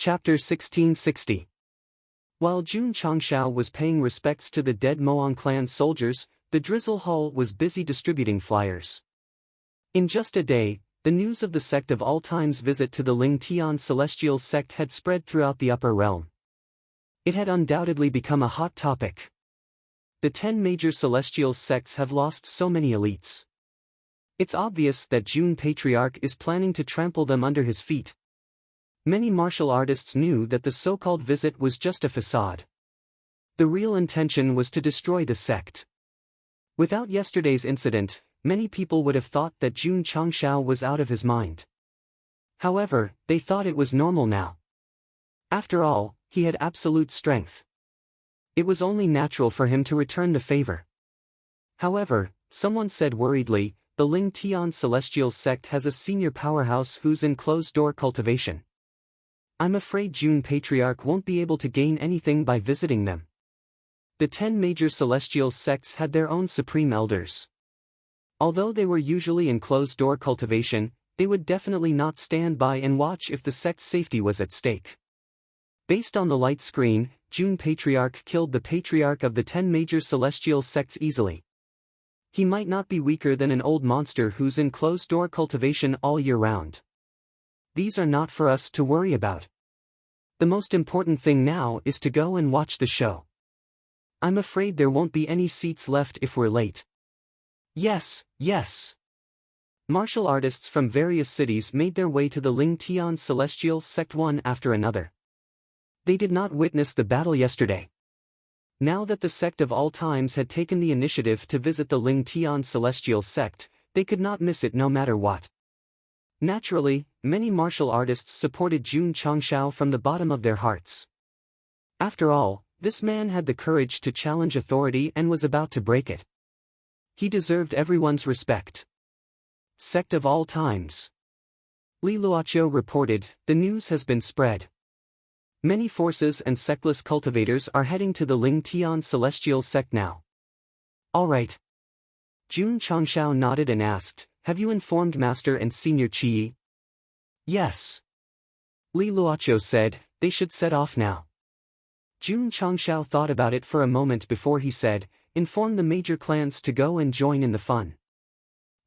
Chapter 1660. While Jun Changshao was paying respects to the dead Moang clan soldiers, the Drizzle Hall was busy distributing flyers. In just a day, the news of the Sect of All Time's visit to the Ling Tian celestial sect had spread throughout the upper realm. It had undoubtedly become a hot topic. The 10 major celestial sects have lost so many elites. It's obvious that Jun Patriarch is planning to trample them under his feet. Many martial artists knew that the so-called visit was just a facade. The real intention was to destroy the sect. Without yesterday's incident, many people would have thought that Jun Changshao was out of his mind. However, they thought it was normal now. After all, he had absolute strength. It was only natural for him to return the favor. However, someone said worriedly, the Ling Tian celestial sect has a senior powerhouse who's in closed-door cultivation. I'm afraid Jun Patriarch won't be able to gain anything by visiting them. The 10 major celestial sects had their own supreme elders. Although they were usually in closed-door cultivation, they would definitely not stand by and watch if the sect's safety was at stake. Based on the light screen, Jun Patriarch killed the patriarch of the 10 major celestial sects easily. He might not be weaker than an old monster who's in closed-door cultivation all year round. These are not for us to worry about. The most important thing now is to go and watch the show. I'm afraid there won't be any seats left if we're late. Yes. Martial artists from various cities made their way to the Ling Tian celestial sect one after another. They did not witness the battle yesterday. Now that the Sect of All Times had taken the initiative to visit the Ling Tian celestial sect, they could not miss it no matter what. Naturally, many martial artists supported Jun Changshao from the bottom of their hearts. After all, this man had the courage to challenge authority and was about to break it. He deserved everyone's respect. Sect of All Times. Li Luoqiu reported, the news has been spread. Many forces and sectless cultivators are heading to the Ling Tian celestial sect now. All right. Jun Changshao nodded and asked, have you informed Master and Senior Qi? Yes. Li Luoqiu said, they should set off now. Jun Changshao thought about it for a moment before he said, inform the major clans to go and join in the fun.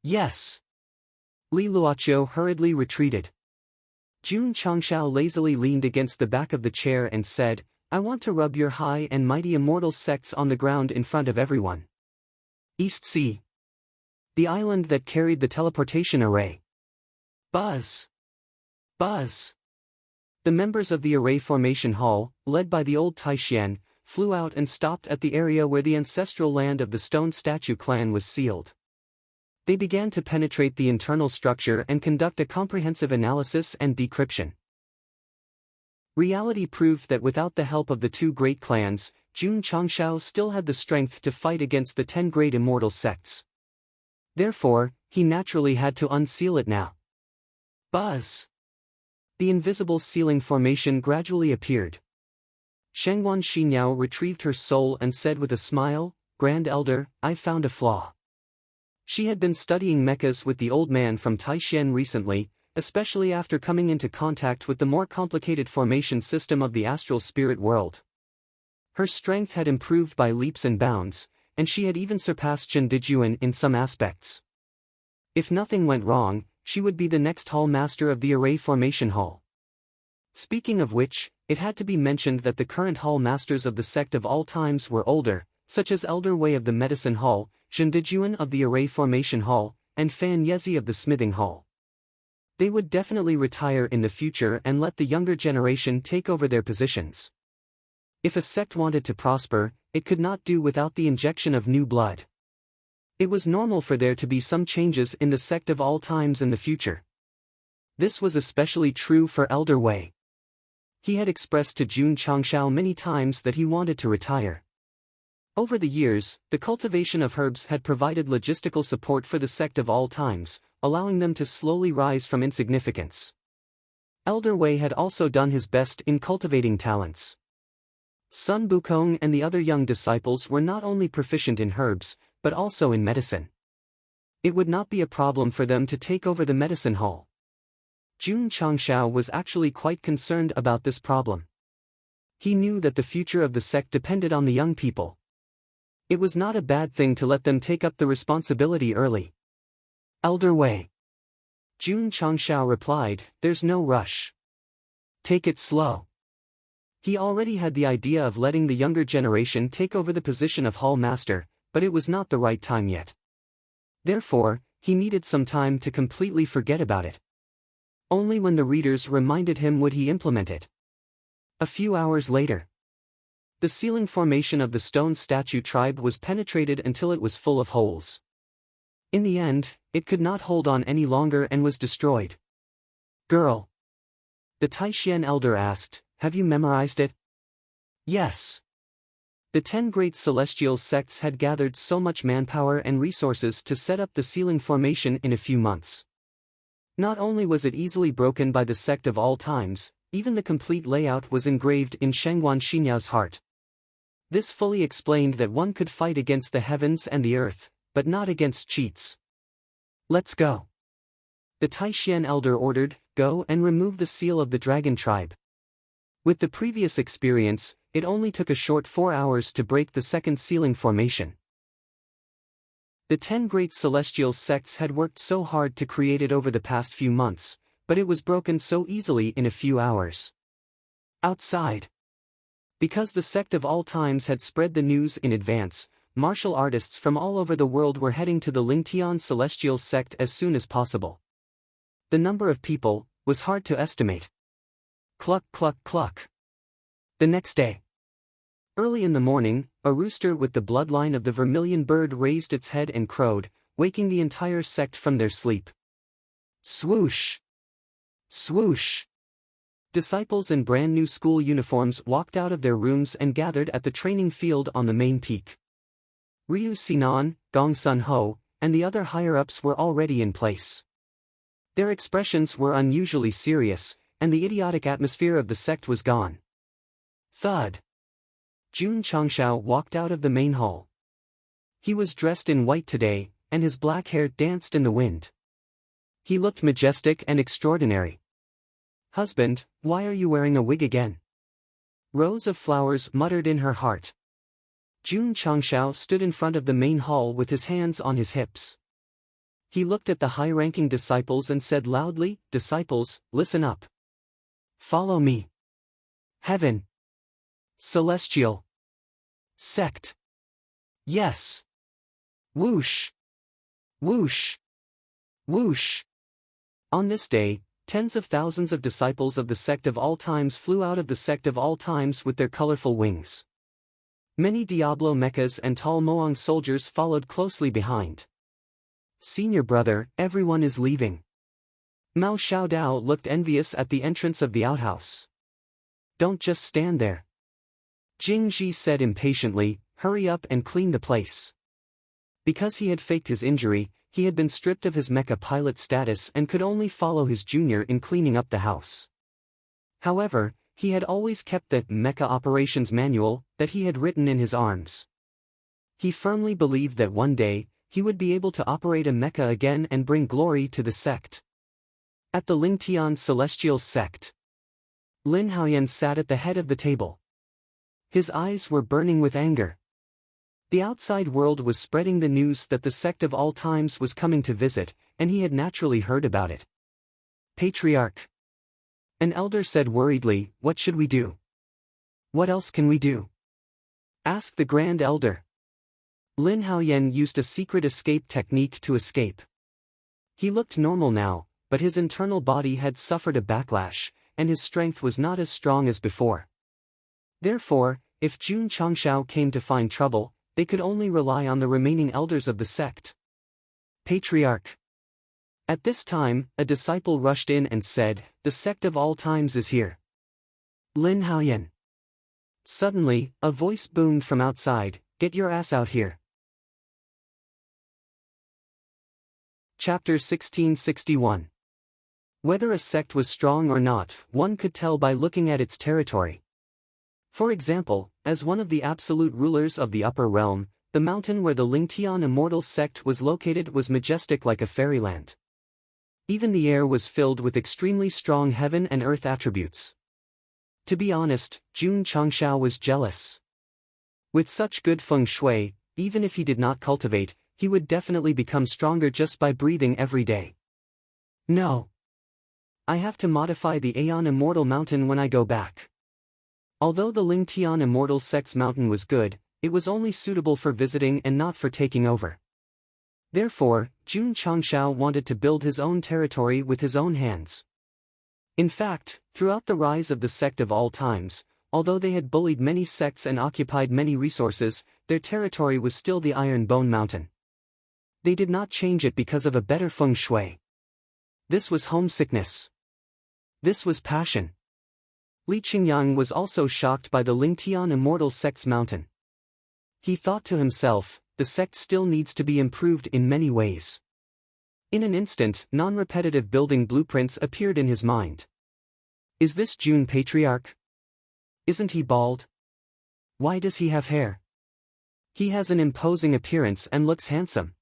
Yes. Li Luoqiu hurriedly retreated. Jun Changshao lazily leaned against the back of the chair and said, I want to rub your high and mighty immortal sects on the ground in front of everyone. East Sea. The island that carried the teleportation array. Buzz. Buzz. The members of the array formation hall, led by the old Taishian, flew out and stopped at the area where the ancestral land of the stone statue clan was sealed. They began to penetrate the internal structure and conduct a comprehensive analysis and decryption. Reality proved that without the help of the 2 great clans, Jun Changshao still had the strength to fight against the 10 great immortal sects. Therefore, he naturally had to unseal it now. Buzz! The invisible sealing formation gradually appeared. Shengwan Xinyao retrieved her soul and said with a smile, Grand Elder, I found a flaw. She had been studying mechas with the old man from Taishian recently, especially after coming into contact with the more complicated formation system of the astral spirit world. Her strength had improved by leaps and bounds, and she had even surpassed Shendijuan in some aspects. If nothing went wrong, she would be the next hall master of the array formation hall. Speaking of which, it had to be mentioned that the current hall masters of the Sect of All Times were older, such as Elder Wei of the Medicine Hall, Shendijuan of the Array Formation Hall, and Fan Yezi of the Smithing Hall. They would definitely retire in the future and let the younger generation take over their positions. If a sect wanted to prosper, it could not do without the injection of new blood. It was normal for there to be some changes in the Sect of All Times in the future. This was especially true for Elder Wei. He had expressed to Jun Changshao many times that he wanted to retire. Over the years, the cultivation of herbs had provided logistical support for the Sect of All Times, allowing them to slowly rise from insignificance. Elder Wei had also done his best in cultivating talents. Sun Bukong and the other young disciples were not only proficient in herbs, but also in medicine. It would not be a problem for them to take over the medicine hall. Jun Changshao was actually quite concerned about this problem. He knew that the future of the sect depended on the young people. It was not a bad thing to let them take up the responsibility early. Elder Wei. Jun Changshao replied, "There's no rush. Take it slow." He already had the idea of letting the younger generation take over the position of hall master, but it was not the right time yet. Therefore, he needed some time to completely forget about it. Only when the readers reminded him would he implement it. A few hours later, the ceiling formation of the stone statue tribe was penetrated until it was full of holes. In the end, it could not hold on any longer and was destroyed. "Girl," the Taishian elder asked, "have you memorized it?" "Yes." The 10 great celestial sects had gathered so much manpower and resources to set up the ceiling formation in a few months. Not only was it easily broken by the sect of all times, even the complete layout was engraved in Shengguan Xinyao's heart. This fully explained that one could fight against the heavens and the earth, but not against cheats. "Let's go." The Taishian elder ordered, "Go and remove the seal of the dragon tribe." With the previous experience, it only took a short 4 hours to break the second ceiling formation. The 10 great celestial sects had worked so hard to create it over the past few months, but it was broken so easily in a few hours. Outside. Because the sect of all times had spread the news in advance, martial artists from all over the world were heading to the Lingtian celestial sect as soon as possible. The number of people was hard to estimate. Cluck cluck cluck. The next day. Early in the morning, a rooster with the bloodline of the vermilion bird raised its head and crowed, waking the entire sect from their sleep. Swoosh! Swoosh! Disciples in brand new school uniforms walked out of their rooms and gathered at the training field on the main peak. Ryu Sinan, Gong Sun Ho, and the other higher-ups were already in place. Their expressions were unusually serious, and the idiotic atmosphere of the sect was gone. Thud. Jun Changshao walked out of the main hall. He was dressed in white today, and his black hair danced in the wind. He looked majestic and extraordinary. "Husband, why are you wearing a wig again?" Rose of Flowers muttered in her heart. Jun Changshao stood in front of the main hall with his hands on his hips. He looked at the high-ranking disciples and said loudly, "Disciples, listen up. Follow me. Heaven. Celestial. Sect. Yes. Whoosh. Whoosh. Whoosh." On this day, tens of thousands of disciples of the sect of all times flew out of the sect of all times with their colorful wings. Many Diablo mechas and tall Moang soldiers followed closely behind. "Senior brother, everyone is leaving." Mao Xiaodao looked envious at the entrance of the outhouse. "Don't just stand there." Jing Ji said impatiently, "Hurry up and clean the place." Because he had faked his injury, he had been stripped of his mecha pilot status and could only follow his junior in cleaning up the house. However, he had always kept the mecha operations manual that he had written in his arms. He firmly believed that one day, he would be able to operate a mecha again and bring glory to the sect. At the Lingtian Celestial Sect, Lin Haoyan sat at the head of the table. His eyes were burning with anger. The outside world was spreading the news that the sect of all times was coming to visit, and he had naturally heard about it. "Patriarch," an elder said worriedly, "what should we do? What else can we do?" asked the Grand Elder. Lin Haoyan used a secret escape technique to escape. He looked normal now, but his internal body had suffered a backlash, and his strength was not as strong as before. Therefore, if Jun Changshao came to find trouble, they could only rely on the remaining elders of the sect. "Patriarch." At this time, a disciple rushed in and said, "The sect of all times is here." Lin Haoyan. Suddenly, a voice boomed from outside, "Get your ass out here." Chapter 1661. Whether a sect was strong or not, one could tell by looking at its territory. For example, as one of the absolute rulers of the upper realm, the mountain where the Lingtian immortal sect was located was majestic like a fairyland. Even the air was filled with extremely strong heaven and earth attributes. To be honest, Jun Changshao was jealous. With such good feng shui, even if he did not cultivate, he would definitely become stronger just by breathing every day. No. I have to modify the Aeon Immortal Mountain when I go back. Although the Lingtian Immortal Sect's mountain was good, it was only suitable for visiting and not for taking over. Therefore, Jun Changshao wanted to build his own territory with his own hands. In fact, throughout the rise of the sect of all times, although they had bullied many sects and occupied many resources, their territory was still the Iron Bone Mountain. They did not change it because of a better feng shui. This was homesickness. This was passion. Li Qingyang was also shocked by the Lingtian Immortal Sect's mountain. He thought to himself, the sect still needs to be improved in many ways. In an instant, non-repetitive building blueprints appeared in his mind. Is this Jun Patriarch? Isn't he bald? Why does he have hair? He has an imposing appearance and looks handsome.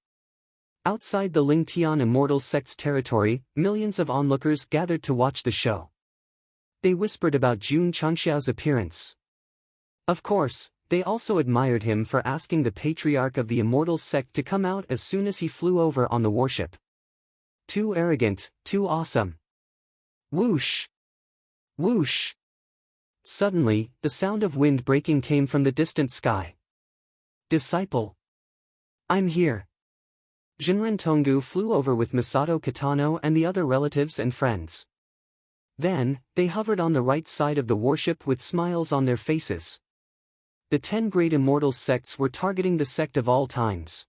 Outside the Lingtian Immortal Sect's territory, millions of onlookers gathered to watch the show. They whispered about Jun Changshao's appearance. Of course, they also admired him for asking the Patriarch of the Immortal Sect to come out as soon as he flew over on the warship. Too arrogant, too awesome. Whoosh! Whoosh! Suddenly, the sound of wind breaking came from the distant sky. Disciple! I'm here. Jinren Tonggu flew over with Masato Kitano and the other relatives and friends. Then, they hovered on the right side of the warship with smiles on their faces. The 10 great immortal sects were targeting the sect of all times.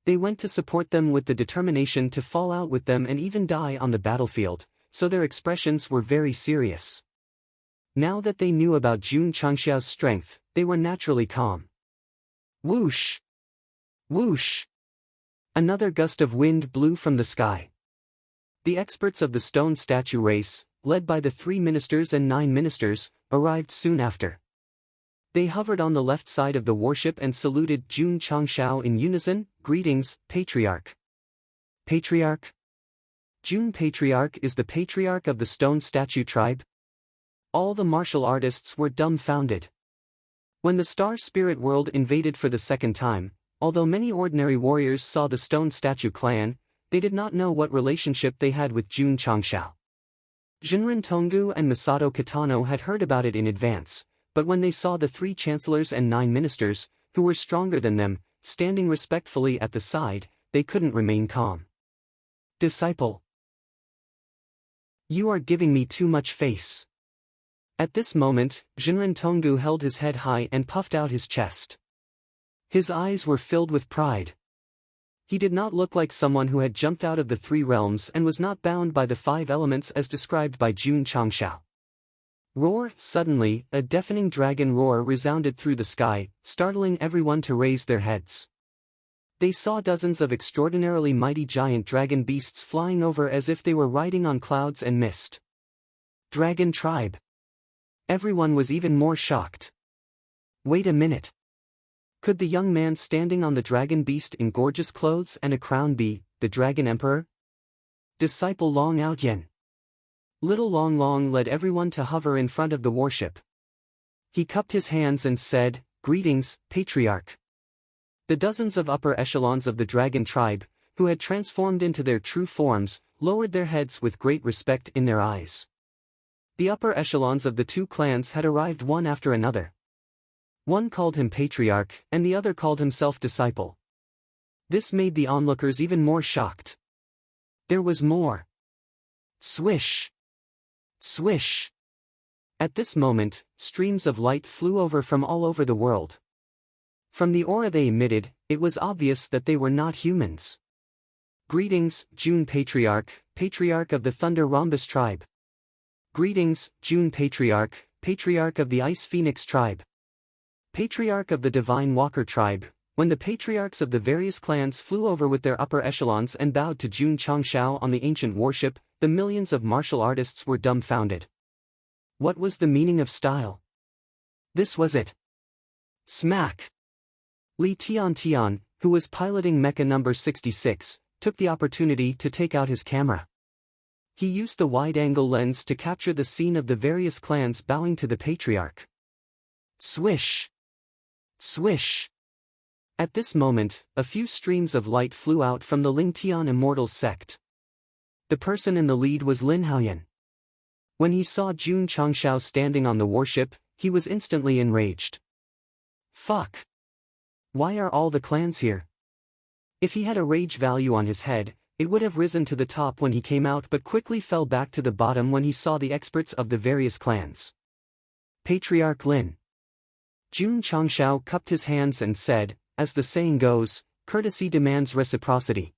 They went to support them with the determination to fall out with them and even die on the battlefield, so their expressions were very serious. Now that they knew about Jun Changshao's strength, they were naturally calm. Whoosh! Whoosh! Another gust of wind blew from the sky. The experts of the stone statue race, led by the 3 ministers and 9 ministers, arrived soon after. They hovered on the left side of the warship and saluted Jun Changshao in unison. Greetings, Patriarch. Patriarch? Jun Patriarch is the Patriarch of the Stone Statue tribe? All the martial artists were dumbfounded. When the Star Spirit world invaded for the second time, although many ordinary warriors saw the Stone Statue clan, they did not know what relationship they had with Jun Changshao. Jinren Tonggu and Masato Kitano had heard about it in advance, but when they saw the 3 chancellors and 9 ministers, who were stronger than them, standing respectfully at the side, they couldn't remain calm. Disciple! You are giving me too much face. At this moment, Jinren Tonggu held his head high and puffed out his chest. His eyes were filled with pride. He did not look like someone who had jumped out of the 3 realms and was not bound by the 5 elements as described by Jun Changshao. Roar! Suddenly, a deafening dragon roar resounded through the sky, startling everyone to raise their heads. They saw dozens of extraordinarily mighty giant dragon beasts flying over as if they were riding on clouds and mist. Dragon tribe! Everyone was even more shocked. Wait a minute. Could the young man standing on the dragon beast in gorgeous clothes and a crown be the Dragon Emperor? Disciple Long Outyen. Little Long Long led everyone to hover in front of the warship. He cupped his hands and said, Greetings, Patriarch. The dozens of upper echelons of the dragon tribe, who had transformed into their true forms, lowered their heads with great respect in their eyes. The upper echelons of the 2 clans had arrived one after another. One called him Patriarch, and the other called himself Disciple. This made the onlookers even more shocked. There was more. Swish! Swish! At this moment, streams of light flew over from all over the world. From the aura they emitted, it was obvious that they were not humans. Greetings, Jun Patriarch, Patriarch of the Thunder Rhombus tribe. Greetings, Jun Patriarch, Patriarch of the Ice Phoenix tribe. Patriarch of the Divine Walker tribe. When the patriarchs of the various clans flew over with their upper echelons and bowed to Jun Changshao on the ancient warship, the millions of martial artists were dumbfounded. What was the meaning of style? This was it. Smack! Li Tian, who was piloting Mecha number 66, took the opportunity to take out his camera. He used the wide-angle lens to capture the scene of the various clans bowing to the patriarch. Swish! Swish! At this moment, a few streams of light flew out from the Lingtian immortal sect. The person in the lead was Lin Haoyan. When he saw Jun Changshao standing on the warship, he was instantly enraged. Fuck! Why are all the clans here? If he had a rage value on his head, it would have risen to the top when he came out but quickly fell back to the bottom when he saw the experts of the various clans. Patriarch Lin. Jun Changshao cupped his hands and said, as the saying goes, courtesy demands reciprocity.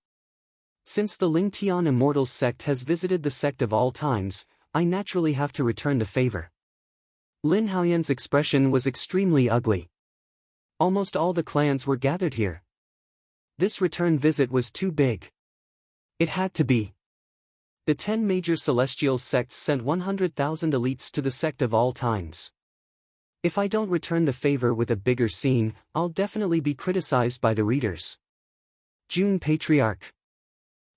Since the Lingtian immortal sect has visited the sect of all times, I naturally have to return the favor. Lin Haoyan's expression was extremely ugly. Almost all the clans were gathered here. This return visit was too big. It had to be. The 10 major celestial sects sent 100,000 elites to the sect of all times. If I don't return the favor with a bigger scene, I'll definitely be criticized by the readers. Jun Patriarch.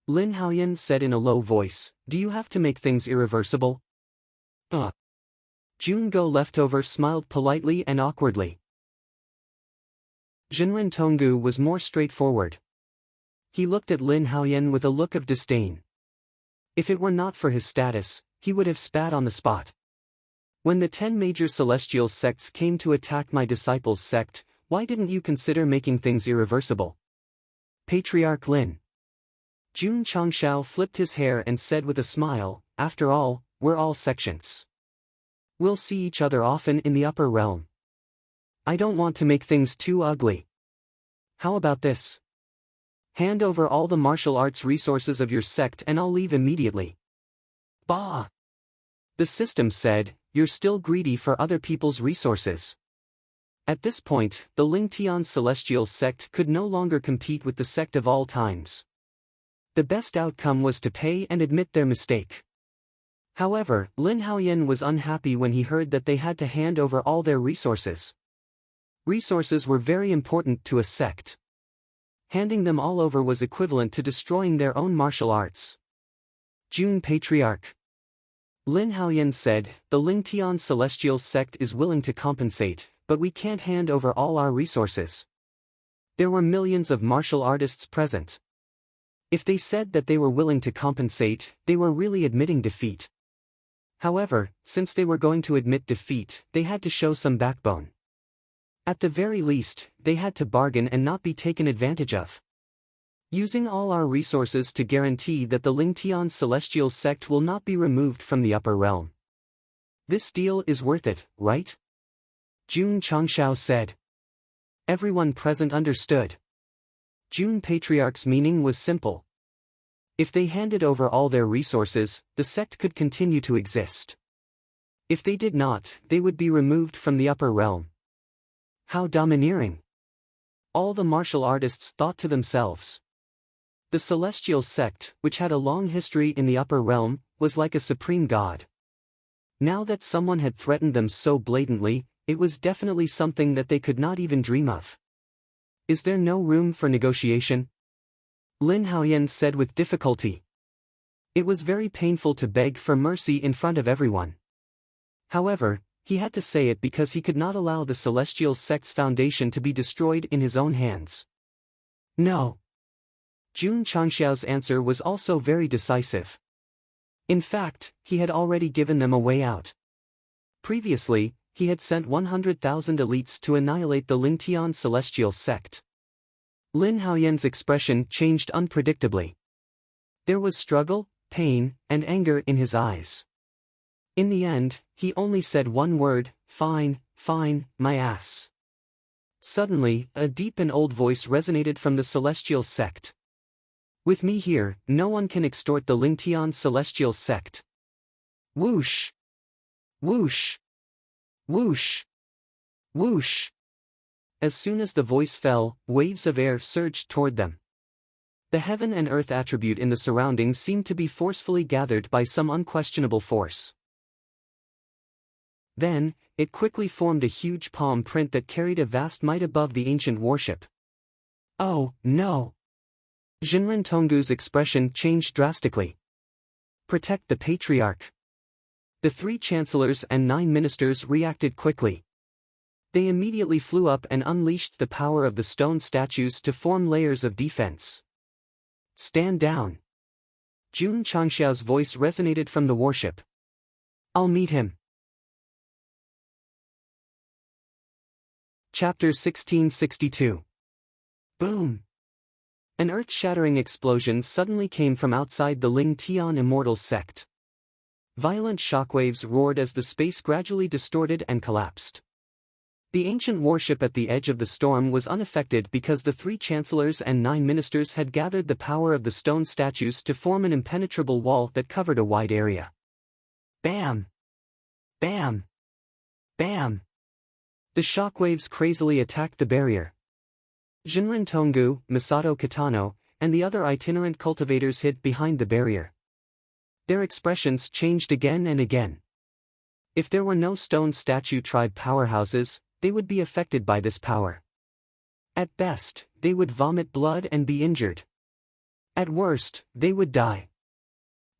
Lin Haoyan said in a low voice, do you have to make things irreversible? Jun Go Leftover smiled politely and awkwardly. Jinren Tonggu was more straightforward. He looked at Lin Haoyan with a look of disdain. If it were not for his status, he would have spat on the spot. When the 10 major celestial sects came to attack my disciples' sect, why didn't you consider making things irreversible? Patriarch Lin. Jun Changshao flipped his hair and said with a smile, after all, we're all sectients. We'll see each other often in the upper realm. I don't want to make things too ugly. How about this? Hand over all the martial arts resources of your sect and I'll leave immediately. Bah! The system said, you're still greedy for other people's resources. At this point, the Lingtian celestial sect could no longer compete with the sect of all times. The best outcome was to pay and admit their mistake. However, Lin Haoyan was unhappy when he heard that they had to hand over all their resources. Resources were very important to a sect. Handing them all over was equivalent to destroying their own martial arts. Jun Patriarch. Lin Haoyan said, the Lingtian celestial sect is willing to compensate, but we can't hand over all our resources. There were millions of martial artists present. If they said that they were willing to compensate, they were really admitting defeat. However, since they were going to admit defeat, they had to show some backbone. At the very least, they had to bargain and not be taken advantage of. Using all our resources to guarantee that the Lingtian celestial sect will not be removed from the upper realm. This deal is worth it, right? Jun Changshao said. Everyone present understood. Jun Patriarch's meaning was simple. If they handed over all their resources, the sect could continue to exist. If they did not, they would be removed from the upper realm. How domineering! All the martial artists thought to themselves. The celestial sect, which had a long history in the upper realm, was like a supreme god. Now that someone had threatened them so blatantly, it was definitely something that they could not even dream of. Is there no room for negotiation? Lin Haoyan said with difficulty. It was very painful to beg for mercy in front of everyone. However, he had to say it because he could not allow the celestial sect's foundation to be destroyed in his own hands. No. Jun Changshao's answer was also very decisive. In fact, he had already given them a way out. Previously, he had sent 100,000 elites to annihilate the Lingtian celestial sect. Lin Haoyan's expression changed unpredictably. There was struggle, pain, and anger in his eyes. In the end, he only said one word, fine, my ass. Suddenly, a deep and old voice resonated from the celestial sect. With me here, no one can extort the Lingtian celestial sect. Whoosh! Whoosh! Whoosh! Whoosh! As soon as the voice fell, waves of air surged toward them. The heaven and earth attribute in the surroundings seemed to be forcefully gathered by some unquestionable force. Then, it quickly formed a huge palm print that carried a vast might above the ancient warship. Oh, no! Jinren Tonggu's expression changed drastically. Protect the Patriarch. The 3 chancellors and 9 ministers reacted quickly. They immediately flew up and unleashed the power of the stone statues to form layers of defense. Stand down. Jun Changshao's voice resonated from the warship. I'll meet him. Chapter 1662. Boom! An earth-shattering explosion suddenly came from outside the Ling Tian immortal sect. Violent shockwaves roared as the space gradually distorted and collapsed. The ancient warship at the edge of the storm was unaffected because the 3 chancellors and 9 ministers had gathered the power of the stone statues to form an impenetrable wall that covered a wide area. Bam! Bam! Bam! The shockwaves crazily attacked the barrier. Jinren Tonggu, Masato Kitano, and the other itinerant cultivators hid behind the barrier. Their expressions changed again and again. If there were no stone statue tribe powerhouses, they would be affected by this power. At best, they would vomit blood and be injured. At worst, they would die.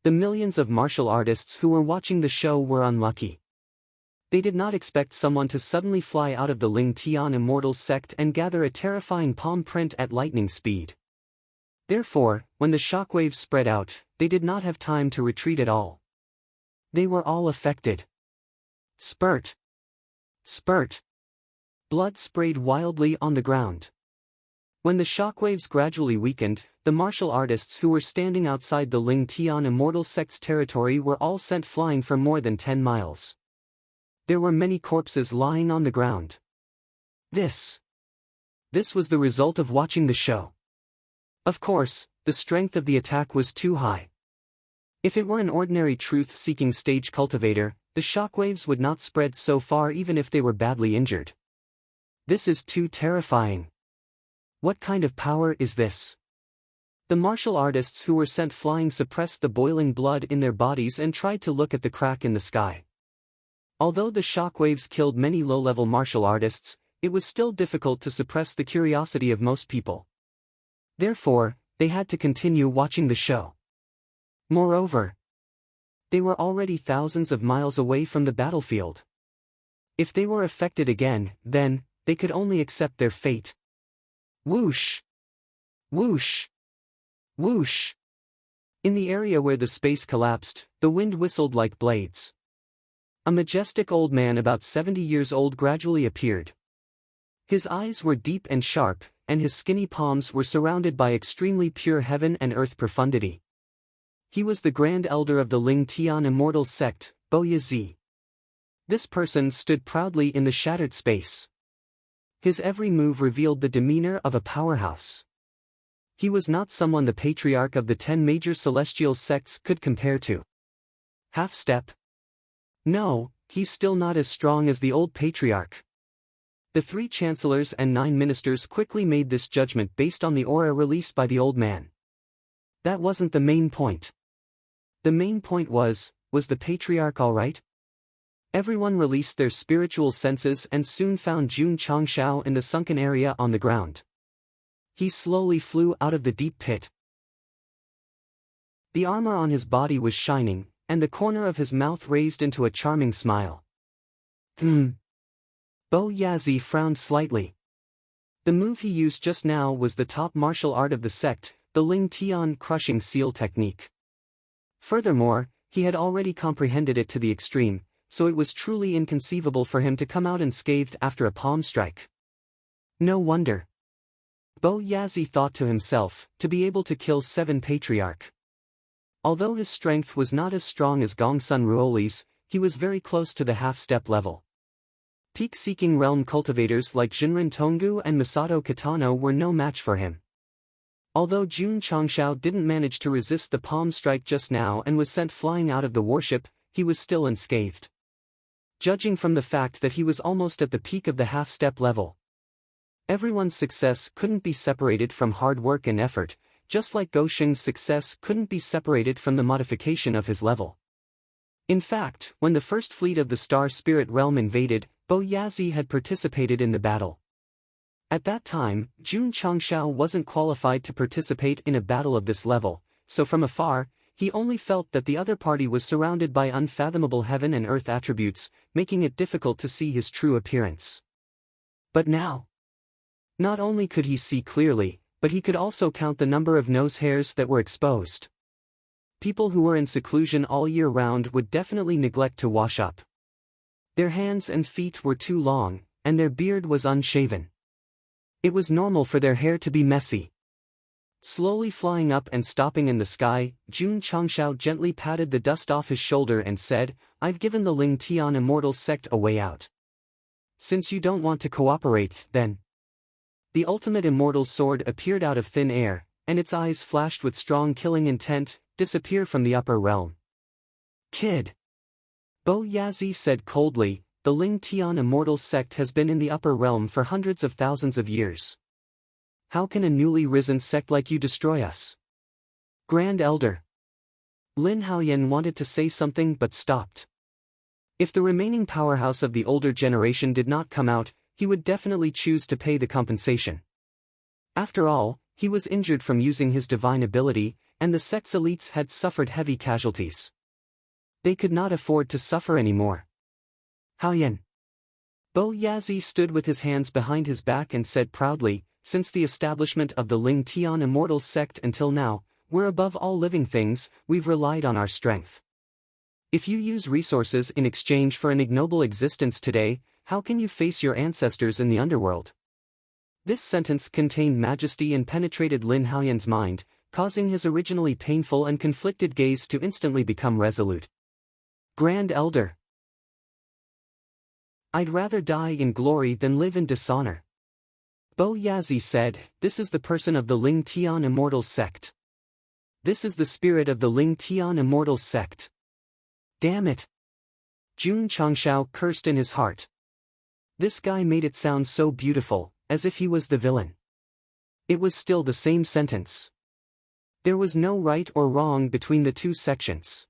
The millions of martial artists who were watching the show were unlucky. They did not expect someone to suddenly fly out of the Ling Tian immortal sect and gather a terrifying palm print at lightning speed. Therefore, when the shockwaves spread out, they did not have time to retreat at all. They were all affected. Spurt! Spurt! Blood sprayed wildly on the ground. When the shockwaves gradually weakened, the martial artists who were standing outside the Ling Tian immortal sect's territory were all sent flying for more than 10 miles. There were many corpses lying on the ground. This was the result of watching the show. Of course, the strength of the attack was too high. If it were an ordinary truth-seeking stage cultivator, the shockwaves would not spread so far even if they were badly injured. This is too terrifying. What kind of power is this? The martial artists who were sent flying suppressed the boiling blood in their bodies and tried to look at the crack in the sky. Although the shockwaves killed many low-level martial artists, it was still difficult to suppress the curiosity of most people. Therefore, they had to continue watching the show. Moreover, they were already thousands of miles away from the battlefield. If they were affected again, then, they could only accept their fate. Whoosh! Whoosh! Whoosh! In the area where the space collapsed, the wind whistled like blades. A majestic old man about 70 years old gradually appeared. His eyes were deep and sharp, and his skinny palms were surrounded by extremely pure heaven and earth profundity. He was the Grand Elder of the Ling Tian immortal sect, Bo Yazi. This person stood proudly in the shattered space. His every move revealed the demeanor of a powerhouse. He was not someone the patriarch of the 10 major celestial sects could compare to. Half step. No, he's still not as strong as the old patriarch. The 3 chancellors and 9 ministers quickly made this judgment based on the aura released by the old man. That wasn't the main point. The main point was the patriarch all right? Everyone released their spiritual senses and soon found Jun Changshao in the sunken area on the ground. He slowly flew out of the deep pit. The armor on his body was shining, and the corner of his mouth raised into a charming smile. Bo Yazi frowned slightly. The move he used just now was the top martial art of the sect, the Ling Tian crushing seal technique. Furthermore, he had already comprehended it to the extreme, so it was truly inconceivable for him to come out unscathed after a palm strike. No wonder. Bo Yazi thought to himself, to be able to kill 7 patriarch. Although his strength was not as strong as Gongsun Ruoli's, he was very close to the half-step level. Peak-seeking realm cultivators like Jinren Tonggu and Masato Kitano were no match for him. Although Jun Changshao didn't manage to resist the palm strike just now and was sent flying out of the warship, he was still unscathed. Judging from the fact that he was almost at the peak of the half-step level. Everyone's success couldn't be separated from hard work and effort, just like Gosheng's success couldn't be separated from the modification of his level. In fact, when the first fleet of the Star Spirit Realm invaded, Bo Yazi had participated in the battle. At that time, Jun Changshao wasn't qualified to participate in a battle of this level, so from afar, he only felt that the other party was surrounded by unfathomable heaven and earth attributes, making it difficult to see his true appearance. But now, not only could he see clearly, but he could also count the number of nose hairs that were exposed. People who were in seclusion all year round would definitely neglect to wash up. Their hands and feet were too long, and their beard was unshaven. It was normal for their hair to be messy. Slowly flying up and stopping in the sky, Jun Changshao gently patted the dust off his shoulder and said, "I've given the Ling Tian Immortal Sect a way out. Since you don't want to cooperate, then." The ultimate immortal sword appeared out of thin air, and its eyes flashed with strong killing intent, disappear from the upper realm. "Kid," Bo Yazi said coldly, "the Ling Tian Immortal Sect has been in the upper realm for hundreds of thousands of years. How can a newly risen sect like you destroy us?" Grand Elder Lin Haoyan wanted to say something but stopped. If the remaining powerhouse of the older generation did not come out, he would definitely choose to pay the compensation. After all, he was injured from using his divine ability, and the sect's elites had suffered heavy casualties. They could not afford to suffer anymore. "Haoyan." Bo Yazi stood with his hands behind his back and said proudly, "Since the establishment of the Ling Tian Immortal Sect until now, we're above all living things, we've relied on our strength. If you use resources in exchange for an ignoble existence today, how can you face your ancestors in the underworld?" This sentence contained majesty and penetrated Lin Haoyan's mind, causing his originally painful and conflicted gaze to instantly become resolute. "Grand Elder, I'd rather die in glory than live in dishonor." Bo Yazi said, "This is the person of the Ling Tian Immortal Sect. This is the spirit of the Ling Tian Immortal Sect." Damn it! Jun Changshao cursed in his heart. This guy made it sound so beautiful, as if he was the villain. It was still the same sentence. There was no right or wrong between the two sections.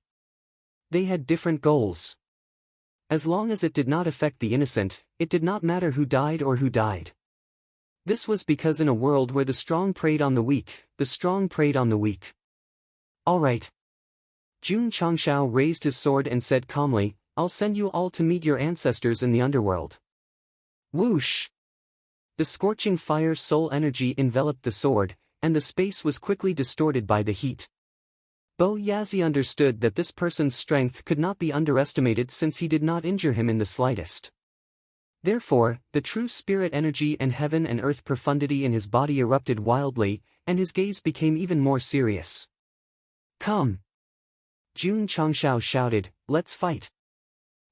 They had different goals. As long as it did not affect the innocent, it did not matter who died or who died. This was because in a world where the strong preyed on the weak, the strong preyed on the weak. "All right." Jun Changshao raised his sword and said calmly, "I'll send you all to meet your ancestors in the underworld." Whoosh! The scorching fire soul energy enveloped the sword, and the space was quickly distorted by the heat. Bo Yazi understood that this person's strength could not be underestimated since he did not injure him in the slightest. Therefore, the true spirit energy and heaven and earth profundity in his body erupted wildly, and his gaze became even more serious. "Come!" Jun Changshao shouted, "Let's fight."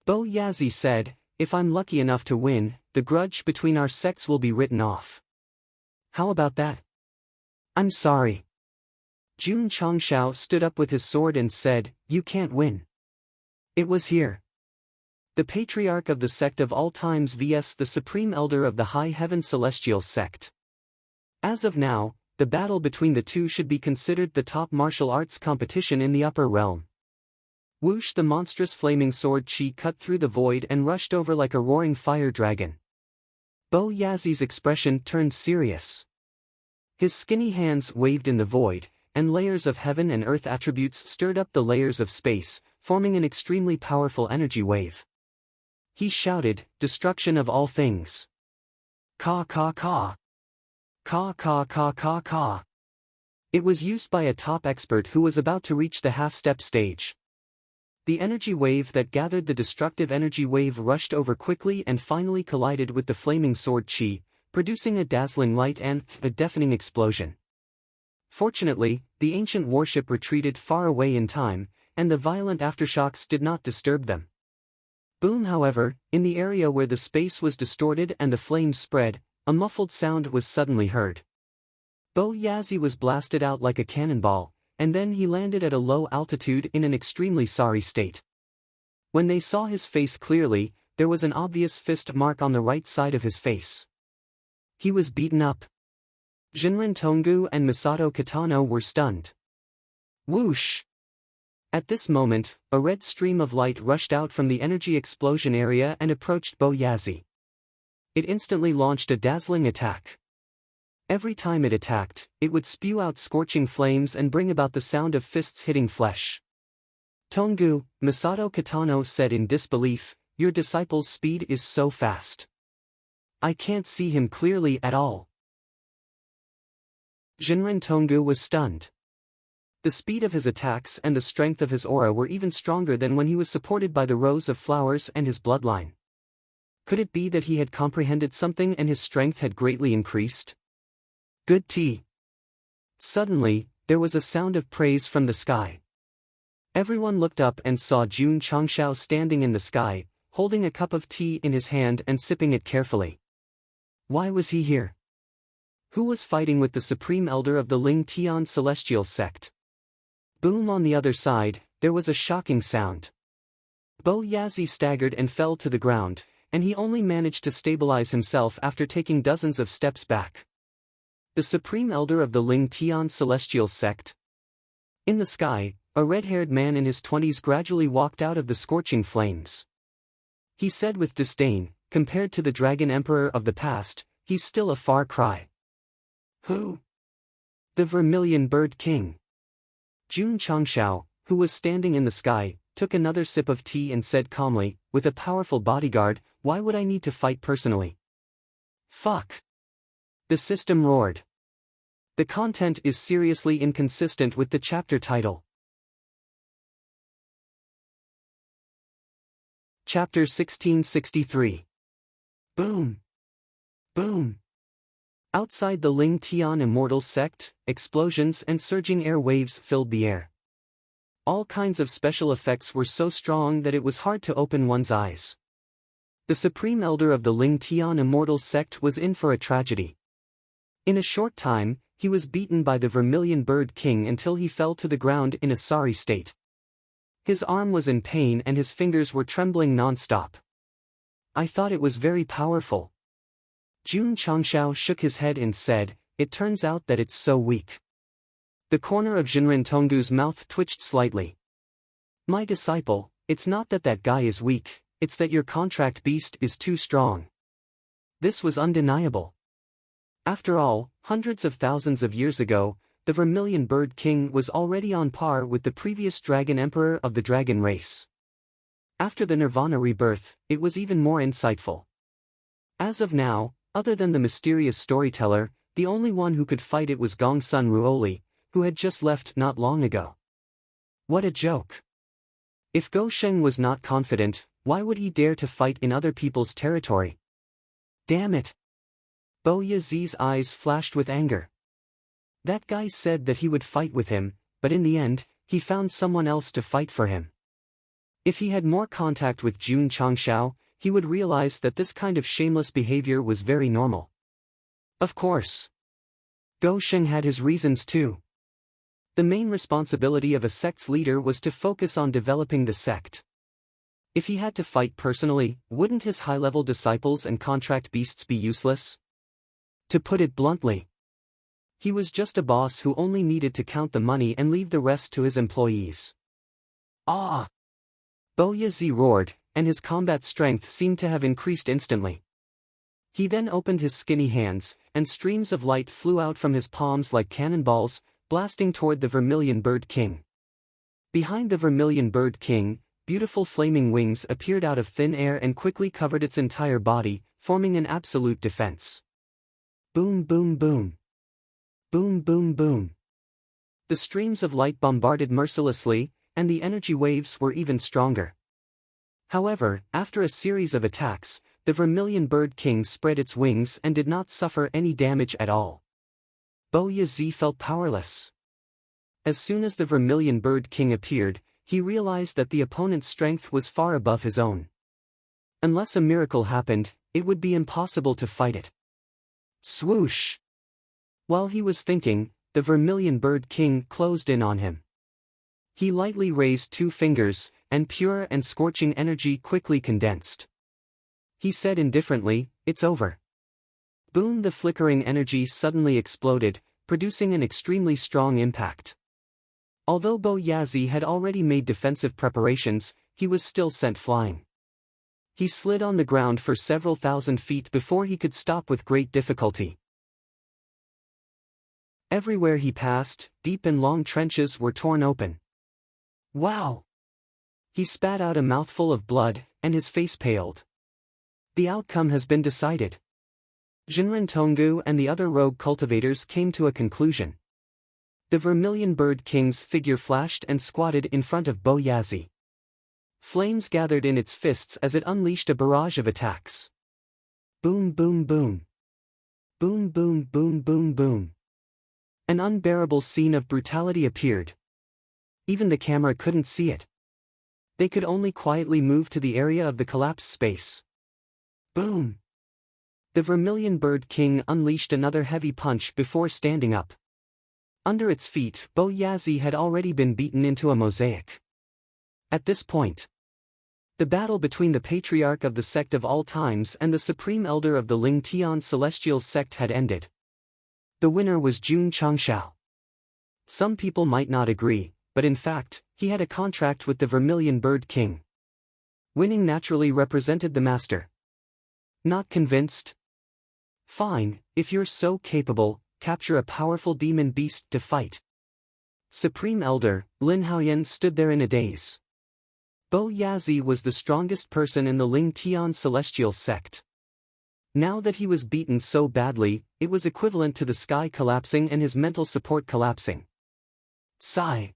Bo Yazi said, "If I'm lucky enough to win, the grudge between our sects will be written off. How about that?" "I'm sorry." Jun Changshao stood up with his sword and said, "You can't win. It was here. The patriarch of the sect of all times vs the supreme elder of the high heaven celestial sect. As of now, the battle between the two should be considered the top martial arts competition in the upper realm." Whoosh! The monstrous flaming sword chi cut through the void and rushed over like a roaring fire dragon. Bo Yazi's expression turned serious. His skinny hands waved in the void, and layers of heaven and earth attributes stirred up the layers of space, forming an extremely powerful energy wave. He shouted, "Destruction of all things! Ka ka ka! Ka ka ka ka ka!" It was used by a top expert who was about to reach the half-step stage. The energy wave that gathered the destructive energy wave rushed over quickly and finally collided with the flaming sword chi, producing a dazzling light and a deafening explosion. Fortunately, the ancient warship retreated far away in time, and the violent aftershocks did not disturb them. Boom! However, in the area where the space was distorted and the flames spread, a muffled sound was suddenly heard. Bo Yazi was blasted out like a cannonball, and then he landed at a low altitude in an extremely sorry state. When they saw his face clearly, there was an obvious fist mark on the right side of his face. He was beaten up. Jinren Tonggu and Misato Kitano were stunned. Whoosh! At this moment, a red stream of light rushed out from the energy explosion area and approached Bo Yazi. It instantly launched a dazzling attack. Every time it attacked, it would spew out scorching flames and bring about the sound of fists hitting flesh. Tongu, Masato Kitano said in disbelief, "Your disciple's speed is so fast. I can't see him clearly at all." Jinren Tongu was stunned. The speed of his attacks and the strength of his aura were even stronger than when he was supported by the rows of flowers and his bloodline. Could it be that he had comprehended something and his strength had greatly increased? Good tea. Suddenly, there was a sound of praise from the sky. Everyone looked up and saw Jun Changshao standing in the sky, holding a cup of tea in his hand and sipping it carefully. Why was he here? Who was fighting with the Supreme Elder of the Ling Tian Celestial Sect? Boom! On the other side, there was a shocking sound. Bo Yazi staggered and fell to the ground, and he only managed to stabilize himself after taking dozens of steps back. The Supreme Elder of the Ling Tian Celestial Sect? In the sky, a red-haired man in his 20s gradually walked out of the scorching flames. He said with disdain, "Compared to the Dragon Emperor of the past, he's still a far cry." Who? The Vermilion Bird King. Jun Changshao, who was standing in the sky, took another sip of tea and said calmly, "With a powerful bodyguard, why would I need to fight personally?" Fuck. The system roared. The content is seriously inconsistent with the chapter title. Chapter 1663. Boom. Boom. Outside the Ling Tian Immortal Sect, explosions and surging air waves filled the air. All kinds of special effects were so strong that it was hard to open one's eyes. The Supreme Elder of the Ling Tian Immortal Sect was in for a tragedy. In a short time, he was beaten by the Vermilion Bird King until he fell to the ground in a sorry state. His arm was in pain and his fingers were trembling non-stop. "I thought it was very powerful." Jun Changshao shook his head and said, "It turns out that it's so weak." The corner of Jinren Tonggu's mouth twitched slightly. "My disciple, it's not that that guy is weak, it's that your contract beast is too strong." This was undeniable. After all, hundreds of thousands of years ago, the Vermilion Bird King was already on par with the previous Dragon Emperor of the dragon race. After the Nirvana rebirth, it was even more insightful. As of now, other than the mysterious storyteller, the only one who could fight it was Gongsun Ruoli, who had just left not long ago. What a joke. If Go Sheng was not confident, why would he dare to fight in other people's territory? Damn it. Bo Yazi's eyes flashed with anger. That guy said that he would fight with him, but in the end, he found someone else to fight for him. If he had more contact with Jun Changshao, he would realize that this kind of shameless behavior was very normal. Of course. Go Sheng had his reasons too. The main responsibility of a sect's leader was to focus on developing the sect. If he had to fight personally, wouldn't his high-level disciples and contract beasts be useless? To put it bluntly, he was just a boss who only needed to count the money and leave the rest to his employees. Ah! Bo Yazi roared, and his combat strength seemed to have increased instantly. He then opened his skinny hands, and streams of light flew out from his palms like cannonballs, blasting toward the Vermilion Bird King. Behind the Vermilion Bird King, beautiful flaming wings appeared out of thin air and quickly covered its entire body, forming an absolute defense. Boom boom boom. Boom boom boom. The streams of light bombarded mercilessly, and the energy waves were even stronger. However, after a series of attacks, the Vermilion Bird King spread its wings and did not suffer any damage at all. Bo Yazi felt powerless. As soon as the Vermilion Bird King appeared, he realized that the opponent's strength was far above his own. Unless a miracle happened, it would be impossible to fight it. Swoosh! While he was thinking, the Vermilion Bird King closed in on him. He lightly raised two fingers, and pure and scorching energy quickly condensed. He said indifferently, "It's over." Boom! The flickering energy suddenly exploded, producing an extremely strong impact. Although Bo Yazi had already made defensive preparations, he was still sent flying. He slid on the ground for several thousand feet before he could stop with great difficulty. Everywhere he passed, deep and long trenches were torn open. Wow! He spat out a mouthful of blood, and his face paled. The outcome has been decided. Jinren Tonggu and the other rogue cultivators came to a conclusion. The Vermilion Bird King's figure flashed and squatted in front of Bo Yazi. Flames gathered in its fists as it unleashed a barrage of attacks. Boom boom boom. Boom boom boom boom boom. An unbearable scene of brutality appeared. Even the camera couldn't see it. They could only quietly move to the area of the collapsed space. Boom! The Vermilion Bird King unleashed another heavy punch before standing up. Under its feet, Bo Yazi had already been beaten into a mosaic. At this point, the battle between the Patriarch of the Sect of All Times and the Supreme Elder of the Ling Tian Celestial Sect had ended. The winner was Jun Changshao. Some people might not agree, but in fact, he had a contract with the Vermilion Bird King. Winning naturally represented the master. Not convinced? Fine, if you're so capable, capture a powerful demon beast to fight. Supreme Elder, Lin Haoyan stood there in a daze. Bo Yazi was the strongest person in the Ling Tian Celestial Sect. Now that he was beaten so badly, it was equivalent to the sky collapsing and his mental support collapsing. Sigh.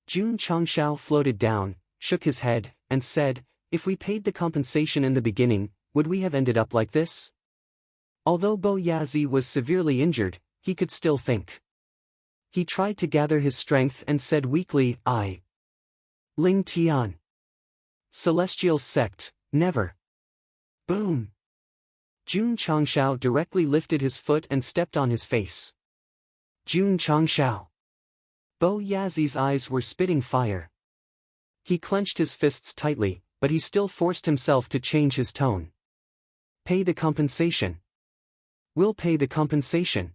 Jun Changshao floated down, shook his head, and said, "If we paid the compensation in the beginning, would we have ended up like this?" Although Bo Yazi was severely injured, he could still think. He tried to gather his strength and said weakly, Ling Tian Celestial Sect, never. Boom! Jun Changshao directly lifted his foot and stepped on his face. Jun Changshao. Bo Yazi's eyes were spitting fire. He clenched his fists tightly, but he still forced himself to change his tone. Pay the compensation. We'll pay the compensation.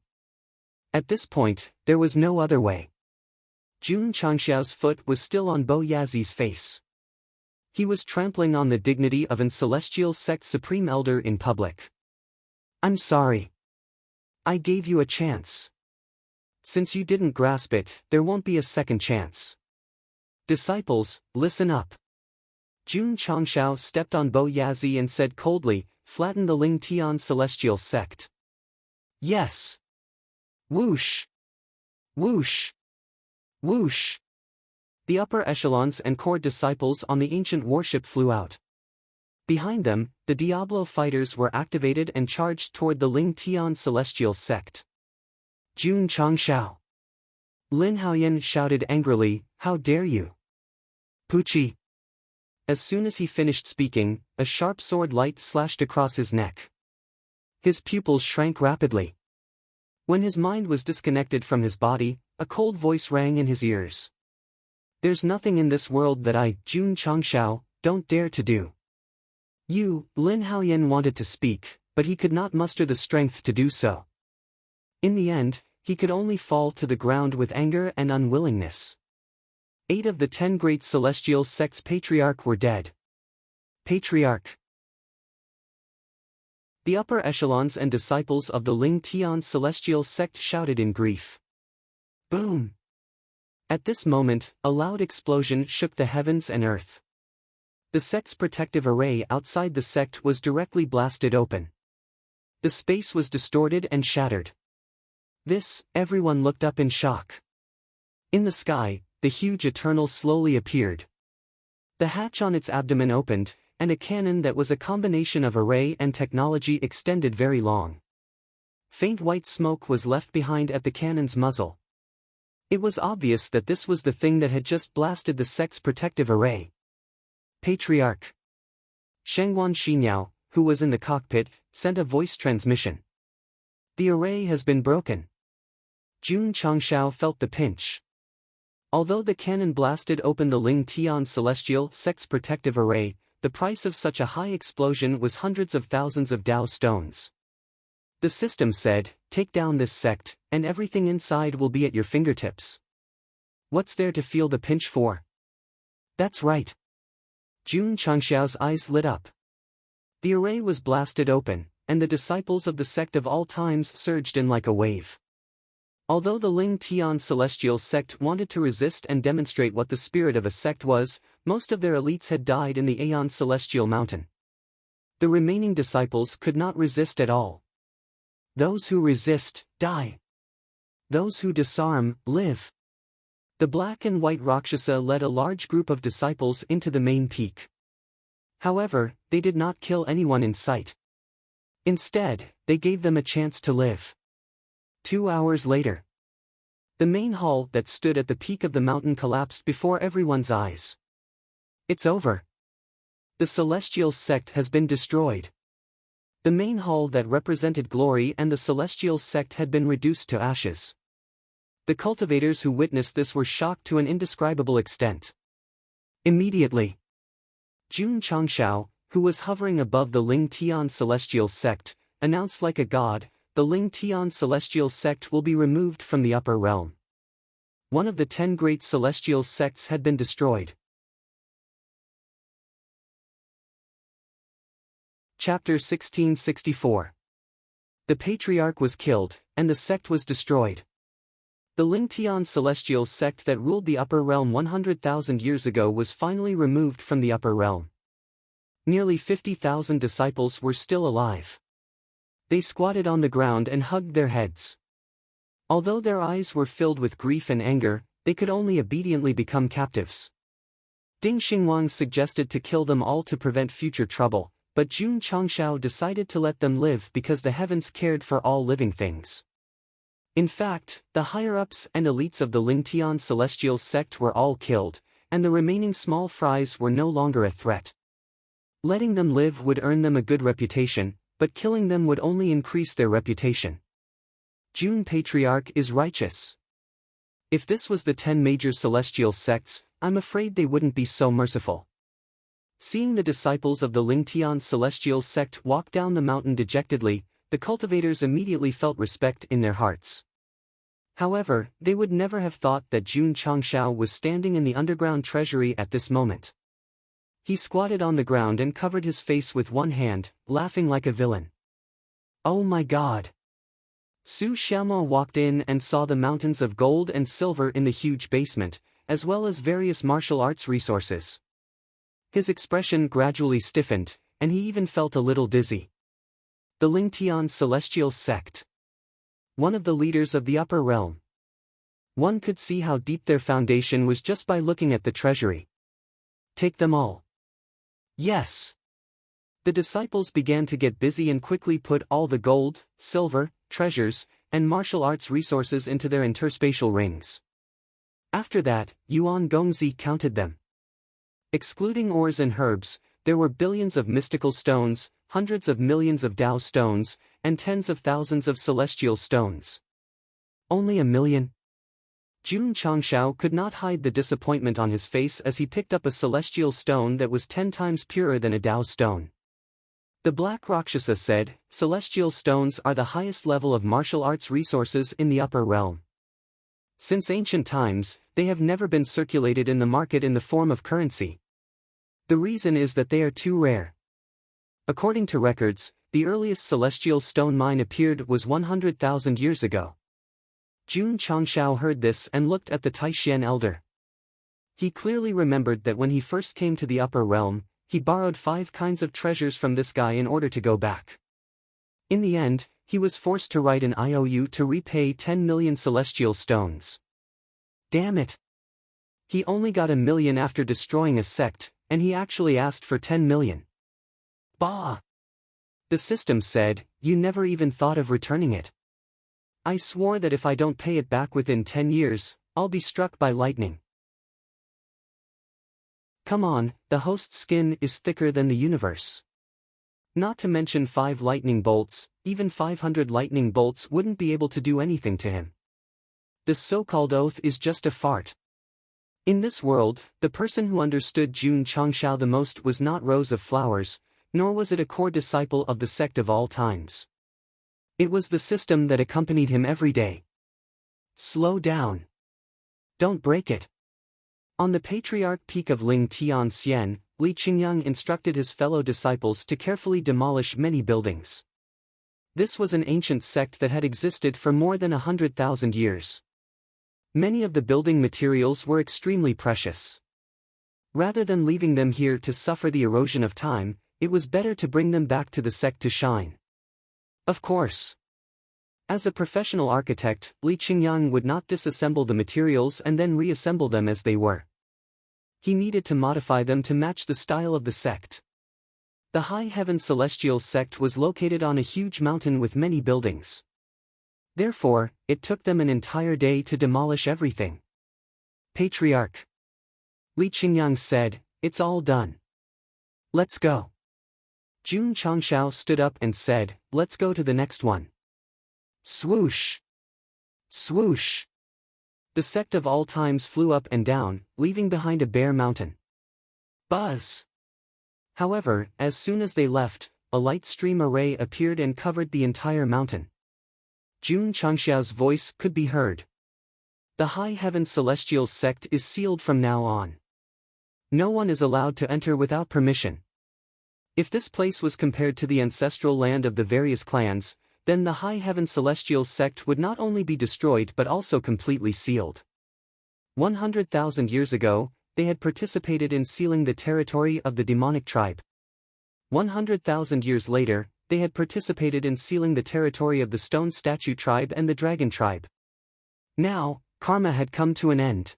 At this point, there was no other way. Jun Changshao's foot was still on Bo Yazi's face. He was trampling on the dignity of an celestial sect supreme elder in public. I'm sorry. I gave you a chance. Since you didn't grasp it, there won't be a second chance. Disciples, listen up. Jun Changshao stepped on Bo Yazi and said coldly, "Flatten the Ling Tian Celestial Sect." Yes. Whoosh. Whoosh. Whoosh. The upper echelons and core disciples on the ancient warship flew out. Behind them, the Diablo fighters were activated and charged toward the Ling Tian Celestial Sect. Jun Changshao. Lin Haoyan shouted angrily, "How dare you!" Pucci. As soon as he finished speaking, a sharp sword light slashed across his neck. His pupils shrank rapidly. When his mind was disconnected from his body, a cold voice rang in his ears. There's nothing in this world that I, Jun Changshao, don't dare to do. You, Lin Haoyan wanted to speak, but he could not muster the strength to do so. In the end, he could only fall to the ground with anger and unwillingness. 8 of the 10 great celestial sects patriarch were dead. Patriarch. The upper echelons and disciples of the Ling Tian Celestial Sect shouted in grief. Boom! At this moment, a loud explosion shook the heavens and earth. The sect's protective array outside the sect was directly blasted open. The space was distorted and shattered. Everyone looked up in shock. In the sky, the huge Eternal slowly appeared. The hatch on its abdomen opened, and a cannon that was a combination of array and technology extended very long. Faint white smoke was left behind at the cannon's muzzle. It was obvious that this was the thing that had just blasted the sect's protective array. Patriarch Shengwan Xinyao, who was in the cockpit, sent a voice transmission. The array has been broken. Jun Changshao felt the pinch. Although the cannon blasted open the Ling Tian Celestial Sect's protective array, the price of such a high explosion was hundreds of thousands of Dao stones. The system said, take down this sect, and everything inside will be at your fingertips. What's there to feel the pinch for? That's right. Jun Changshao's eyes lit up. The array was blasted open, and the disciples of the sect of all times surged in like a wave. Although the Ling Tian celestial sect wanted to resist and demonstrate what the spirit of a sect was, most of their elites had died in the Aeon Celestial Mountain. The remaining disciples could not resist at all. Those who resist, die. Those who disarm, live. The black and white Rakshasa led a large group of disciples into the main peak. However, they did not kill anyone in sight. Instead, they gave them a chance to live. 2 hours later, the main hall that stood at the peak of the mountain collapsed before everyone's eyes. It's over. The celestial sect has been destroyed. The main hall that represented glory and the celestial sect had been reduced to ashes. The cultivators who witnessed this were shocked to an indescribable extent. Immediately, Jun Changshao, who was hovering above the Ling Tian celestial sect, announced like a god, "The Ling Tian celestial sect will be removed from the upper realm." One of the 10 great celestial sects had been destroyed. Chapter 1664. The Patriarch was killed, and the sect was destroyed. The Ling Tian celestial sect that ruled the upper realm 100,000 years ago was finally removed from the upper realm. Nearly 50,000 disciples were still alive. They squatted on the ground and hugged their heads. Although their eyes were filled with grief and anger, they could only obediently become captives. Ding Xingwang suggested to kill them all to prevent future trouble, but Jun Changshao decided to let them live because the heavens cared for all living things. In fact, the higher-ups and elites of the Ling Tian celestial sect were all killed, and the remaining small fries were no longer a threat. Letting them live would earn them a good reputation, but killing them would only increase their reputation. Jun Patriarch is righteous. If this was the 10 major celestial sects, I'm afraid they wouldn't be so merciful. Seeing the disciples of the Ling Tian celestial sect walk down the mountain dejectedly, the cultivators immediately felt respect in their hearts. However, they would never have thought that Jun Changshao was standing in the underground treasury at this moment. He squatted on the ground and covered his face with one hand, laughing like a villain. "Oh my God!" Su Xiaomao walked in and saw the mountains of gold and silver in the huge basement, as well as various martial arts resources. His expression gradually stiffened, and he even felt a little dizzy. The Ling Tian celestial sect. One of the leaders of the upper realm. One could see how deep their foundation was just by looking at the treasury. Take them all. Yes. The disciples began to get busy and quickly put all the gold, silver, treasures, and martial arts resources into their interspatial rings. After that, Yuan Gongzi counted them. Excluding ores and herbs, there were billions of mystical stones, hundreds of millions of Dao stones, and tens of thousands of celestial stones. Only 1,000,000? Jun Changshao could not hide the disappointment on his face as he picked up a celestial stone that was 10 times purer than a Dao stone. The Black Rakshasa said, "Celestial stones are the highest level of martial arts resources in the upper realm. Since ancient times, they have never been circulated in the market in the form of currency. The reason is that they are too rare." According to records, the earliest celestial stone mine appeared was 100,000 years ago. Jun Changshao heard this and looked at the Taishan elder. He clearly remembered that when he first came to the upper realm, he borrowed 5 kinds of treasures from this guy in order to go back. In the end, he was forced to write an IOU to repay 10 million celestial stones. Damn it! He only got 1,000,000 after destroying a sect, and he actually asked for 10 million. Bah! The system said, "You never even thought of returning it. I swore that if I don't pay it back within 10 years, I'll be struck by lightning." Come on, the host's skin is thicker than the universe. Not to mention 5 lightning bolts, even 500 lightning bolts wouldn't be able to do anything to him. The so-called oath is just a fart. In this world, the person who understood Jun Changshao the most was not Rose of Flowers, nor was it a core disciple of the sect of all times. It was the system that accompanied him every day. Slow down. Don't break it. On the patriarch peak of Ling Tian Xian, Li Qingyang instructed his fellow disciples to carefully demolish many buildings. This was an ancient sect that had existed for more than 100,000 years. Many of the building materials were extremely precious. Rather than leaving them here to suffer the erosion of time, it was better to bring them back to the sect to shine. Of course. As a professional architect, Li Qingyang would not disassemble the materials and then reassemble them as they were. He needed to modify them to match the style of the sect. The High Heaven Celestial Sect was located on a huge mountain with many buildings. Therefore, it took them an entire day to demolish everything. Patriarch Li Qingyang said, "It's all done. Let's go." Jun Changshao stood up and said, "Let's go to the next one." Swoosh! Swoosh! The sect of all times flew up and down, leaving behind a bare mountain. Buzz! However, as soon as they left, a light stream array appeared and covered the entire mountain. Jun Changshao's voice could be heard. The High Heaven Celestial Sect is sealed from now on. No one is allowed to enter without permission. If this place was compared to the ancestral land of the various clans, then the High Heaven Celestial Sect would not only be destroyed but also completely sealed. 100,000 years ago, they had participated in sealing the territory of the demonic tribe. 100,000 years later, they had participated in sealing the territory of the stone statue tribe and the dragon tribe. Now, karma had come to an end.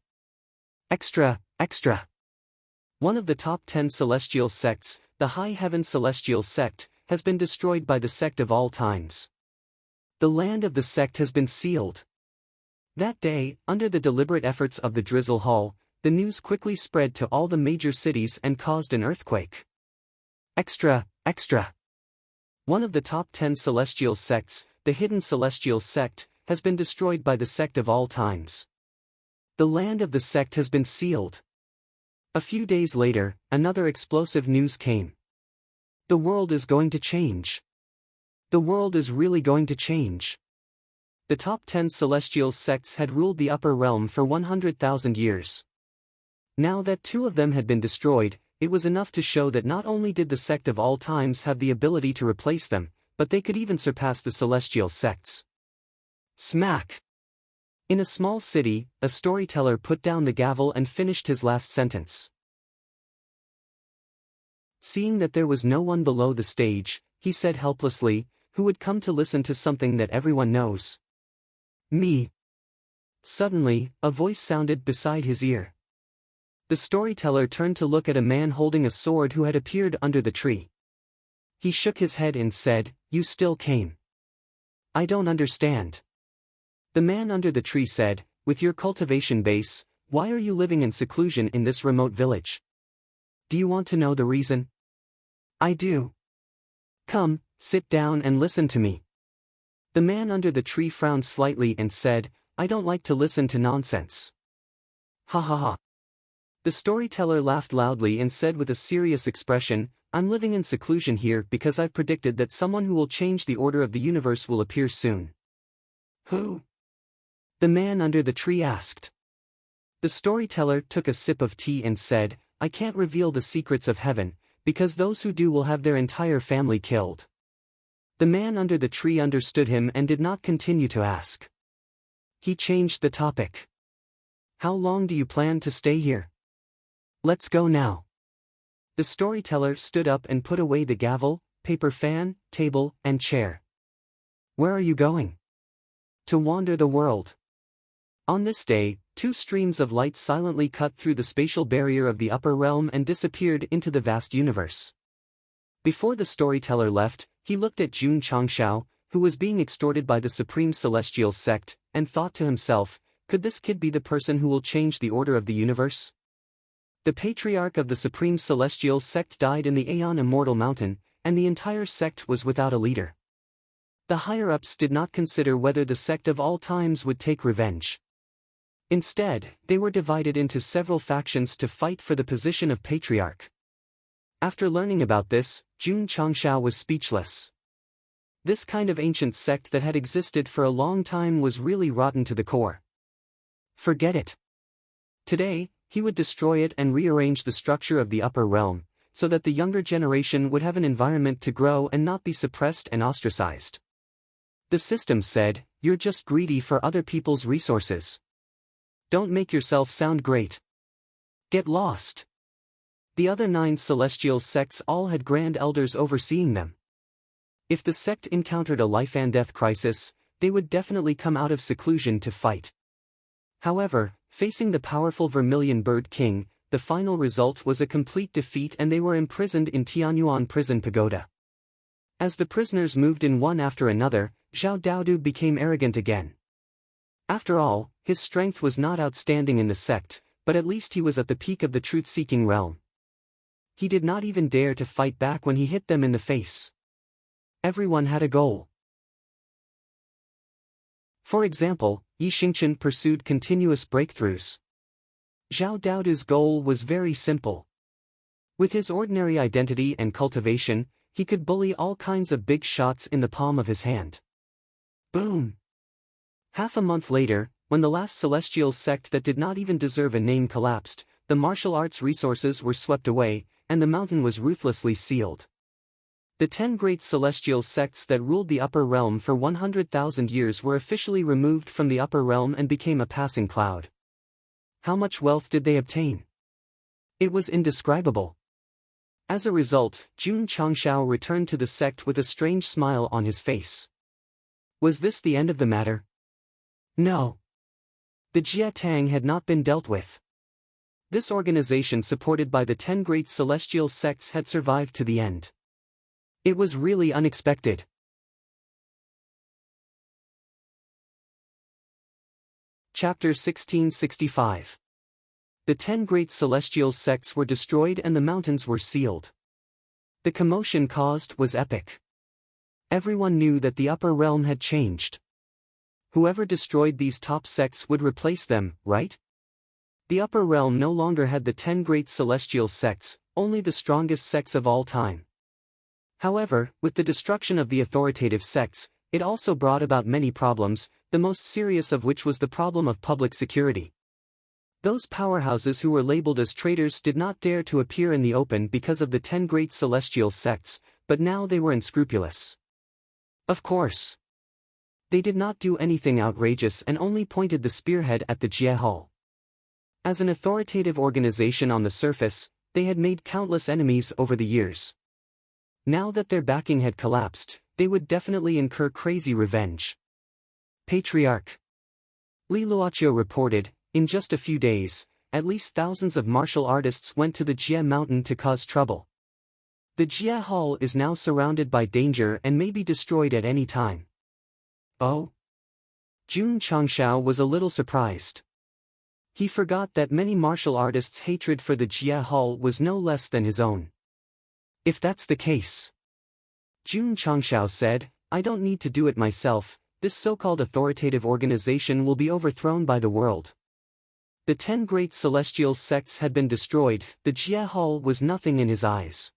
Extra, extra. One of the top 10 celestial sects, the High Heaven Celestial Sect, has been destroyed by the sect of all times. The land of the sect has been sealed. That day, under the deliberate efforts of the Drizzle Hall, the news quickly spread to all the major cities and caused an earthquake. Extra, extra. One of the top 10 celestial sects, the Hidden Celestial Sect, has been destroyed by the sect of all times. The land of the sect has been sealed. A few days later, another explosive news came. The world is going to change. The world is really going to change. The top 10 celestial sects had ruled the upper realm for 100,000 years. Now that 2 of them had been destroyed, it was enough to show that not only did the sect of all times have the ability to replace them, but they could even surpass the celestial sects. Smack! In a small city, a storyteller put down the gavel and finished his last sentence. Seeing that there was no one below the stage, he said helplessly, "Who would come to listen to something that everyone knows?" "Me." Suddenly, a voice sounded beside his ear. The storyteller turned to look at a man holding a sword who had appeared under the tree. He shook his head and said, "You still came. I don't understand." The man under the tree said, "With your cultivation base, why are you living in seclusion in this remote village? Do you want to know the reason?" "I do." "Come, sit down and listen to me." The man under the tree frowned slightly and said, "I don't like to listen to nonsense." Ha ha ha. The storyteller laughed loudly and said with a serious expression, "I'm living in seclusion here because I've predicted that someone who will change the order of the universe will appear soon." "Who?" the man under the tree asked. The storyteller took a sip of tea and said, "I can't reveal the secrets of heaven, because those who do will have their entire family killed." The man under the tree understood him and did not continue to ask. He changed the topic. "How long do you plan to stay here? Let's go now." The storyteller stood up and put away the gavel, paper fan, table, and chair. "Where are you going?" "To wander the world." On this day, 2 streams of light silently cut through the spatial barrier of the upper realm and disappeared into the vast universe. Before the storyteller left, he looked at Jun Changshao, who was being extorted by the Supreme Celestial Sect, and thought to himself, could this kid be the person who will change the order of the universe? The patriarch of the Supreme Celestial Sect died in the Aeon Immortal Mountain, and the entire sect was without a leader. The higher-ups did not consider whether the sect of all times would take revenge. Instead, they were divided into several factions to fight for the position of patriarch. After learning about this, Jun Changshao was speechless. This kind of ancient sect that had existed for a long time was really rotten to the core. Forget it. Today, he would destroy it and rearrange the structure of the upper realm, so that the younger generation would have an environment to grow and not be suppressed and ostracized. The system said, "You're just greedy for other people's resources. Don't make yourself sound great. Get lost." The other 9 celestial sects all had grand elders overseeing them. If the sect encountered a life and death crisis, they would definitely come out of seclusion to fight. However, facing the powerful Vermilion Bird King, the final result was a complete defeat and they were imprisoned in Tianyuan Prison Pagoda. As the prisoners moved in one after another, Zhao Daodu became arrogant again. After all, his strength was not outstanding in the sect, but at least he was at the peak of the truth-seeking realm. He did not even dare to fight back when he hit them in the face. Everyone had a goal. For example, Yi Xingchen pursued continuous breakthroughs. Zhao Daodu's goal was very simple. With his ordinary identity and cultivation, he could bully all kinds of big shots in the palm of his hand. Boom! Half a month later, when the last celestial sect that did not even deserve a name collapsed, the martial arts resources were swept away, and the mountain was ruthlessly sealed. The 10 great celestial sects that ruled the upper realm for 100,000 years were officially removed from the upper realm and became a passing cloud. How much wealth did they obtain? It was indescribable. As a result, Jun Changshao returned to the sect with a strange smile on his face. Was this the end of the matter? No. The Jia Tang had not been dealt with. This organization supported by the 10 great celestial sects had survived to the end. It was really unexpected. Chapter 1665. The 10 great celestial sects were destroyed and the mountains were sealed. The commotion caused was epic. Everyone knew that the upper realm had changed. Whoever destroyed these top sects would replace them, right? The upper realm no longer had the 10 great celestial sects, only the strongest sects of all time. However, with the destruction of the authoritative sects, it also brought about many problems, the most serious of which was the problem of public security. Those powerhouses who were labeled as traitors did not dare to appear in the open because of the 10 great celestial sects, but now they were unscrupulous. Of course. They did not do anything outrageous and only pointed the spearhead at the Jie Hall. As an authoritative organization on the surface, they had made countless enemies over the years. Now that their backing had collapsed, they would definitely incur crazy revenge. Patriarch Li Luoqiu reported, in just a few days, at least thousands of martial artists went to the Jie Mountain to cause trouble. The Jie Hall is now surrounded by danger and may be destroyed at any time. Oh? Jun Changshao was a little surprised. He forgot that many martial artists' hatred for the Jie Hall was no less than his own. If that's the case, Jun Changshao said, I don't need to do it myself, this so-called authoritative organization will be overthrown by the world. The 10 great celestial sects had been destroyed, the Jie Hall was nothing in his eyes.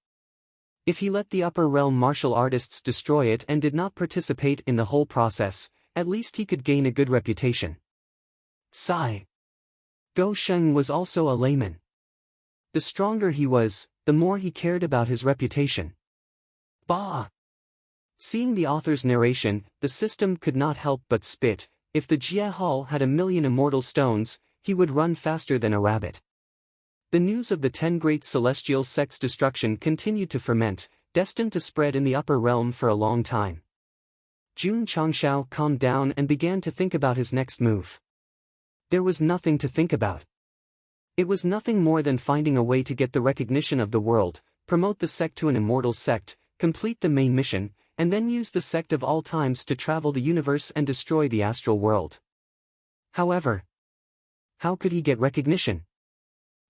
If he let the upper realm martial artists destroy it and did not participate in the whole process, at least he could gain a good reputation. Sigh. Go Sheng was also a layman. The stronger he was, the more he cared about his reputation. Bah! Seeing the author's narration, the system could not help but spit. If the Jie Hall had 1,000,000 immortal stones, he would run faster than a rabbit. The news of the 10 great celestial sects' destruction continued to ferment, destined to spread in the upper realm for a long time. Jun Changshao calmed down and began to think about his next move. There was nothing to think about. It was nothing more than finding a way to get the recognition of the world, promote the sect to an immortal sect, complete the main mission, and then use the sect of all times to travel the universe and destroy the astral world. However, how could he get recognition?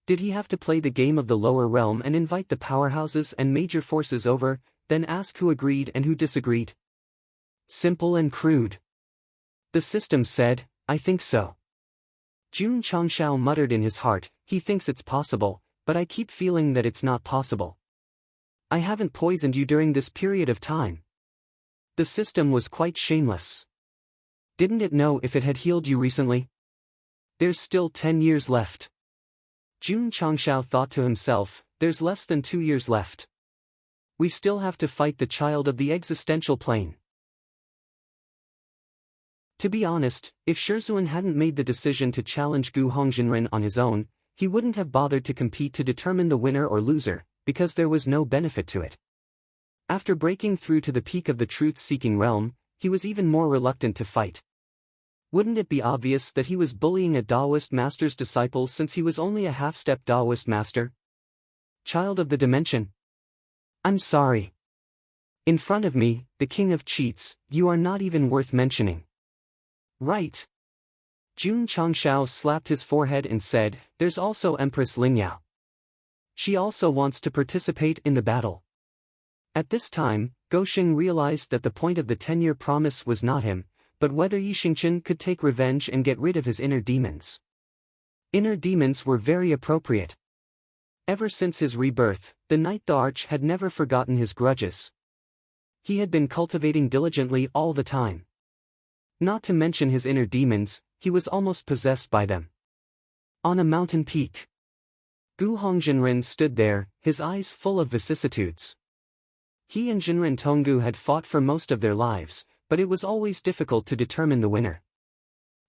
Did he have to play the game of the lower realm and invite the powerhouses and major forces over, then ask who agreed and who disagreed? Simple and crude. The system said, I think so. Jun Changshao muttered in his heart, he thinks it's possible, but I keep feeling that it's not possible. I haven't poisoned you during this period of time. The system was quite shameless. Didn't it know if it had healed you recently? There's still 10 years left. Jun Changshao thought to himself, there's less than 2 years left. We still have to fight the child of the existential plane. To be honest, if Shizhuan hadn't made the decision to challenge Gu Hongjinren on his own, he wouldn't have bothered to compete to determine the winner or loser, because there was no benefit to it. After breaking through to the peak of the truth-seeking realm, he was even more reluctant to fight. Wouldn't it be obvious that he was bullying a Taoist master's disciple since he was only a half-step Taoist master? Child of the dimension. I'm sorry. In front of me, the king of cheats, you are not even worth mentioning. Right. Jun Changshao slapped his forehead and said, there's also Empress Lingyao. She also wants to participate in the battle. At this time, Gosheng realized that the point of the 10-year promise was not him, but whether Yi Xingchen could take revenge and get rid of his inner demons. Inner demons were very appropriate. Ever since his rebirth, the Knight the Arch had never forgotten his grudges. He had been cultivating diligently all the time. Not to mention his inner demons, he was almost possessed by them. On a mountain peak, Gu Hongjinren stood there, his eyes full of vicissitudes. He and Jinren Tonggu had fought for most of their lives, but it was always difficult to determine the winner.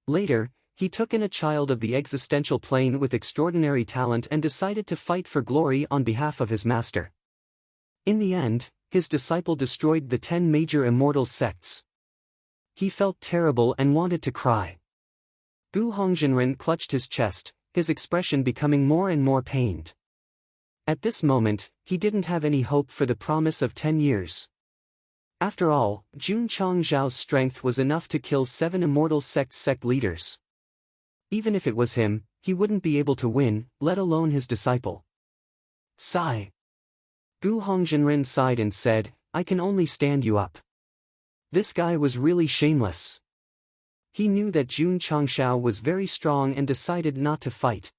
Later, he took in a child of the existential plane with extraordinary talent and decided to fight for glory on behalf of his master. In the end, his disciple destroyed the 10 major immortal sects. He felt terrible and wanted to cry. Gu Hongjinren clutched his chest, his expression becoming more and more pained. At this moment, he didn't have any hope for the promise of 10 years. After all, Jun Changzhao's strength was enough to kill 7 immortal sect leaders. Even if it was him, he wouldn't be able to win, let alone his disciple. Sigh. Gu Hongjinren sighed and said, I can only stand you up. This guy was really shameless. He knew that Jun Changshao was very strong and decided not to fight.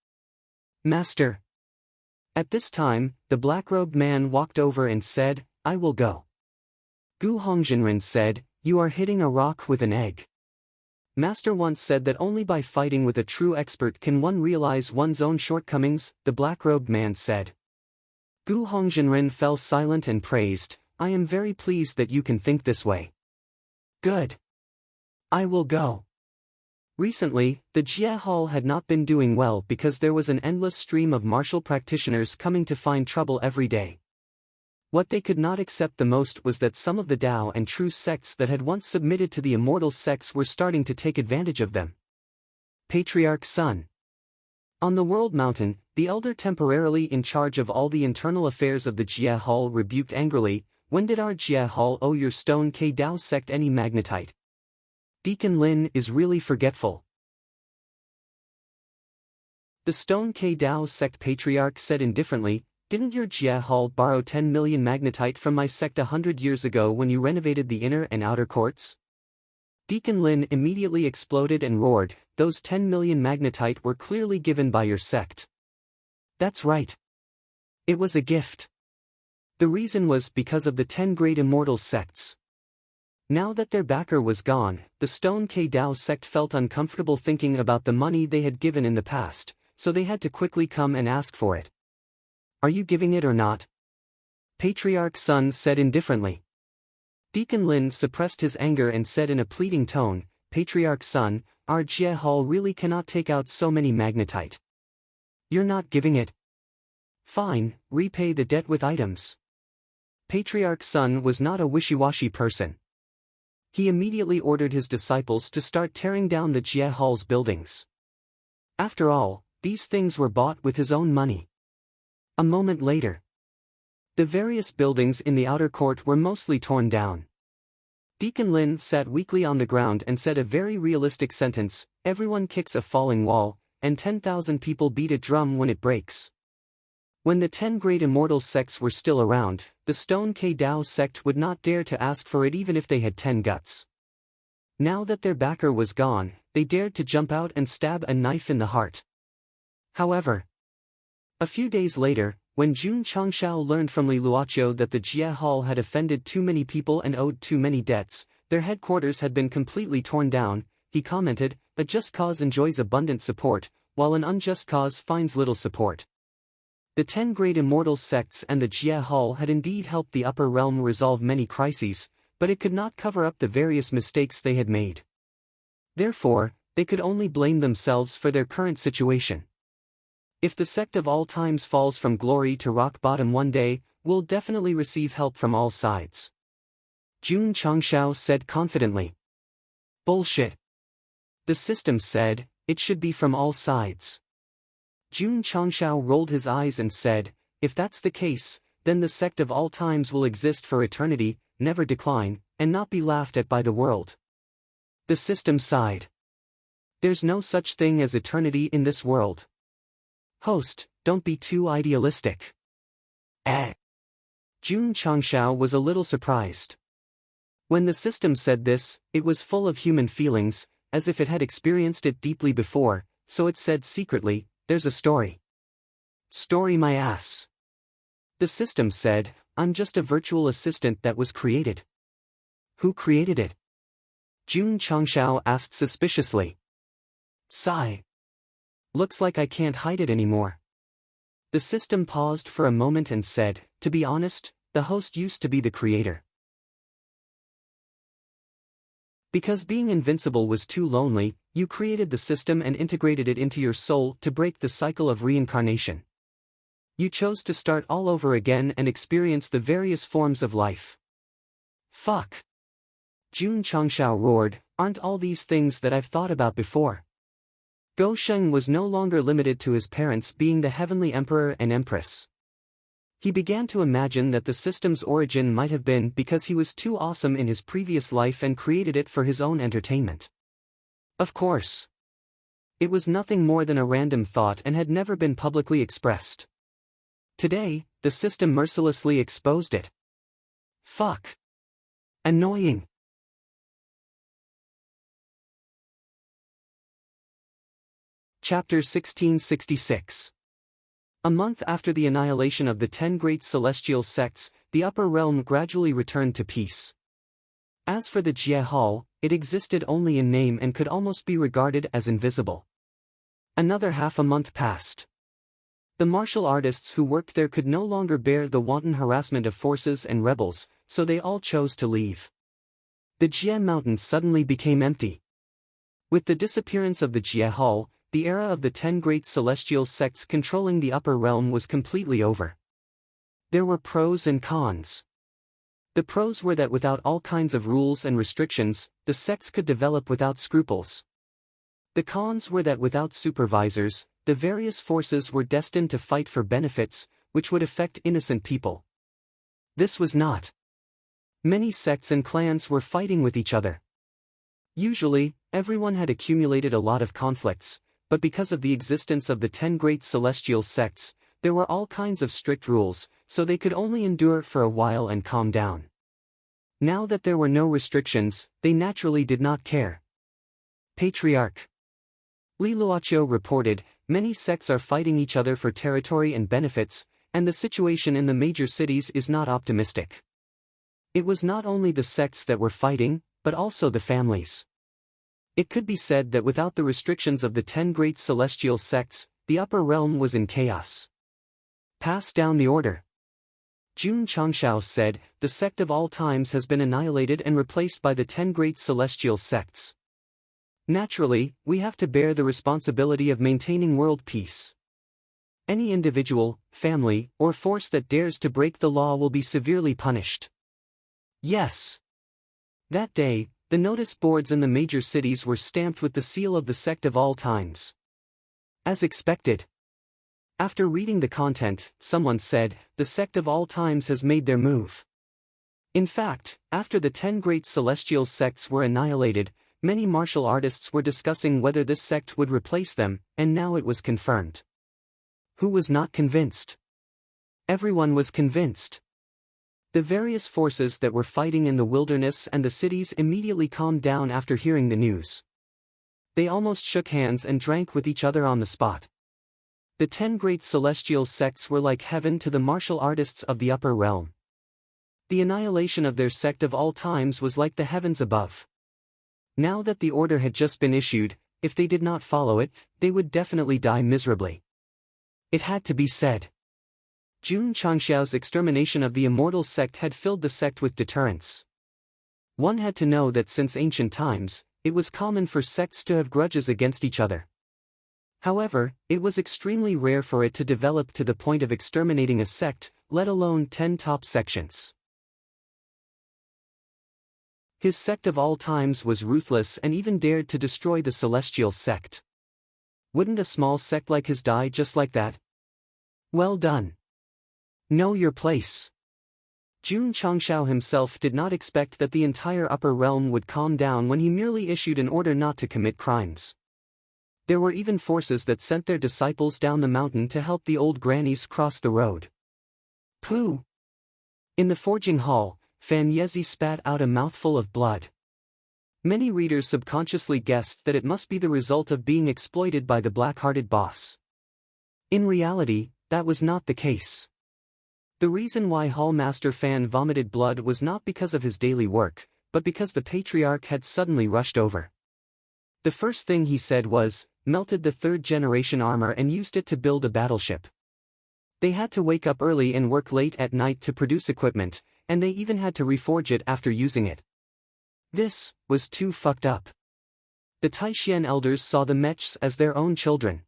Master. At this time, the black-robed man walked over and said, I will go. Gu Hongjinren said, you are hitting a rock with an egg. Master once said that only by fighting with a true expert can one realize one's own shortcomings, the black-robed man said. Gu Hongjinren fell silent and praised, I am very pleased that you can think this way. Good. I will go. Recently, the Jie Hall had not been doing well because there was an endless stream of martial practitioners coming to find trouble every day. What they could not accept the most was that some of the Tao and true sects that had once submitted to the immortal sects were starting to take advantage of them. Patriarch Sun. On the World Mountain, the elder temporarily in charge of all the internal affairs of the Jie Hall rebuked angrily, when did our Jie Hall owe your Stone K Dao sect any magnetite? Deacon Lin is really forgetful. The Stone K Dao sect patriarch said indifferently, didn't your Jie Hall borrow 10 million magnetite from my sect 100 years ago when you renovated the inner and outer courts? Deacon Lin immediately exploded and roared, those 10 million magnetite were clearly given by your sect. That's right. It was a gift. The reason was because of the 10 great immortal sects. Now that their backer was gone, the Stone K Dao sect felt uncomfortable thinking about the money they had given in the past, so they had to quickly come and ask for it. Are you giving it or not? Patriarch Sun said indifferently. Deacon Lin suppressed his anger and said in a pleading tone, Patriarch Sun, our Jie Hall really cannot take out so many magnetite. You're not giving it? Fine, repay the debt with items. Patriarch Sun was not a wishy-washy person. He immediately ordered his disciples to start tearing down the Jie Hall's buildings. After all, these things were bought with his own money. A moment later, the various buildings in the outer court were mostly torn down. Deacon Lin sat weakly on the ground and said a very realistic sentence, everyone kicks a falling wall, and 10,000 people beat a drum when it breaks. When the 10 great immortal sects were still around, the Stone K Dao sect would not dare to ask for it even if they had 10 guts. Now that their backer was gone, they dared to jump out and stab a knife in the heart. However, a few days later, when Jun Changshao learned from Li Luoqiu that the Jie Hall had offended too many people and owed too many debts, their headquarters had been completely torn down, he commented, a just cause enjoys abundant support, while an unjust cause finds little support. The 10 great immortal sects and the Jie Hall had indeed helped the upper realm resolve many crises, but it could not cover up the various mistakes they had made. Therefore, they could only blame themselves for their current situation. If the sect of all times falls from glory to rock bottom one day, we'll definitely receive help from all sides. Jun Changshao said confidently. Bullshit. The system said, it should be from all sides. Jun Changshao rolled his eyes and said, if that's the case, then the sect of all times will exist for eternity, never decline, and not be laughed at by the world. The system sighed. There's no such thing as eternity in this world. Host, don't be too idealistic. Jun Changshao was a little surprised. When the system said this, it was full of human feelings, as if it had experienced it deeply before, so it said secretly, there's a story. Story my ass. The system said, I'm just a virtual assistant that was created. Who created it? Jun Changshao asked suspiciously. Sigh. Looks like I can't hide it anymore. The system paused for a moment and said, to be honest, the host used to be the creator. Because being invincible was too lonely, you created the system and integrated it into your soul to break the cycle of reincarnation. You chose to start all over again and experience the various forms of life. Fuck. Jun Changshao roared, aren't all these things that I've thought about before? Go Sheng was no longer limited to his parents being the heavenly emperor and empress. He began to imagine that the system's origin might have been because he was too awesome in his previous life and created it for his own entertainment. Of course. It was nothing more than a random thought and had never been publicly expressed. Today, the system mercilessly exposed it. Fuck. Annoying. Chapter 1666. A month after the annihilation of the 10 great celestial sects, the upper realm gradually returned to peace. As for the Jie Hall, it existed only in name and could almost be regarded as invisible. Another half a month passed. The martial artists who worked there could no longer bear the wanton harassment of forces and rebels, so they all chose to leave. The Jie Mountains suddenly became empty. With the disappearance of the Jie Hall, the era of the 10 great celestial sects controlling the upper realm was completely over. There were pros and cons. The pros were that without all kinds of rules and restrictions, the sects could develop without scruples. The cons were that without supervisors, the various forces were destined to fight for benefits, which would affect innocent people. This was not. Many sects and clans were fighting with each other. Usually, everyone had accumulated a lot of conflicts, but because of the existence of the 10 great celestial sects, there were all kinds of strict rules, so they could only endure for a while and calm down. Now that there were no restrictions, they naturally did not care. Patriarch Li Luoqiu reported, many sects are fighting each other for territory and benefits, and the situation in the major cities is not optimistic. It was not only the sects that were fighting, but also the families. It could be said that without the restrictions of the 10 great celestial sects, the upper realm was in chaos. Pass down the order. Jun Changshao said, the sect of all times has been annihilated and replaced by the 10 great celestial sects. Naturally, we have to bear the responsibility of maintaining world peace. Any individual, family, or force that dares to break the law will be severely punished. Yes. That day, the notice boards in the major cities were stamped with the seal of the sect of all times. As expected. After reading the content, someone said, the sect of all times has made their move. In fact, after the 10 great celestial sects were annihilated, many martial artists were discussing whether this sect would replace them, and now it was confirmed. Who was not convinced? Everyone was convinced. The various forces that were fighting in the wilderness and the cities immediately calmed down after hearing the news. They almost shook hands and drank with each other on the spot. The 10 great celestial sects were like heaven to the martial artists of the upper realm. The annihilation of their sect of all times was like the heavens above. Now that the order had just been issued, if they did not follow it, they would definitely die miserably. It had to be said. Jun Changshao's extermination of the immortal sect had filled the sect with deterrence. One had to know that since ancient times, it was common for sects to have grudges against each other. However, it was extremely rare for it to develop to the point of exterminating a sect, let alone 10 top sections. His sect of all times was ruthless and even dared to destroy the celestial sect. Wouldn't a small sect like his die just like that? Well done. Know your place. Jun Changshao himself did not expect that the entire upper realm would calm down when he merely issued an order not to commit crimes. There were even forces that sent their disciples down the mountain to help the old grannies cross the road. Pooh! In the forging hall, Fan Yezi spat out a mouthful of blood. Many readers subconsciously guessed that it must be the result of being exploited by the black-hearted boss. In reality, that was not the case. The reason why Hallmaster Fan vomited blood was not because of his daily work, but because the patriarch had suddenly rushed over. The first thing he said was, melted the third-generation armor and used it to build a battleship. They had to wake up early and work late at night to produce equipment, and they even had to reforge it after using it. This was too fucked up. The Taishian elders saw the mechs as their own children.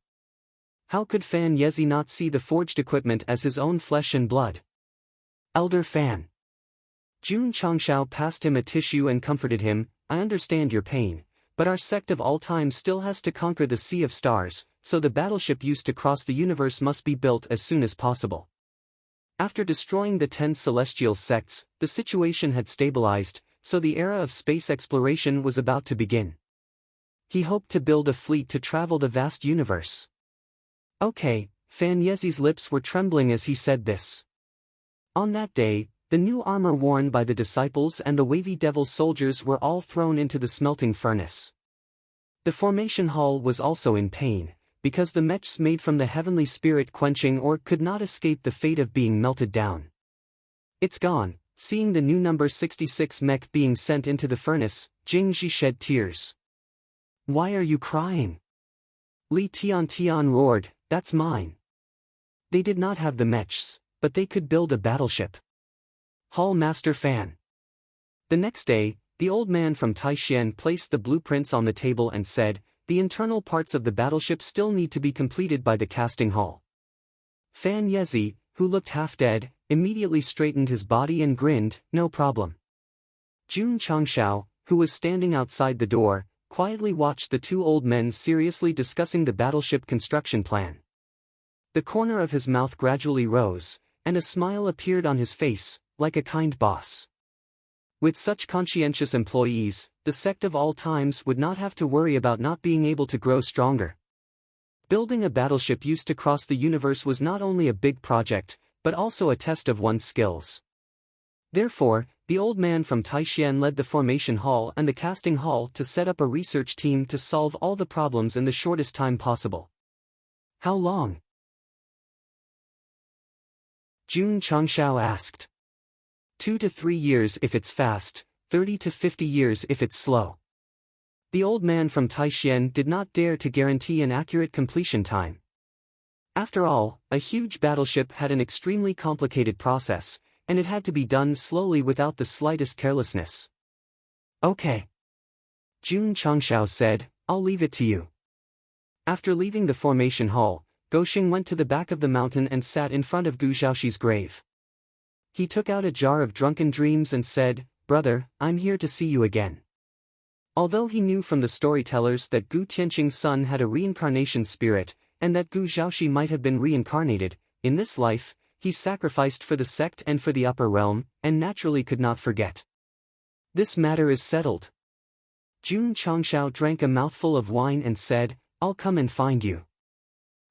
How could Fan Yezi not see the forged equipment as his own flesh and blood? Elder Fan. Jun Changshao passed him a tissue and comforted him, I understand your pain, but our sect of all time still has to conquer the Sea of Stars, so the battleship used to cross the universe must be built as soon as possible. After destroying the 10 celestial sects, the situation had stabilized, so the era of space exploration was about to begin. He hoped to build a fleet to travel the vast universe. Okay, Fan Yezi's lips were trembling as he said this. On that day, the new armor worn by the disciples and the wavy devil soldiers were all thrown into the smelting furnace. The formation hall was also in pain, because the mechs made from the heavenly spirit quenching ore could not escape the fate of being melted down. It's gone. Seeing the new number 66 mech being sent into the furnace, Jingji shed tears. Why are you crying? Li Tian roared, that's mine. They did not have the mechs, but they could build a battleship. Hallmaster Fan. The next day, the old man from Taishian placed the blueprints on the table and said, the internal parts of the battleship still need to be completed by the casting hall. Fan Yezi, who looked half dead, immediately straightened his body and grinned, no problem. Jun Changshao, who was standing outside the door, quietly watched the two old men seriously discussing the battleship construction plan. The corner of his mouth gradually rose, and a smile appeared on his face, like a kind boss. With such conscientious employees, the sect of all times would not have to worry about not being able to grow stronger. Building a battleship used to cross the universe was not only a big project, but also a test of one's skills. Therefore, the old man from Taishian led the formation hall and the casting hall to set up a research team to solve all the problems in the shortest time possible. How long? Jun Changshao asked. 2 to 3 years if it's fast, 30 to 50 years if it's slow. The old man from Taishian did not dare to guarantee an accurate completion time. After all, a huge battleship had an extremely complicated process, and it had to be done slowly without the slightest carelessness. Okay. Jun Changshao said, I'll leave it to you. After leaving the formation hall, Goxing went to the back of the mountain and sat in front of Gu Xiaoxi's grave. He took out a jar of drunken dreams and said, Brother, I'm here to see you again. Although he knew from the storytellers that Gu Tianqing's son had a reincarnation spirit, and that Gu Xiaoxi might have been reincarnated, in this life, he sacrificed for the sect and for the upper realm, and naturally could not forget. This matter is settled. Jun Changshao drank a mouthful of wine and said, I'll come and find you.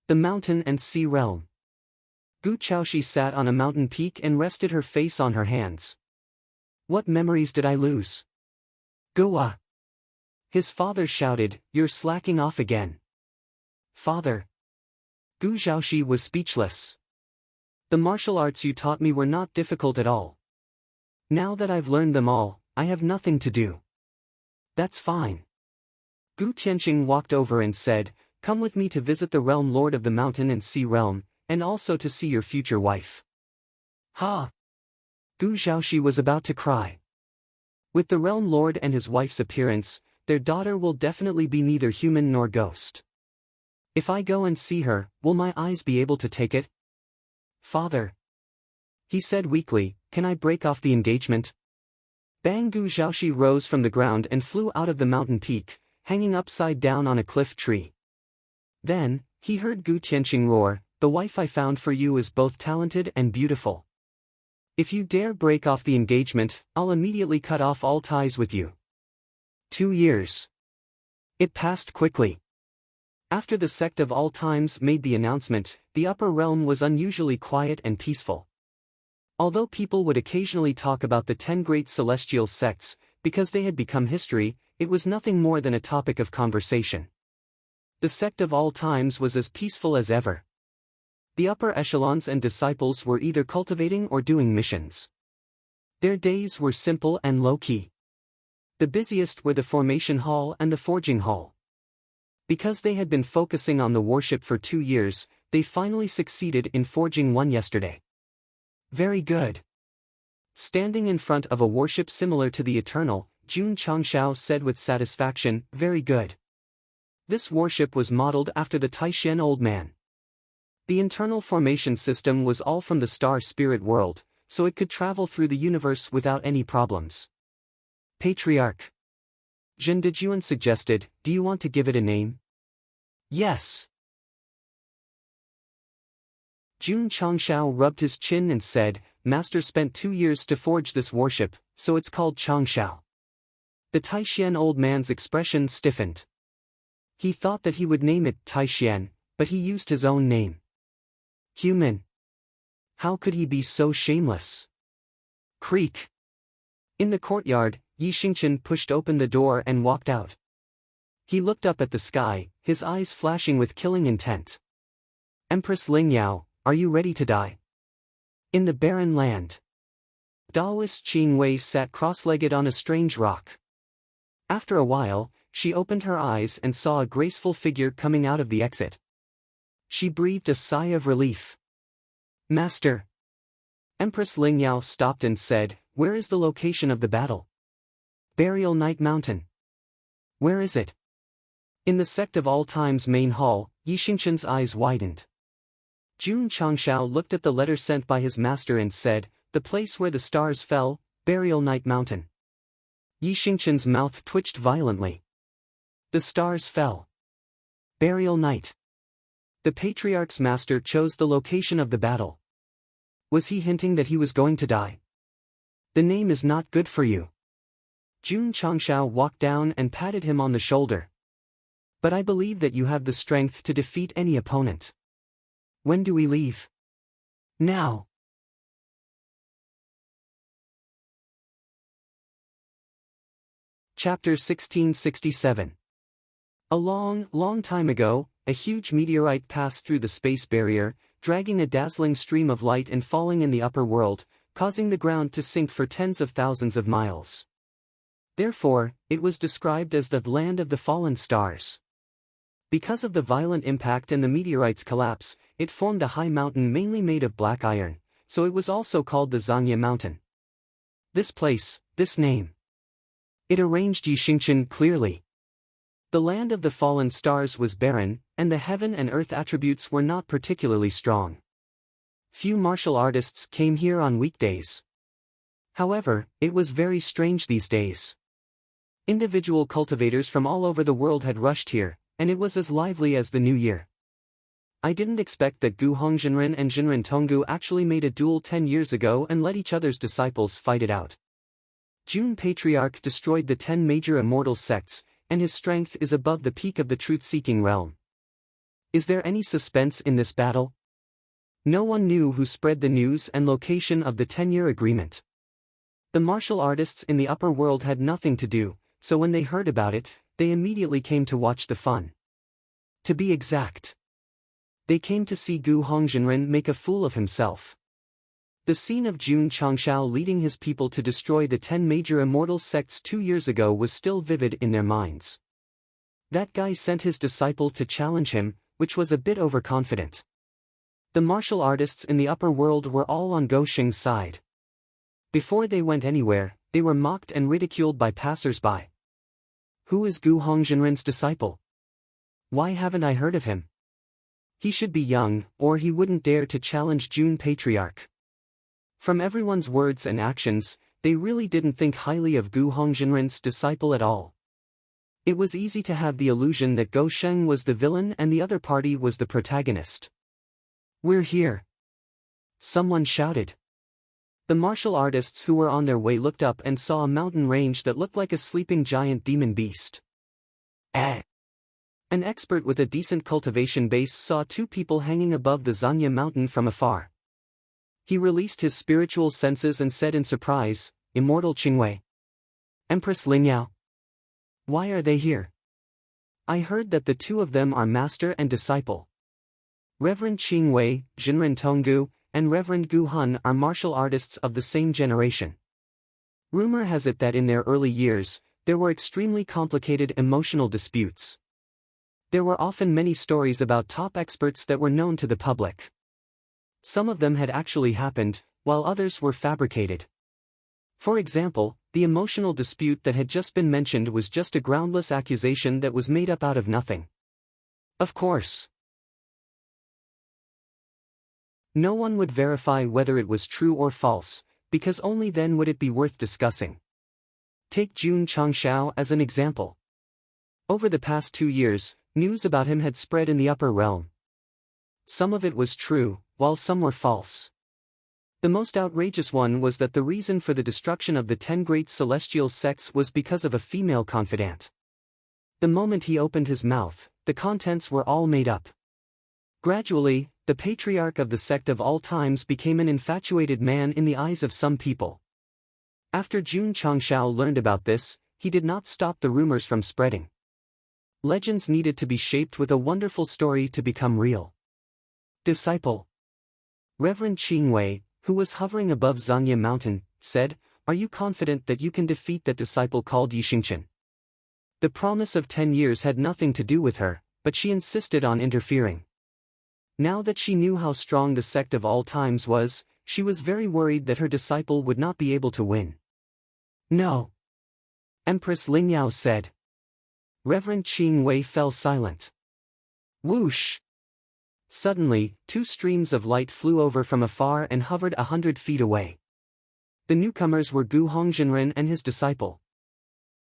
The mountain and sea realm. Gu Xiaoxi sat on a mountain peak and rested her face on her hands. What memories did I lose? Gua! His father shouted, You're slacking off again. Father! Gu Xiaoxi was speechless. The martial arts you taught me were not difficult at all. Now that I've learned them all, I have nothing to do. That's fine. Gu Tianqing walked over and said, Come with me to visit the realm lord of the mountain and sea realm, and also to see your future wife. Ha! Gu Xiaoxi was about to cry. With the realm lord and his wife's appearance, their daughter will definitely be neither human nor ghost. If I go and see her, will my eyes be able to take it? Father, he said weakly, can I break off the engagement? Bang Gu Zhaoxi rose from the ground and flew out of the mountain peak, hanging upside down on a cliff tree. Then, he heard Gu Tianqing roar, the wife I found for you is both talented and beautiful. If you dare break off the engagement, I'll immediately cut off all ties with you. 2 years. It passed quickly. After the Sect of all times made the announcement, the upper realm was unusually quiet and peaceful. Although people would occasionally talk about the 10 great celestial sects, because they had become history, it was nothing more than a topic of conversation. The Sect of all times was as peaceful as ever. The upper echelons and disciples were either cultivating or doing missions. Their days were simple and low-key. The busiest were the formation hall and the forging hall. Because they had been focusing on the warship for 2 years, they finally succeeded in forging one yesterday. Very good. Standing in front of a warship similar to the Eternal, Jun Changshao said with satisfaction, very good. This warship was modeled after the Taishan Old Man. The internal formation system was all from the star spirit world, so it could travel through the universe without any problems. Patriarch. Zhen Dejuan suggested, do you want to give it a name? Yes. Jun Changshao rubbed his chin and said, Master spent 2 years to forge this warship, so it's called Changshao. The Taishan Old Man's expression stiffened. He thought that he would name it Taishan, but he used his own name. Human. How could he be so shameless? Creak. In the courtyard, Yi Xingchen pushed open the door and walked out. He looked up at the sky, his eyes flashing with killing intent. Empress Lingyao, are you ready to die? In the barren land. Daoist Qing Wei sat cross-legged on a strange rock. After a while, she opened her eyes and saw a graceful figure coming out of the exit. She breathed a sigh of relief. Master. Empress Lingyao stopped and said, where is the location of the battle? Burial Night Mountain. Where is it? In the Sect of all times main hall, Yi Xingchen's eyes widened. Jun Changshao looked at the letter sent by his master and said, the place where the stars fell, Burial Night Mountain. Yi Xingchen's mouth twitched violently. The stars fell. Burial Night. The Patriarch's master chose the location of the battle. Was he hinting that he was going to die? The name is not good for you. Jun Changshao walked down and patted him on the shoulder. But I believe that you have the strength to defeat any opponent. When do we leave? Now. Chapter 1667. A long time ago, a huge meteorite passed through the space barrier, dragging a dazzling stream of light and falling in the upper world, causing the ground to sink for tens of thousands of miles. Therefore, it was described as the land of the fallen stars. Because of the violent impact and the meteorite's collapse, it formed a high mountain mainly made of black iron, so it was also called the Zangye Mountain. This place, this name. It arranged Yi Xingchen clearly. The land of the fallen stars was barren, and the heaven and earth attributes were not particularly strong. Few martial artists came here on weekdays. However, it was very strange these days. Individual cultivators from all over the world had rushed here, and it was as lively as the new year. I didn't expect that Gu Hongzhenren and Zhenren Tonggu actually made a duel 10 years ago and let each other's disciples fight it out. Jun Patriarch destroyed the 10 major immortal sects, and his strength is above the peak of the truth-seeking realm. Is there any suspense in this battle? No one knew who spread the news and location of the 10-year agreement. The martial artists in the upper world had nothing to do, so when they heard about it, they immediately came to watch the fun. To be exact, they came to see Gu Hongzhenren make a fool of himself. The scene of Jun Changshao leading his people to destroy the 10 major immortal sects 2 years ago was still vivid in their minds. That guy sent his disciple to challenge him, which was a bit overconfident. The martial artists in the upper world were all on Go Xing's side. Before they went anywhere, they were mocked and ridiculed by passers-by. Who is Gu Hongzhenren's disciple? Why haven't I heard of him? He should be young, or he wouldn't dare to challenge June Patriarch. From everyone's words and actions, they really didn't think highly of Gu Hongzhenren's disciple at all. It was easy to have the illusion that Go Sheng was the villain and the other party was the protagonist. We're here. Someone shouted. The martial artists who were on their way looked up and saw a mountain range that looked like a sleeping giant demon beast. An expert with a decent cultivation base saw two people hanging above the Zanya mountain from afar. He released his spiritual senses and said in surprise, Immortal Qingwei. Empress Lingyao. Why are they here? I heard that the two of them are master and disciple. Reverend Qingwei, Jinren Tonggu, and Reverend Gu Hun are martial artists of the same generation. Rumor has it that in their early years, there were extremely complicated emotional disputes. There were often many stories about top experts that were known to the public. Some of them had actually happened, while others were fabricated. For example, the emotional dispute that had just been mentioned was just a groundless accusation that was made up out of nothing. Of course, no one would verify whether it was true or false, because only then would it be worth discussing. Take Jun Changshao as an example. Over the past 2 years, news about him had spread in the upper realm. Some of it was true, while some were false. The most outrageous one was that the reason for the destruction of the 10 great celestial sects was because of a female confidant. The moment he opened his mouth, the contents were all made up. Gradually, the patriarch of the sect of all times became an infatuated man in the eyes of some people. After Jun Changshao learned about this, he did not stop the rumors from spreading. Legends needed to be shaped with a wonderful story to become real. Disciple. Reverend Qingwei, who was hovering above Zanya mountain, said, Are you confident that you can defeat that disciple called Yixingchen? The promise of 10 years had nothing to do with her, but she insisted on interfering. Now that she knew how strong the sect of all times was, she was very worried that her disciple would not be able to win. No. Empress Lingyao said. Reverend Qingwei fell silent. Whoosh! Suddenly, 2 streams of light flew over from afar and hovered 100 feet away. The newcomers were Gu Hongzhenren and his disciple.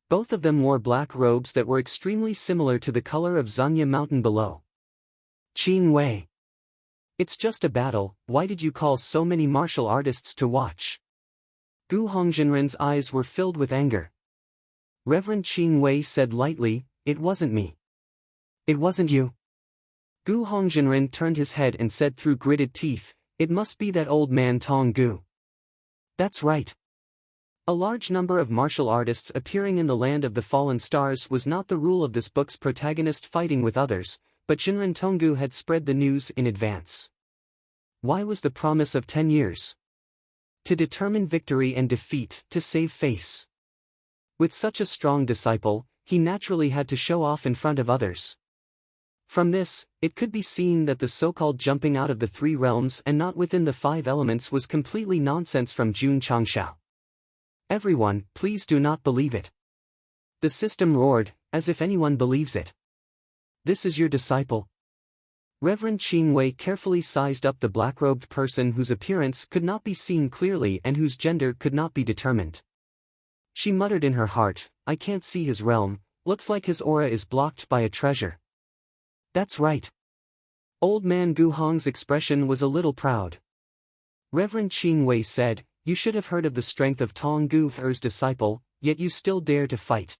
Both of them wore black robes that were extremely similar to the color of Zanya mountain below. Qingwei. It's just a battle, why did you call so many martial artists to watch? Gu Hongzhenren's eyes were filled with anger. Reverend Qingwei said lightly, It wasn't me. It wasn't you. Gu Hongzhenren turned his head and said through gritted teeth, It must be that old man Tong Gu. That's right. A large number of martial artists appearing in the land of the fallen stars was not the rule of this book's protagonist fighting with others, but Jinren Tonggu had spread the news in advance. Why was the promise of 10 years? To determine victory and defeat, to save face. With such a strong disciple, he naturally had to show off in front of others. From this, it could be seen that the so-called jumping out of the 3 realms and not within the 5 elements was completely nonsense from Jun Changshao. Everyone, please do not believe it. The system roared, as if anyone believes it. This is your disciple. Reverend Qingwei carefully sized up the black-robed person whose appearance could not be seen clearly and whose gender could not be determined. She muttered in her heart, I can't see his realm, looks like his aura is blocked by a treasure. That's right. Old man Gu Hong's expression was a little proud. Reverend Qingwei said, You should have heard of the strength of Tong Gu Er's disciple, yet you still dare to fight.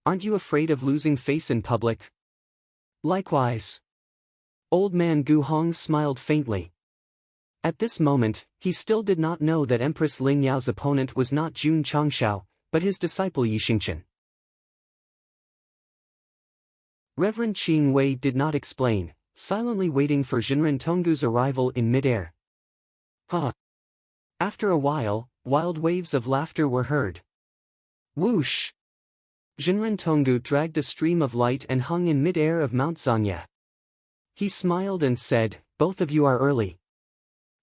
Aren't you afraid of losing face in public? Likewise. Old man Gu Hong smiled faintly. At this moment, he still did not know that Empress Lingyao's opponent was not Jun Changshao, but his disciple Yixingchen. Reverend Qingwei did not explain, silently waiting for Jinren Tonggu's arrival in midair. Huh. After a while, wild waves of laughter were heard. Whoosh! Jinren Tonggu dragged a stream of light and hung in midair of Mount Zanya. He smiled and said, Both of you are early.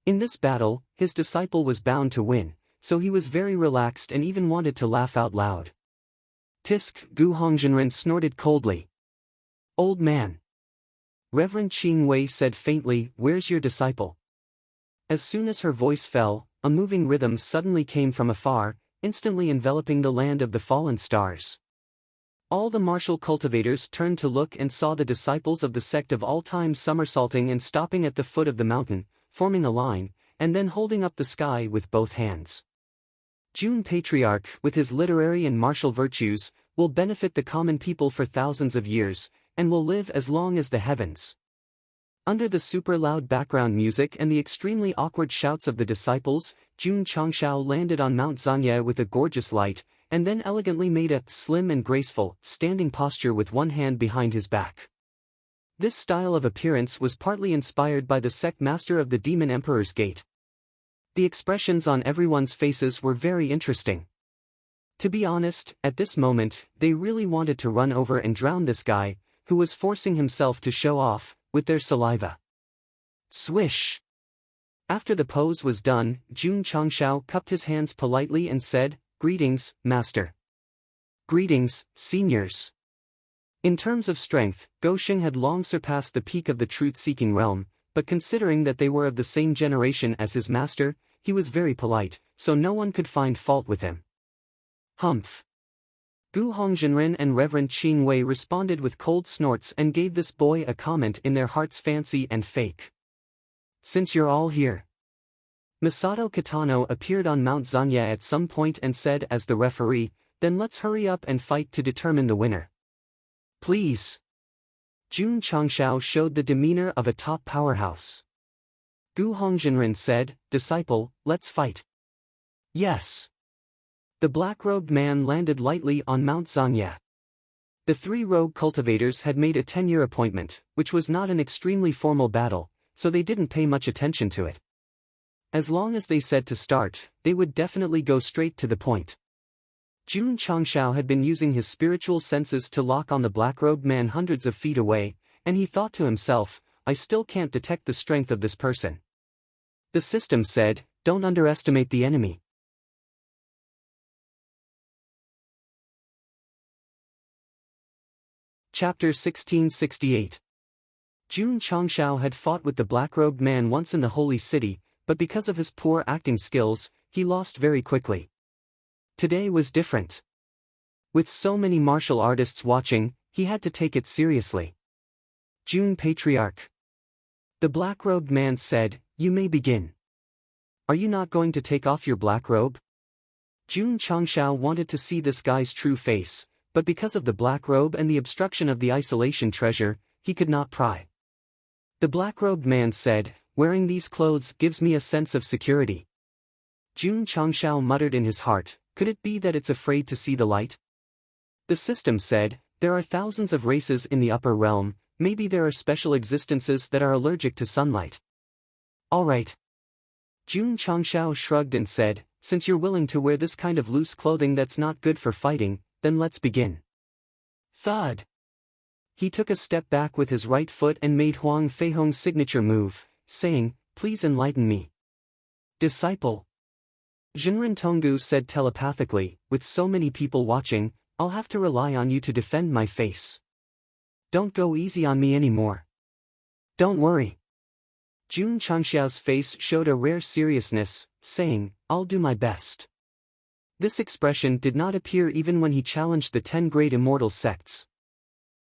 In this battle, his disciple was bound to win, so he was very relaxed and even wanted to laugh out loud. Tisk, Gu Hongzhenren snorted coldly. Old man. Reverend Qing Wei said faintly, where's your disciple? As soon as her voice fell, a moving rhythm suddenly came from afar, instantly enveloping the land of the fallen stars. All the martial cultivators turned to look and saw the disciples of the sect of all-time somersaulting and stopping at the foot of the mountain, forming a line, and then holding up the sky with both hands. Jun Patriarch, with his literary and martial virtues, will benefit the common people for thousands of years, and will live as long as the heavens. Under the super-loud background music and the extremely awkward shouts of the disciples, Jun Changshao landed on Mount Zanya with a gorgeous light, and then elegantly made a slim and graceful, standing posture with one hand behind his back. This style of appearance was partly inspired by the sect master of the Demon Emperor's Gate. The expressions on everyone's faces were very interesting. To be honest, at this moment, they really wanted to run over and drown this guy, who was forcing himself to show off, with their saliva. Swish! After the pose was done, Jun Changshao cupped his hands politely and said, Greetings, Master. Greetings, seniors. In terms of strength, Gosheng had long surpassed the peak of the truth-seeking realm, but considering that they were of the same generation as his master, he was very polite, so no one could find fault with him. Humph. Gu Hongzhenren and Reverend Qing Wei responded with cold snorts and gave this boy a comment in their hearts fancy and fake. Since you're all here. Masato Kitano appeared on Mount Zanya at some point and said as the referee, then let's hurry up and fight to determine the winner. Please. Jun Changshao showed the demeanor of a top powerhouse. Gu Hongzhenren said, Disciple, let's fight. Yes. The black-robed man landed lightly on Mount Zanya. The three rogue cultivators had made a 10-year appointment, which was not an extremely formal battle, so they didn't pay much attention to it. As long as they said to start, they would definitely go straight to the point. Jun Changshao had been using his spiritual senses to lock on the black-robed man hundreds of feet away, and he thought to himself, I still can't detect the strength of this person. The system said, don't underestimate the enemy. Chapter 1668. Jun Changshao had fought with the black-robed man once in the Holy City, but because of his poor acting skills, he lost very quickly. Today was different. With so many martial artists watching, he had to take it seriously. Jun Patriarch. The black-robed man said, you may begin. Are you not going to take off your black robe? Jun Changshao wanted to see this guy's true face, but because of the black robe and the obstruction of the isolation treasure, he could not pry. The black-robed man said, wearing these clothes gives me a sense of security. Jun Changshao muttered in his heart, could it be that it's afraid to see the light? The system said, there are thousands of races in the upper realm, maybe there are special existences that are allergic to sunlight. All right. Jun Changshao shrugged and said, since you're willing to wear this kind of loose clothing that's not good for fighting, then let's begin. Thud. He took a step back with his right foot and made Huang Feihong's signature move, saying, please enlighten me. Disciple. Jinren Tonggu said telepathically, with so many people watching, I'll have to rely on you to defend my face. Don't go easy on me anymore. Don't worry. Jun Changshao's face showed a rare seriousness, saying, I'll do my best. This expression did not appear even when he challenged the 10 great immortal sects.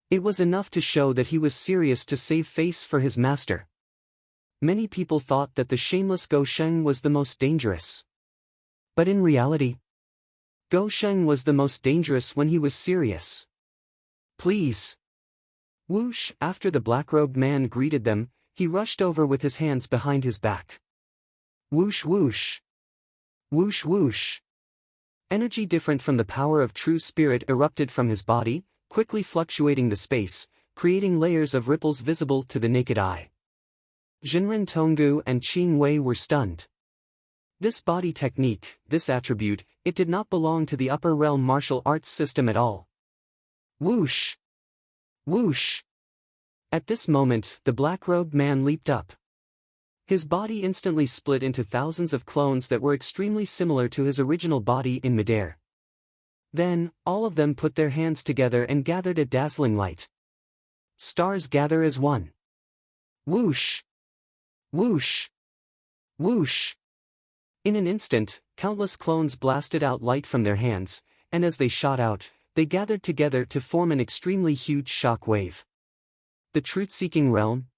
It was enough to show that he was serious to save face for his master. Many people thought that the shameless Go Sheng was the most dangerous. But in reality, Go Sheng was the most dangerous when he was serious. Please. Whoosh! After the black-robed man greeted them, he rushed over with his hands behind his back. Whoosh whoosh. Whoosh whoosh. Energy different from the power of true spirit erupted from his body, quickly fluctuating the space, creating layers of ripples visible to the naked eye. Jinren Tonggu and Qing Wei were stunned. This body technique, this attribute, it did not belong to the upper realm martial arts system at all. Whoosh! Whoosh! At this moment, the black-robed man leaped up. His body instantly split into thousands of clones that were extremely similar to his original body in midair. Then, all of them put their hands together and gathered a dazzling light. Stars gather as one. Whoosh! Whoosh! Whoosh! In an instant, countless clones blasted out light from their hands, and as they shot out, they gathered together to form an extremely huge shock wave. The truth-seeking realm?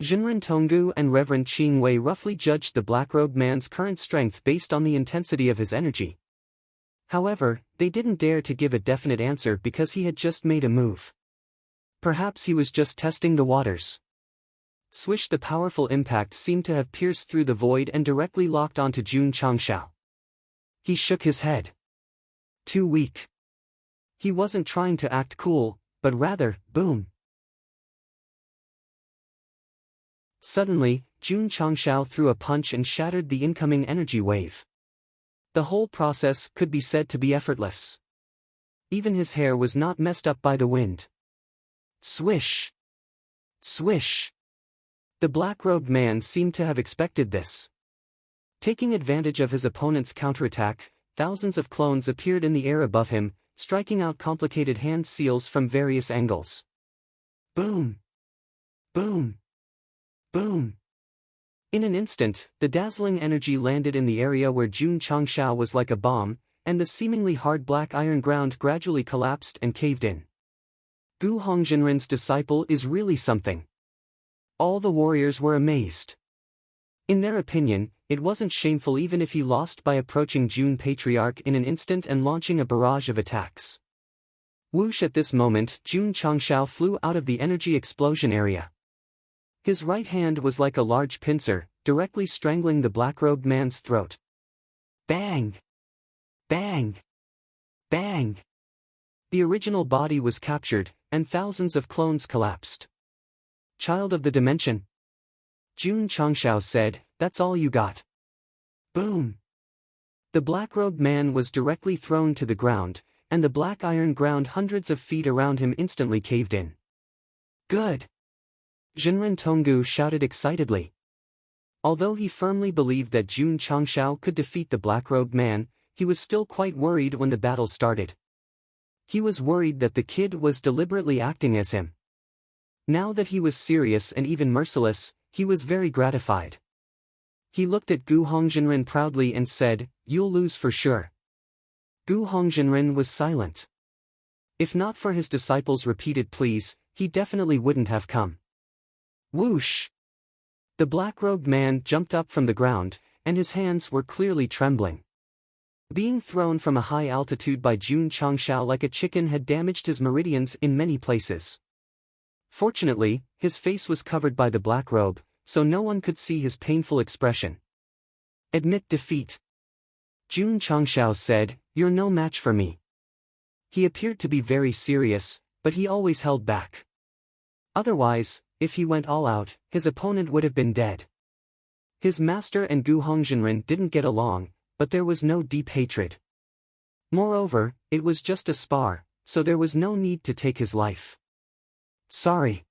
Jinren Tonggu and Reverend Qing Wei roughly judged the black-robed man's current strength based on the intensity of his energy. However, they didn't dare to give a definite answer because he had just made a move. Perhaps he was just testing the waters. Swish! The powerful impact seemed to have pierced through the void and directly locked onto Jun Changshao. He shook his head. Too weak. He wasn't trying to act cool, but rather, boom. Suddenly, Jun Changshao threw a punch and shattered the incoming energy wave. The whole process could be said to be effortless. Even his hair was not messed up by the wind. Swish! Swish! The black-robed man seemed to have expected this. Taking advantage of his opponent's counterattack, thousands of clones appeared in the air above him, striking out complicated hand seals from various angles. Boom! Boom! Boom! In an instant, the dazzling energy landed in the area where Jun Changshao was like a bomb, and the seemingly hard black iron ground gradually collapsed and caved in. Gu Hongjinren's disciple is really something. All the warriors were amazed. In their opinion, it wasn't shameful even if he lost by approaching Jun Patriarch in an instant and launching a barrage of attacks. Whoosh! At this moment, Jun Changshao flew out of the energy explosion area. His right hand was like a large pincer, directly strangling the black-robed man's throat. Bang! Bang! Bang! The original body was captured, and thousands of clones collapsed. Child of the dimension. Jun Changshao said, "That's all you got." Boom! The black-robed man was directly thrown to the ground, and the black iron ground hundreds of feet around him instantly caved in. Good! Jinren Tonggu shouted excitedly. Although he firmly believed that Jun Changshao could defeat the black-robed man, he was still quite worried when the battle started. He was worried that the kid was deliberately acting as him. Now that he was serious and even merciless, he was very gratified. He looked at Gu Hongjinren proudly and said, "You'll lose for sure." Gu Hongjinren was silent. If not for his disciple's repeated pleas, he definitely wouldn't have come. Whoosh! The black-robed man jumped up from the ground, and his hands were clearly trembling. Being thrown from a high altitude by Jun Changshao like a chicken had damaged his meridians in many places. Fortunately, his face was covered by the black robe, so no one could see his painful expression. Admit defeat. Jun Changshao said, "You're no match for me." He appeared to be very serious, but he always held back. Otherwise, if he went all out, his opponent would have been dead. His master and Gu Hongjinren didn't get along, but there was no deep hatred. Moreover, it was just a spar, so there was no need to take his life. Sorry.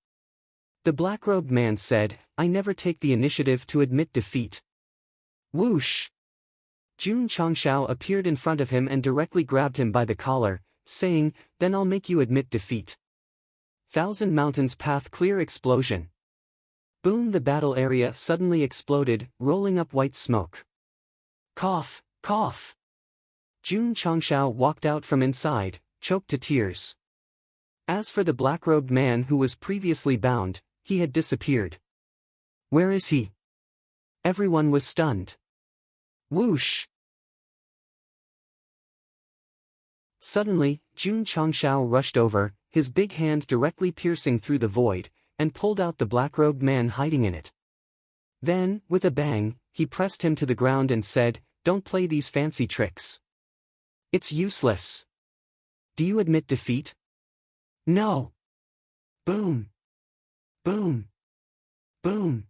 The black-robed man said, "I never take the initiative to admit defeat." Whoosh! Jun Changshao appeared in front of him and directly grabbed him by the collar, saying, "Then I'll make you admit defeat." Thousand Mountains Path Clear Explosion. Boom! The battle area suddenly exploded, rolling up white smoke. Cough, cough. Jun Changshao walked out from inside, choked to tears. As for the black-robed man who was previously bound, he had disappeared. Where is he? Everyone was stunned. Whoosh! Suddenly, Jun Changshao rushed over, his big hand directly piercing through the void, and pulled out the black-robed man hiding in it. Then, with a bang, he pressed him to the ground and said, "Don't play these fancy tricks. It's useless. Do you admit defeat?" "No." Boom! Boom! Boom!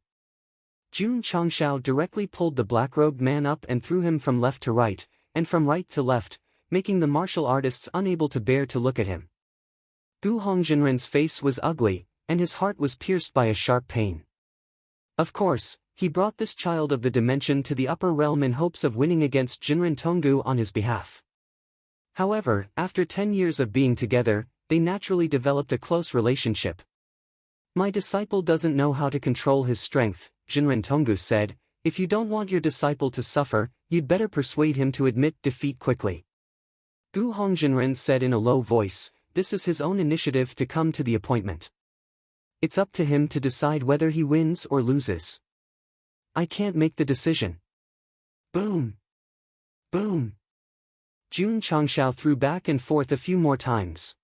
Jun Changshao directly pulled the black-robed man up and threw him from left to right, and from right to left, making the martial artists unable to bear to look at him. Gu Hongjinren's face was ugly, and his heart was pierced by a sharp pain. Of course, he brought this child of the dimension to the upper realm in hopes of winning against Jinren Tonggu on his behalf. However, after 10 years of being together, they naturally developed a close relationship. My disciple doesn't know how to control his strength, Jinren Tonggu said. If you don't want your disciple to suffer, you'd better persuade him to admit defeat quickly. Gu Hongjinren said in a low voice, this is his own initiative to come to the appointment. It's up to him to decide whether he wins or loses. I can't make the decision. Boom! Boom! Jun Changshao threw back and forth a few more times.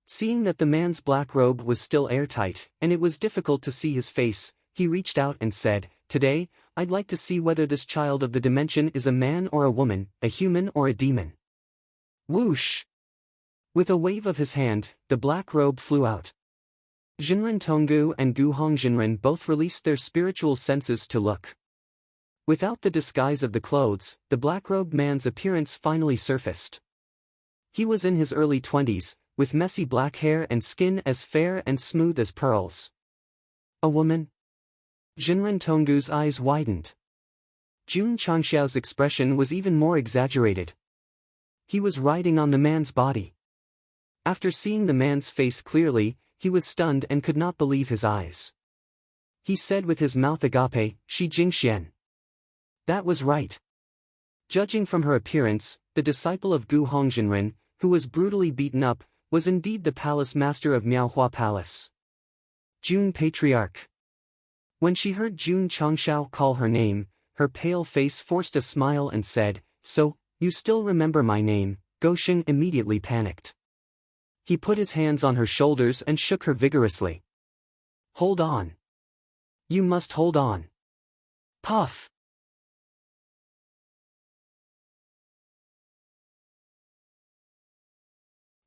Seeing that the man's black robe was still airtight, and it was difficult to see his face, he reached out and said, today, I'd like to see whether this child of the dimension is a man or a woman, a human or a demon. Whoosh! With a wave of his hand, the black robe flew out. Jinren Tonggu and Gu Hongjinren both released their spiritual senses to look. Without the disguise of the clothes, the black-robed man's appearance finally surfaced. He was in his early 20s, with messy black hair and skin as fair and smooth as pearls. A woman? Jinren Tonggu's eyes widened. Jun Changxiao's expression was even more exaggerated. He was riding on the man's body. After seeing the man's face clearly, he was stunned and could not believe his eyes. He said with his mouth agape, Shi Jingxian. That was right. Judging from her appearance, the disciple of Gu Hongjinren, who was brutally beaten up, was indeed the palace master of Miaohua Palace. Jun Patriarch. When she heard Jun Changshao call her name, her pale face forced a smile and said, so, you still remember my name. Gosheng immediately panicked. He put his hands on her shoulders and shook her vigorously. Hold on. You must hold on. Puff.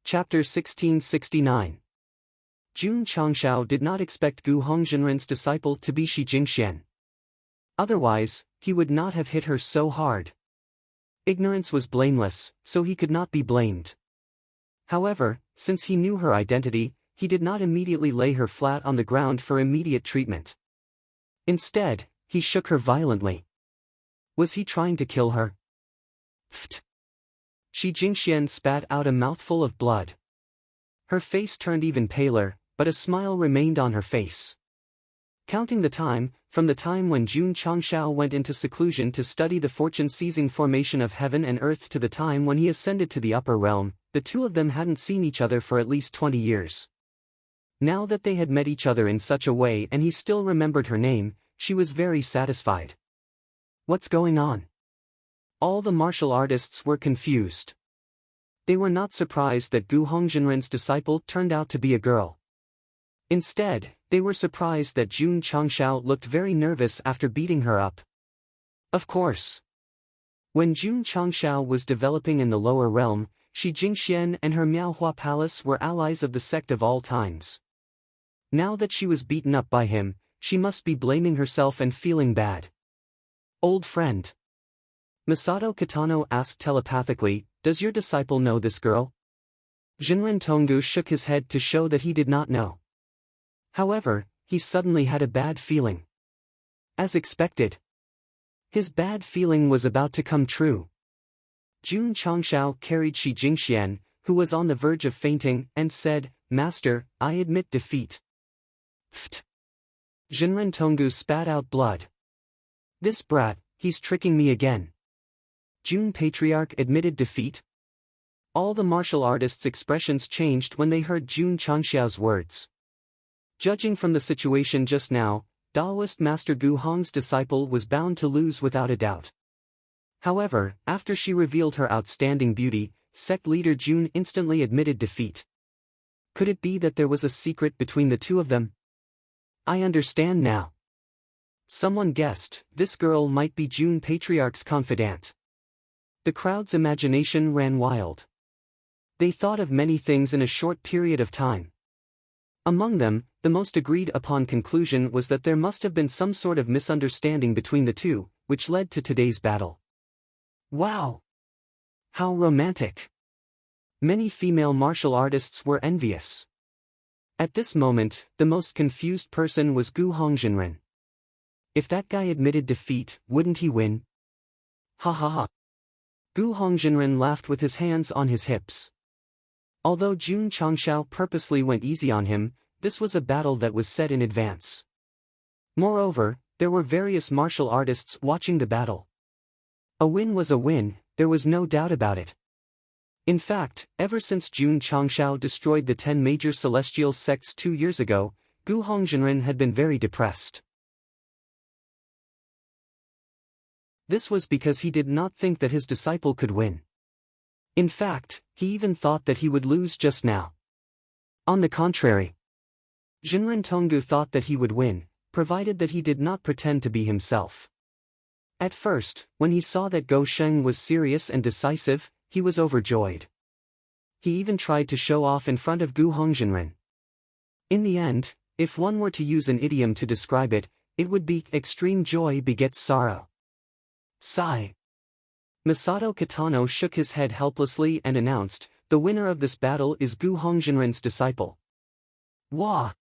Chapter 1669. Jun Changshao did not expect Gu Hongjinren's disciple to be Shi Jingxian. Otherwise, he would not have hit her so hard. Ignorance was blameless, so he could not be blamed. However, since he knew her identity, he did not immediately lay her flat on the ground for immediate treatment. Instead, he shook her violently. Was he trying to kill her? Pfft! Shi Jingxian spat out a mouthful of blood. Her face turned even paler, but a smile remained on her face. Counting the time, from the time when Jun Changshao went into seclusion to study the fortune-seizing formation of heaven and earth to the time when he ascended to the upper realm, the two of them hadn't seen each other for at least 20 years. Now that they had met each other in such a way and he still remembered her name, she was very satisfied. What's going on? All the martial artists were confused. They were not surprised that Gu Hongjinren's disciple turned out to be a girl. Instead, they were surprised that Jun Changshao looked very nervous after beating her up. Of course. When Jun Changshao was developing in the lower realm, Shi Jingxian and her Miaohua Palace were allies of the sect of all times. Now that she was beaten up by him, she must be blaming herself and feeling bad. Old friend. Masato Kitano asked telepathically, does your disciple know this girl? Jinren Tonggu shook his head to show that he did not know. However, he suddenly had a bad feeling. As expected. His bad feeling was about to come true. Jun Changshao carried Shi Jingxian, who was on the verge of fainting, and said, Master, I admit defeat. Pfft. Jinren Tonggu spat out blood. This brat, he's tricking me again. Jun Patriarch admitted defeat? All the martial artists' expressions changed when they heard Jun Changshao's words. Judging from the situation just now, Daoist Master Gu Hong's disciple was bound to lose without a doubt. However, after she revealed her outstanding beauty, Sect leader Jun instantly admitted defeat. Could it be that there was a secret between the two of them? I understand now. Someone guessed, this girl might be Jun Patriarch's confidant. The crowd's imagination ran wild. They thought of many things in a short period of time. Among them, the most agreed upon conclusion was that there must have been some sort of misunderstanding between the two, which led to today's battle. Wow! How romantic! Many female martial artists were envious. At this moment, the most confused person was Gu Hongjinren. If that guy admitted defeat, wouldn't he win? Ha ha ha. Gu Hongjinren laughed with his hands on his hips. Although Jun Changshao purposely went easy on him, this was a battle that was set in advance. Moreover, there were various martial artists watching the battle. A win was a win, there was no doubt about it. In fact, ever since Jun Changshao destroyed the 10 major celestial sects 2 years ago, Gu Hongjinren had been very depressed. This was because he did not think that his disciple could win. In fact, he even thought that he would lose just now. On the contrary, Jinren Tonggu thought that he would win, provided that he did not pretend to be himself. At first, when he saw that Go Sheng was serious and decisive, he was overjoyed. He even tried to show off in front of Gu Hongjinren. In the end, if one were to use an idiom to describe it, it would be, extreme joy begets sorrow. Sigh. Masato Kitano shook his head helplessly and announced, the winner of this battle is Gu Hongjinren's disciple. Wah!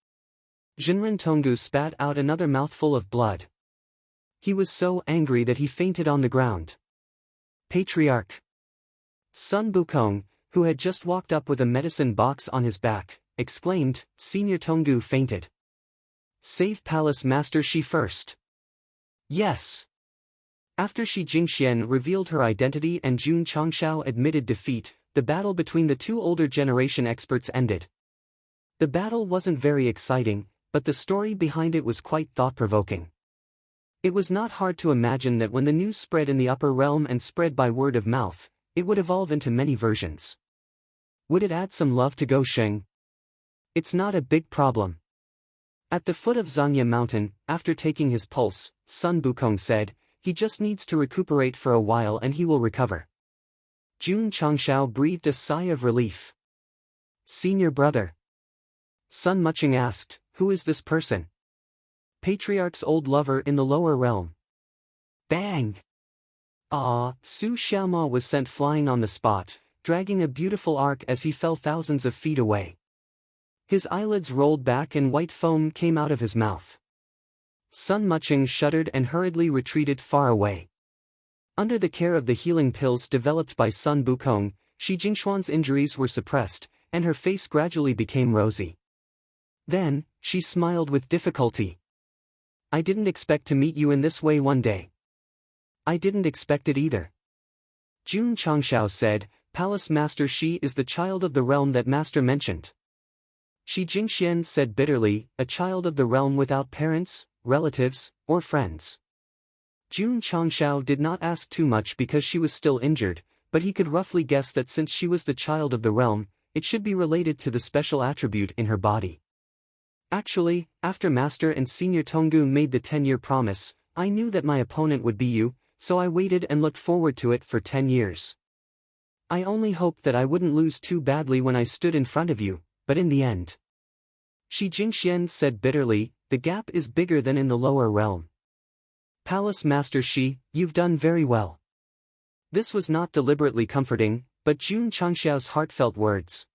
Jinren Tonggu spat out another mouthful of blood. He was so angry that he fainted on the ground. Patriarch Sun Bukong, who had just walked up with a medicine box on his back, exclaimed, Senior Tonggu fainted. Save Palace Master Shi first. Yes. After Shi Jingxian revealed her identity and Jun Changshao admitted defeat, the battle between the two older generation experts ended. The battle wasn't very exciting, but the story behind it was quite thought-provoking. It was not hard to imagine that when the news spread in the upper realm and spread by word of mouth, it would evolve into many versions. Would it add some love to Go Sheng? It's not a big problem. At the foot of Zangya Mountain, after taking his pulse, Sun Bukong said, he just needs to recuperate for a while and he will recover. Jun Changshao breathed a sigh of relief. Senior brother. Sun Muching asked, who is this person? Patriarch's old lover in the lower realm. Bang! Su Xiaoma was sent flying on the spot, dragging a beautiful arc as he fell thousands of feet away. His eyelids rolled back and white foam came out of his mouth. Sun Muching shuddered and hurriedly retreated far away. Under the care of the healing pills developed by Sun Bukong, Shi Jingxuan's injuries were suppressed, and her face gradually became rosy. Then, she smiled with difficulty. I didn't expect to meet you in this way one day. I didn't expect it either. Jun Changshao said, Palace Master Shi is the child of the realm that Master mentioned. Shi Jingxian said bitterly, a child of the realm without parents, relatives, or friends. Jun Changshao did not ask too much because she was still injured, but he could roughly guess that since she was the child of the realm, it should be related to the special attribute in her body. Actually, after Master and Senior Tonggu made the 10-year promise, I knew that my opponent would be you, so I waited and looked forward to it for 10 years. I only hoped that I wouldn't lose too badly when I stood in front of you, but in the end. Shi Jingxian said bitterly, the gap is bigger than in the lower realm. Palace Master Shi, you've done very well. This was not deliberately comforting, but Jun Changshao's heartfelt words.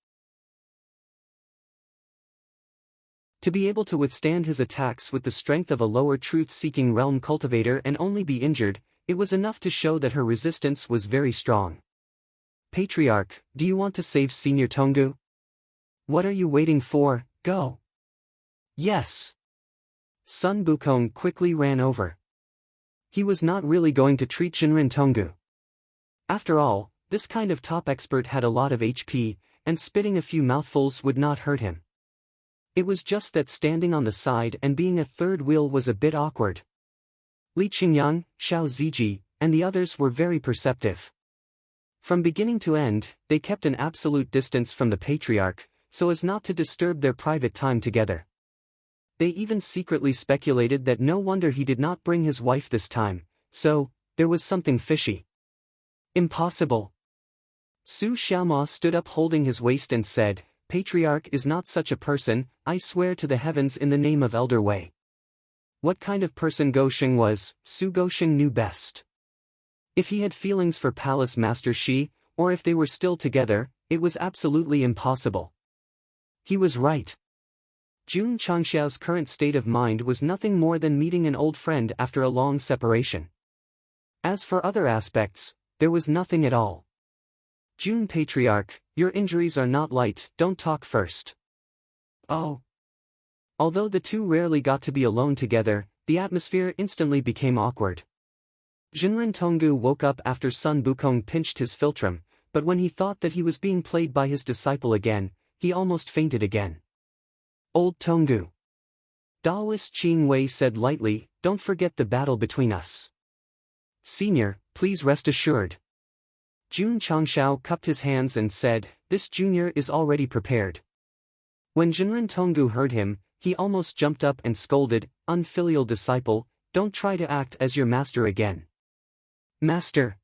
To be able to withstand his attacks with the strength of a lower truth-seeking realm cultivator and only be injured, it was enough to show that her resistance was very strong. Patriarch, do you want to save Senior Tonggu? What are you waiting for? Go. Yes. Sun Bukong quickly ran over. He was not really going to treat Jinren Tonggu. After all, this kind of top expert had a lot of HP, and spitting a few mouthfuls would not hurt him. It was just that standing on the side and being a third wheel was a bit awkward. Li Qingyang, Xiao Ziji, and the others were very perceptive. From beginning to end, they kept an absolute distance from the Patriarch, so as not to disturb their private time together. They even secretly speculated that no wonder he did not bring his wife this time, so, there was something fishy. Impossible. Su Xiaoma stood up holding his waist and said, Patriarch is not such a person, I swear to the heavens in the name of Elder Wei. What kind of person Gosheng was, Su Gosheng knew best. If he had feelings for Palace Master Shi, or if they were still together, it was absolutely impossible. He was right. Jun Changshao's current state of mind was nothing more than meeting an old friend after a long separation. As for other aspects, there was nothing at all. June Patriarch, your injuries are not light, don't talk first. Oh. Although the two rarely got to be alone together, the atmosphere instantly became awkward. Jinren Tonggu woke up after Sun Bukong pinched his philtrum, but when he thought that he was being played by his disciple again, he almost fainted again. Old Tonggu. Daoist Qing Wei said lightly, don't forget the battle between us. Senior, please rest assured. Jun Changshao cupped his hands and said, this junior is already prepared. When Jinren Tonggu heard him, he almost jumped up and scolded, unfilial disciple, don't try to act as your master again. Master.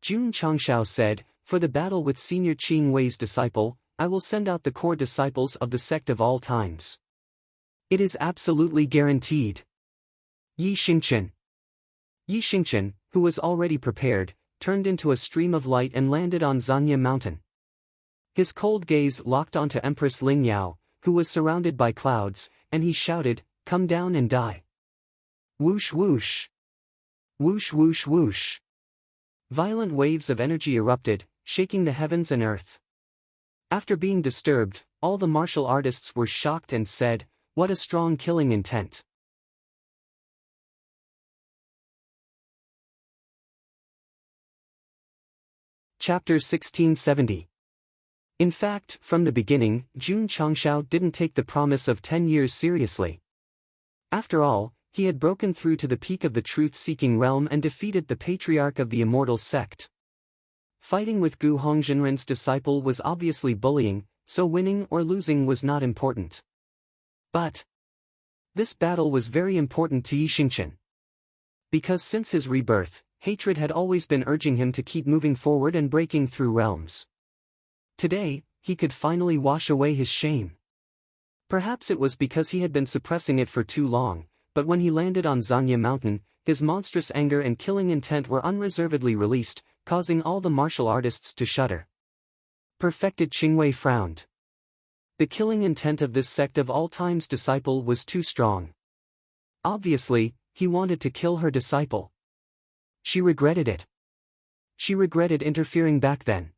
Jun Changshao said, for the battle with Senior Qing Wei's disciple, I will send out the core disciples of the sect of all times. It is absolutely guaranteed. Yi Xingchen. Yi Xingchen, who was already prepared, turned into a stream of light and landed on Zanya Mountain. His cold gaze locked onto Empress Ling Yao, who was surrounded by clouds, and he shouted, come down and die. Whoosh whoosh. Whoosh whoosh whoosh. Violent waves of energy erupted, shaking the heavens and earth. After being disturbed, all the martial artists were shocked and said, what a strong killing intent. Chapter 1670. In fact, from the beginning, Jun Changshao didn't take the promise of 10 years seriously. After all, he had broken through to the peak of the truth-seeking realm and defeated the patriarch of the immortal sect. Fighting with Gu Hongjinren's disciple was obviously bullying, so winning or losing was not important. But this battle was very important to Yi Xingchen. Because since his rebirth, hatred had always been urging him to keep moving forward and breaking through realms. Today, he could finally wash away his shame. Perhaps it was because he had been suppressing it for too long, but when he landed on Zanya Mountain, his monstrous anger and killing intent were unreservedly released, causing all the martial artists to shudder. Perfected Qingwei frowned. The killing intent of this sect of all time's disciple was too strong. Obviously, he wanted to kill her disciple. She regretted it. She regretted interfering back then.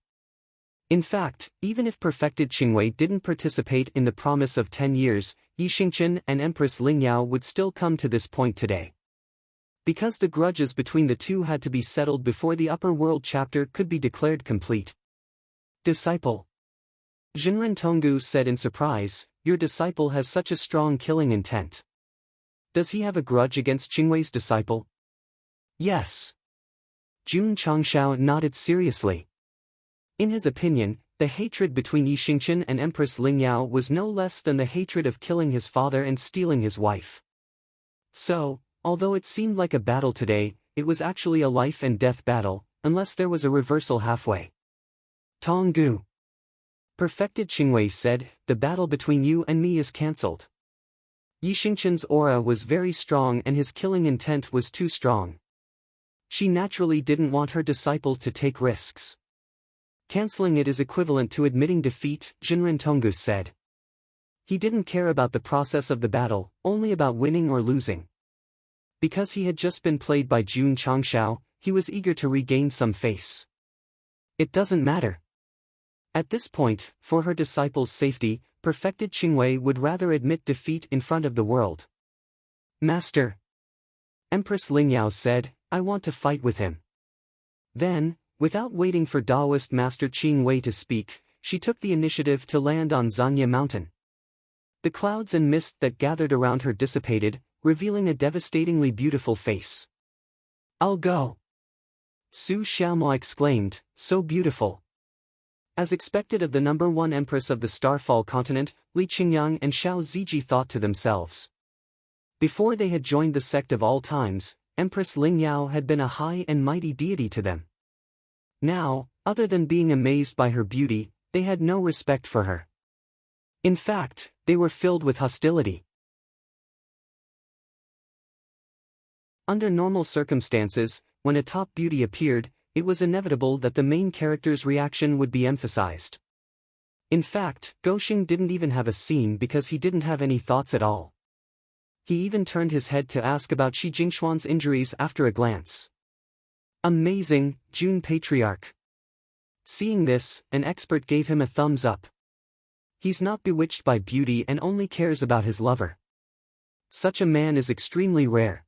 In fact, even if perfected Qingwei didn't participate in the promise of 10 years, Yi Xingchen and Empress Ling Yao would still come to this point today. Because the grudges between the two had to be settled before the upper world chapter could be declared complete. Disciple. Jinren Tonggu said in surprise, your disciple has such a strong killing intent. Does he have a grudge against Qingwei's disciple? Yes. Jun Changshao nodded seriously. In his opinion, the hatred between Yi Xingchen and Empress Ling Yao was no less than the hatred of killing his father and stealing his wife. So, although it seemed like a battle today, it was actually a life and death battle, unless there was a reversal halfway. Tonggu. Perfected Qingwei said, the battle between you and me is cancelled. Yi Xingchen's aura was very strong and his killing intent was too strong. She naturally didn't want her disciple to take risks. Canceling it is equivalent to admitting defeat, Jinren Tonggu said. He didn't care about the process of the battle, only about winning or losing. Because he had just been played by Jun Changshao, he was eager to regain some face. It doesn't matter. At this point, for her disciple's safety, perfected Qingwei would rather admit defeat in front of the world. Master. Empress Ling Yao said, I want to fight with him. Then, without waiting for Daoist Master Qing Wei to speak, she took the initiative to land on Zanya Mountain. The clouds and mist that gathered around her dissipated, revealing a devastatingly beautiful face. I'll go. Su Xiaomo exclaimed, so beautiful. As expected of the number one empress of the Starfall continent, Li Qingyang and Xiao Ziji thought to themselves. Before they had joined the sect of all times, Empress Ling Yao had been a high and mighty deity to them. Now, other than being amazed by her beauty, they had no respect for her. In fact, they were filled with hostility. Under normal circumstances, when a top beauty appeared, it was inevitable that the main character's reaction would be emphasized. In fact, Goxing didn't even have a scene because he didn't have any thoughts at all. He even turned his head to ask about Shi Jingxuan's injuries after a glance. Amazing, June Patriarch. Seeing this, an expert gave him a thumbs up. He's not bewitched by beauty and only cares about his lover. Such a man is extremely rare.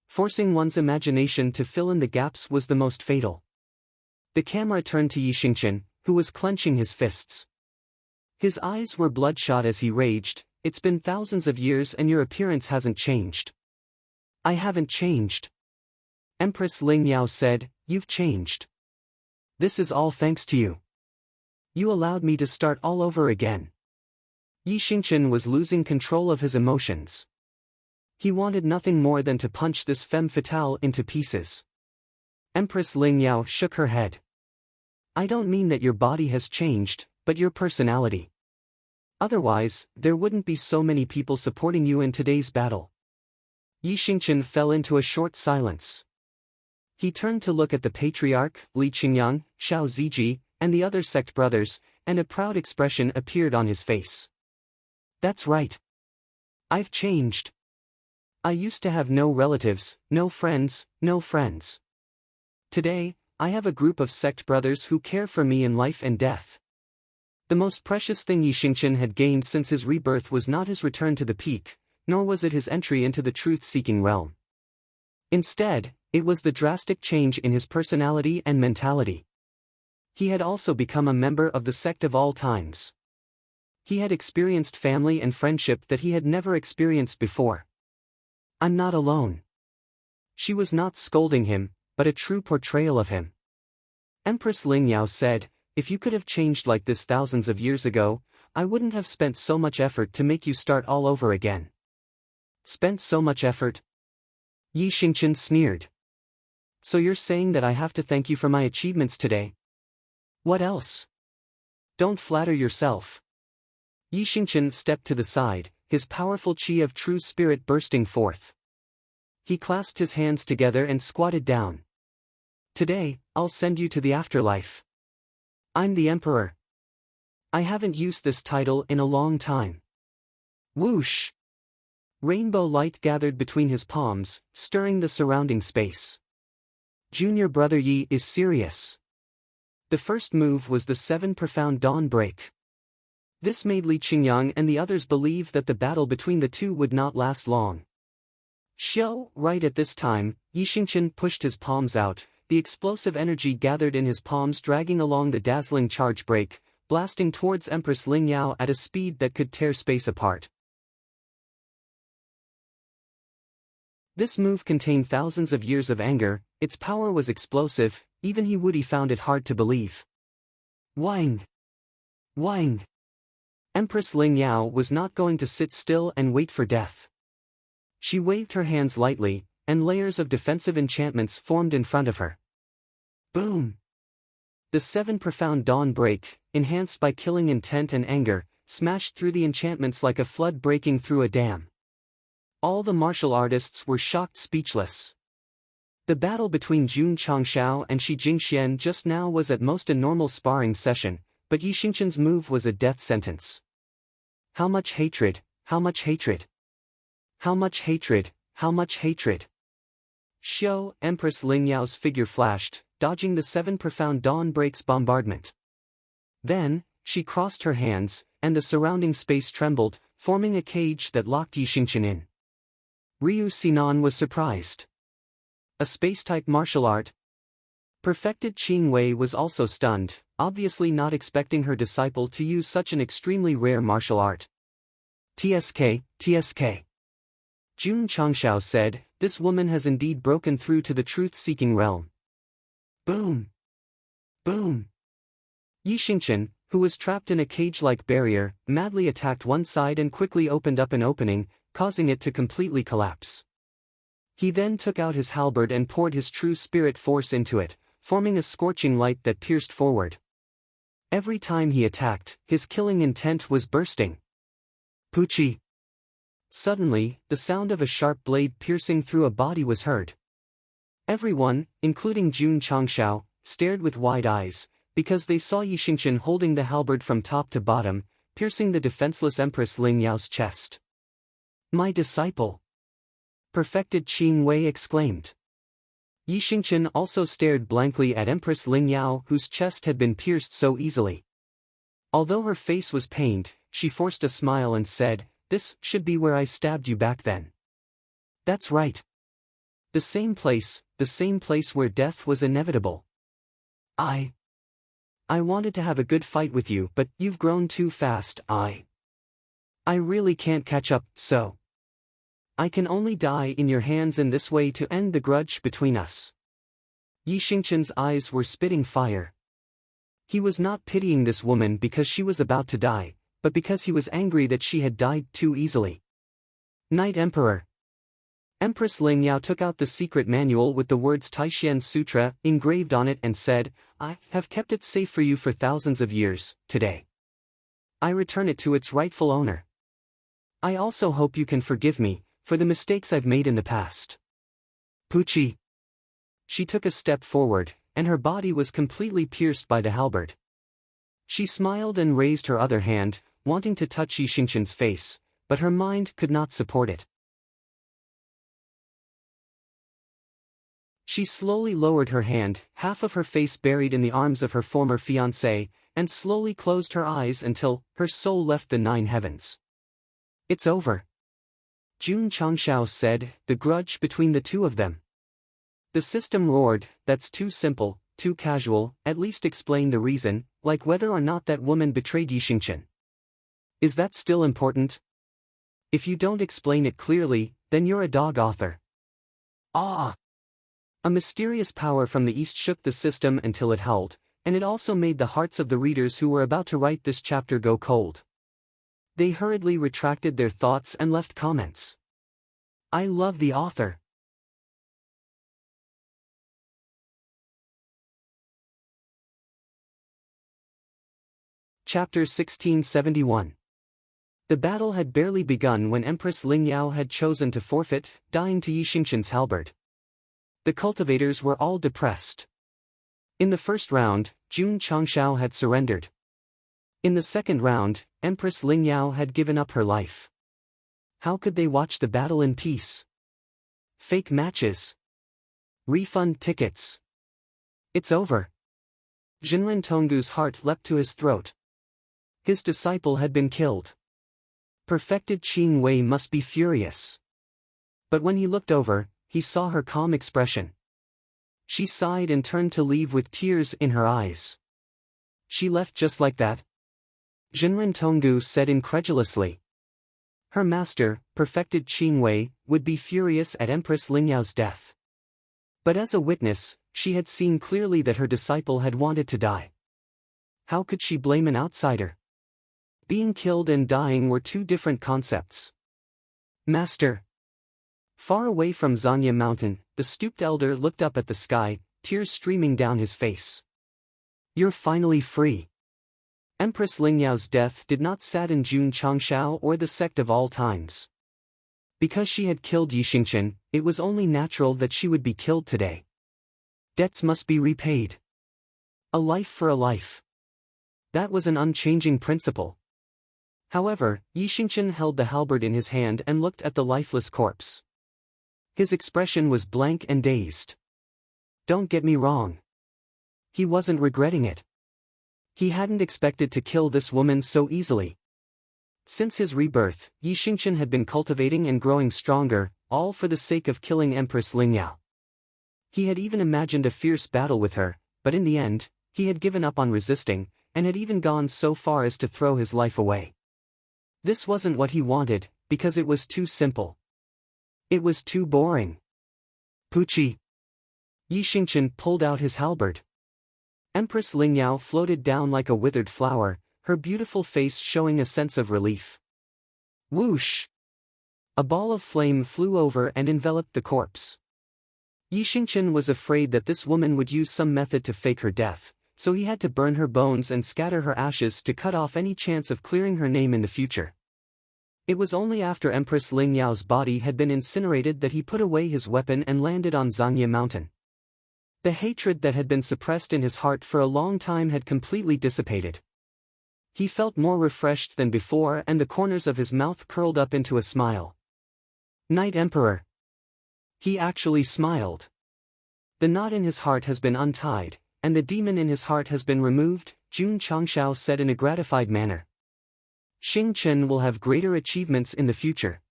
Forcing one's imagination to fill in the gaps was the most fatal. The camera turned to Yi Xingqian, who was clenching his fists. His eyes were bloodshot as he raged, "It's been thousands of years and your appearance hasn't changed." "I haven't changed." Empress Ling Yao said, "You've changed. This is all thanks to you. You allowed me to start all over again." Yi Xingqian was losing control of his emotions. He wanted nothing more than to punch this femme fatale into pieces. Empress Ling Yao shook her head. "I don't mean that your body has changed, but your personality. Otherwise, there wouldn't be so many people supporting you in today's battle." Yi Xingqian fell into a short silence. He turned to look at the patriarch, Li Qingyang, Xiao Ziji, and the other sect brothers, and a proud expression appeared on his face. "That's right. I've changed. I used to have no relatives, no friends. Today, I have a group of sect brothers who care for me in life and death." The most precious thing Yi Xingqian had gained since his rebirth was not his return to the peak, nor was it his entry into the truth-seeking realm. Instead, it was the drastic change in his personality and mentality. He had also become a member of the sect of all times. He had experienced family and friendship that he had never experienced before. "I'm not alone." She was not scolding him, but a true portrayal of him. Empress Ling Yao said, "If you could have changed like this thousands of years ago, I wouldn't have spent so much effort to make you start all over again." "Spent so much effort?" Yi Xingqian sneered. "So you're saying that I have to thank you for my achievements today? What else? Don't flatter yourself." Yi Xingqian stepped to the side, his powerful qi of true spirit bursting forth. He clasped his hands together and squatted down. "Today, I'll send you to the afterlife. I'm the Emperor. I haven't used this title in a long time." Whoosh! Rainbow light gathered between his palms, stirring the surrounding space. Junior brother Yi is serious. The first move was the 7 profound dawn break. This made Li Qingyang and the others believe that the battle between the two would not last long. Xiao, right at this time, Yi Xingqian pushed his palms out, the explosive energy gathered in his palms dragging along the dazzling charge break, blasting towards Empress Ling Yao at a speed that could tear space apart. This move contained thousands of years of anger, its power was explosive, even He Wudi found it hard to believe. Wang! Wang! Empress Ling Yao was not going to sit still and wait for death. She waved her hands lightly, and layers of defensive enchantments formed in front of her. Boom! The 7 profound dawn break, enhanced by killing intent and anger, smashed through the enchantments like a flood breaking through a dam. All the martial artists were shocked speechless. The battle between Jun Changshao and Shi Jingxian just now was at most a normal sparring session, but Yi Xingqian's move was a death sentence. How much hatred, how much hatred! How much hatred, how much hatred! Xiao, Empress Ling Yao's figure flashed, dodging the 7 profound dawn break's bombardment. Then, she crossed her hands, and the surrounding space trembled, forming a cage that locked Yi Xingqian in. Ryu Sinan was surprised. A space-type martial art? Perfected Qing Wei was also stunned, obviously not expecting her disciple to use such an extremely rare martial art. TSK, TSK. Jun Changshao said, "This woman has indeed broken through to the truth-seeking realm." Boom! Boom! Yi Xingqian, who was trapped in a cage-like barrier, madly attacked one side and quickly opened up an opening, causing it to completely collapse. He then took out his halberd and poured his true spirit force into it, forming a scorching light that pierced forward. Every time he attacked, his killing intent was bursting. Puchi! Suddenly, the sound of a sharp blade piercing through a body was heard. Everyone, including Jun Changshao, stared with wide eyes, because they saw Yi Xingqian holding the halberd from top to bottom, piercing the defenseless Empress Ling Yao's chest. "My disciple!" Perfected Qing Wei exclaimed. Yi Xingqian also stared blankly at Empress Ling Yao, whose chest had been pierced so easily. Although her face was pained, she forced a smile and said, "This should be where I stabbed you back then." "That's right. The same place where death was inevitable. I wanted to have a good fight with you, but you've grown too fast. I really can't catch up, so I can only die in your hands in this way to end the grudge between us." Yi Xingqian's eyes were spitting fire. He was not pitying this woman because she was about to die, but because he was angry that she had died too easily. Knight Emperor. Empress Ling Yao took out the secret manual with the words Taishan Sutra engraved on it and said, "I have kept it safe for you for thousands of years. Today, I return it to its rightful owner. I also hope you can forgive me for the mistakes I've made in the past." Pucci. She took a step forward, and her body was completely pierced by the halberd. She smiled and raised her other hand, wanting to touch Yi Xingqian's face, but her mind could not support it. She slowly lowered her hand, half of her face buried in the arms of her former fiancé, and slowly closed her eyes until her soul left the 9 heavens. "It's over," Jun Changshao said, the grudge between the two of them. The system roared, "That's too simple, too casual, at least explain the reason, like whether or not that woman betrayed Yi Xingqian. Is that still important? If you don't explain it clearly, then you're a dog author." Ah! A mysterious power from the east shook the system until it howled, and it also made the hearts of the readers who were about to write this chapter go cold. They hurriedly retracted their thoughts and left comments. "I love the author." Chapter 1671. The battle had barely begun when Empress Ling Yao had chosen to forfeit, dying to Yi Xingqian's halberd. The cultivators were all depressed. In the first round, Jun Changshao had surrendered. In the second round, Empress Ling Yao had given up her life. How could they watch the battle in peace? Fake matches. Refund tickets. It's over. Jinren Tonggu's heart leapt to his throat. His disciple had been killed. Perfected Qing Wei must be furious. But when he looked over, he saw her calm expression. She sighed and turned to leave with tears in her eyes. "She left just like that?" Jinren Tonggu said incredulously. Her master, Perfected Qing Wei, would be furious at Empress Ling Yao's death. But as a witness, she had seen clearly that her disciple had wanted to die. How could she blame an outsider? Being killed and dying were two different concepts. "Master." Far away from Zanya Mountain, the stooped elder looked up at the sky, tears streaming down his face. "You're finally free." Empress Ling Yao's death did not sadden Jun Changshao or the sect of all times. Because she had killed Yi Xingqian, it was only natural that she would be killed today. Debts must be repaid. A life for a life. That was an unchanging principle. However, Yi Xingqian held the halberd in his hand and looked at the lifeless corpse. His expression was blank and dazed. Don't get me wrong. He wasn't regretting it. He hadn't expected to kill this woman so easily. Since his rebirth, Yi Xingqian had been cultivating and growing stronger, all for the sake of killing Empress Ling Yao. He had even imagined a fierce battle with her, but in the end, he had given up on resisting, and had even gone so far as to throw his life away. This wasn't what he wanted, because it was too simple. It was too boring. Pucci. Yi Xingqian pulled out his halberd. Empress Ling Yao floated down like a withered flower, her beautiful face showing a sense of relief. Whoosh! A ball of flame flew over and enveloped the corpse. Yi Xingqian was afraid that this woman would use some method to fake her death, so he had to burn her bones and scatter her ashes to cut off any chance of clearing her name in the future. It was only after Empress Ling Yao's body had been incinerated that he put away his weapon and landed on Zanya Mountain. The hatred that had been suppressed in his heart for a long time had completely dissipated. He felt more refreshed than before and the corners of his mouth curled up into a smile. Knight Emperor. He actually smiled. The knot in his heart has been untied, and the demon in his heart has been removed, Jun Changshao said in a gratified manner. Xing Chen will have greater achievements in the future.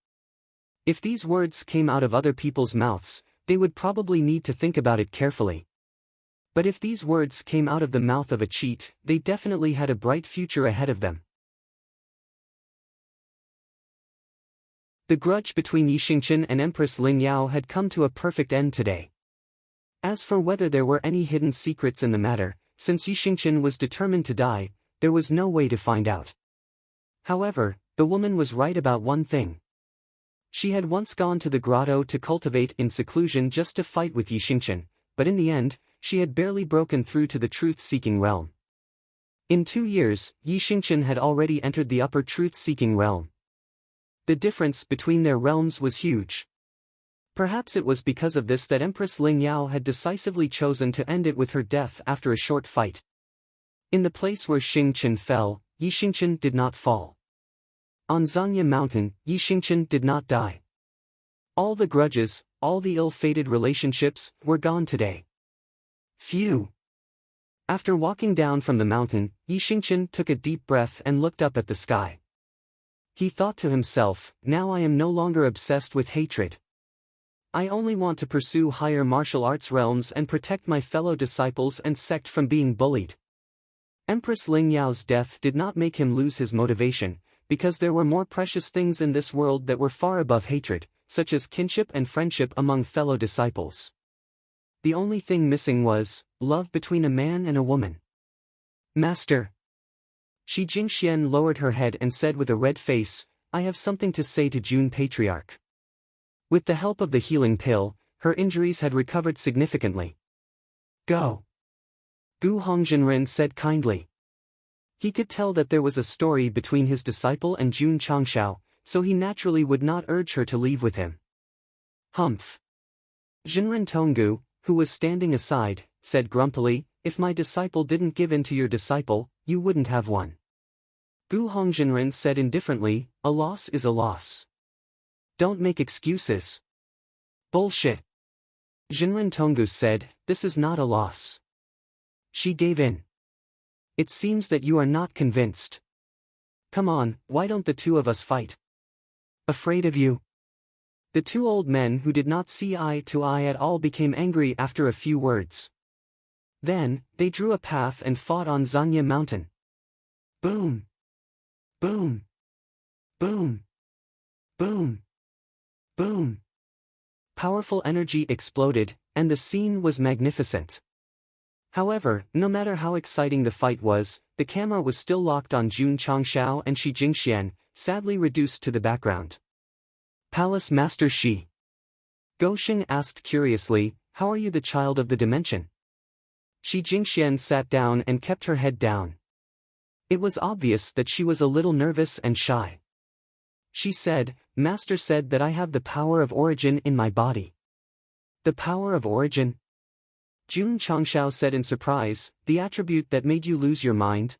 If these words came out of other people's mouths, they would probably need to think about it carefully. But if these words came out of the mouth of a cheat, they definitely had a bright future ahead of them. The grudge between Yi Xingchen and Empress Ling Yao had come to a perfect end today. As for whether there were any hidden secrets in the matter, since Yi Xingchen was determined to die, there was no way to find out. However, the woman was right about one thing. She had once gone to the grotto to cultivate in seclusion just to fight with Yi Xingchen, but in the end, she had barely broken through to the truth-seeking realm. In 2 years, Yi Xingchen had already entered the upper truth-seeking realm. The difference between their realms was huge. Perhaps it was because of this that Empress Ling Yao had decisively chosen to end it with her death after a short fight. In the place where Xing Chen fell, Yi Xingchen did not fall. On Zangye Mountain, Yi Xingchen did not die. All the grudges, all the ill-fated relationships, were gone today. Phew! After walking down from the mountain, Yi Xingchen took a deep breath and looked up at the sky. He thought to himself, now I am no longer obsessed with hatred. I only want to pursue higher martial arts realms and protect my fellow disciples and sect from being bullied. Empress Ling Yao's death did not make him lose his motivation, because there were more precious things in this world that were far above hatred, such as kinship and friendship among fellow disciples. The only thing missing was love between a man and a woman. Master. Shi Jingxian lowered her head and said with a red face, I have something to say to Jun Patriarch. With the help of the healing pill, her injuries had recovered significantly. Go. Gu Hongzhenren said kindly. He could tell that there was a story between his disciple and Jun Changshao, so he naturally would not urge her to leave with him. Humph. Zhenren Tonggu, who was standing aside, said grumpily, if my disciple didn't give in to your disciple, you wouldn't have one. Gu Hongzhenren said indifferently, a loss is a loss. Don't make excuses. Bullshit. Zhenren Tonggu said, this is not a loss. She gave in. It seems that you are not convinced. Come on, why don't the two of us fight? Afraid of you? The two old men who did not see eye to eye at all became angry after a few words. Then, they drew a path and fought on Zangye Mountain. Boom! Boom! Boom! Boom! Boom! Powerful energy exploded, and the scene was magnificent. However, no matter how exciting the fight was, the camera was still locked on Jun Changshao and Shi Jingxian, sadly reduced to the background. Palace Master Shi. Gosheng asked curiously, how are you the child of the dimension? Shi Jingxian sat down and kept her head down. It was obvious that she was a little nervous and shy. She said, Master said that I have the power of origin in my body. The power of origin? Jun Changshao said in surprise, the attribute that made you lose your mind?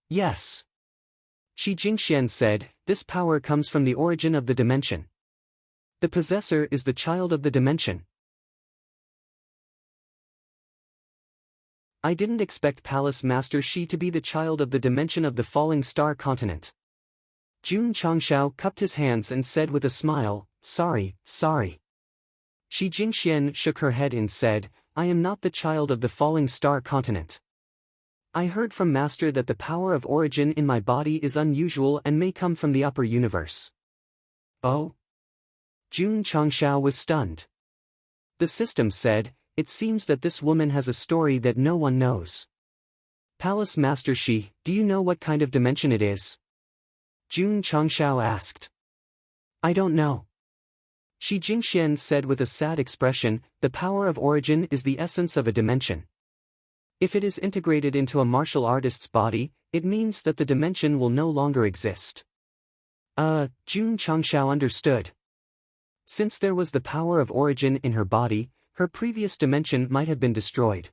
Yes. Shi Jingxian said, this power comes from the origin of the dimension. The possessor is the child of the dimension. I didn't expect Palace Master Shi to be the child of the dimension of the falling star continent. Jun Changshao cupped his hands and said with a smile, sorry. Shi Jingxian shook her head and said, I am not the child of the falling star continent. I heard from Master that the power of origin in my body is unusual and may come from the upper universe. Oh? Jun Changshao was stunned. The system said, it seems that this woman has a story that no one knows. Palace Master Shi, do you know what kind of dimension it is? Jun Changshao asked. I don't know. Shi Jingxian said with a sad expression, the power of origin is the essence of a dimension. If it is integrated into a martial artist's body, it means that the dimension will no longer exist. Jun Changshao understood. Since there was the power of origin in her body, her previous dimension might have been destroyed.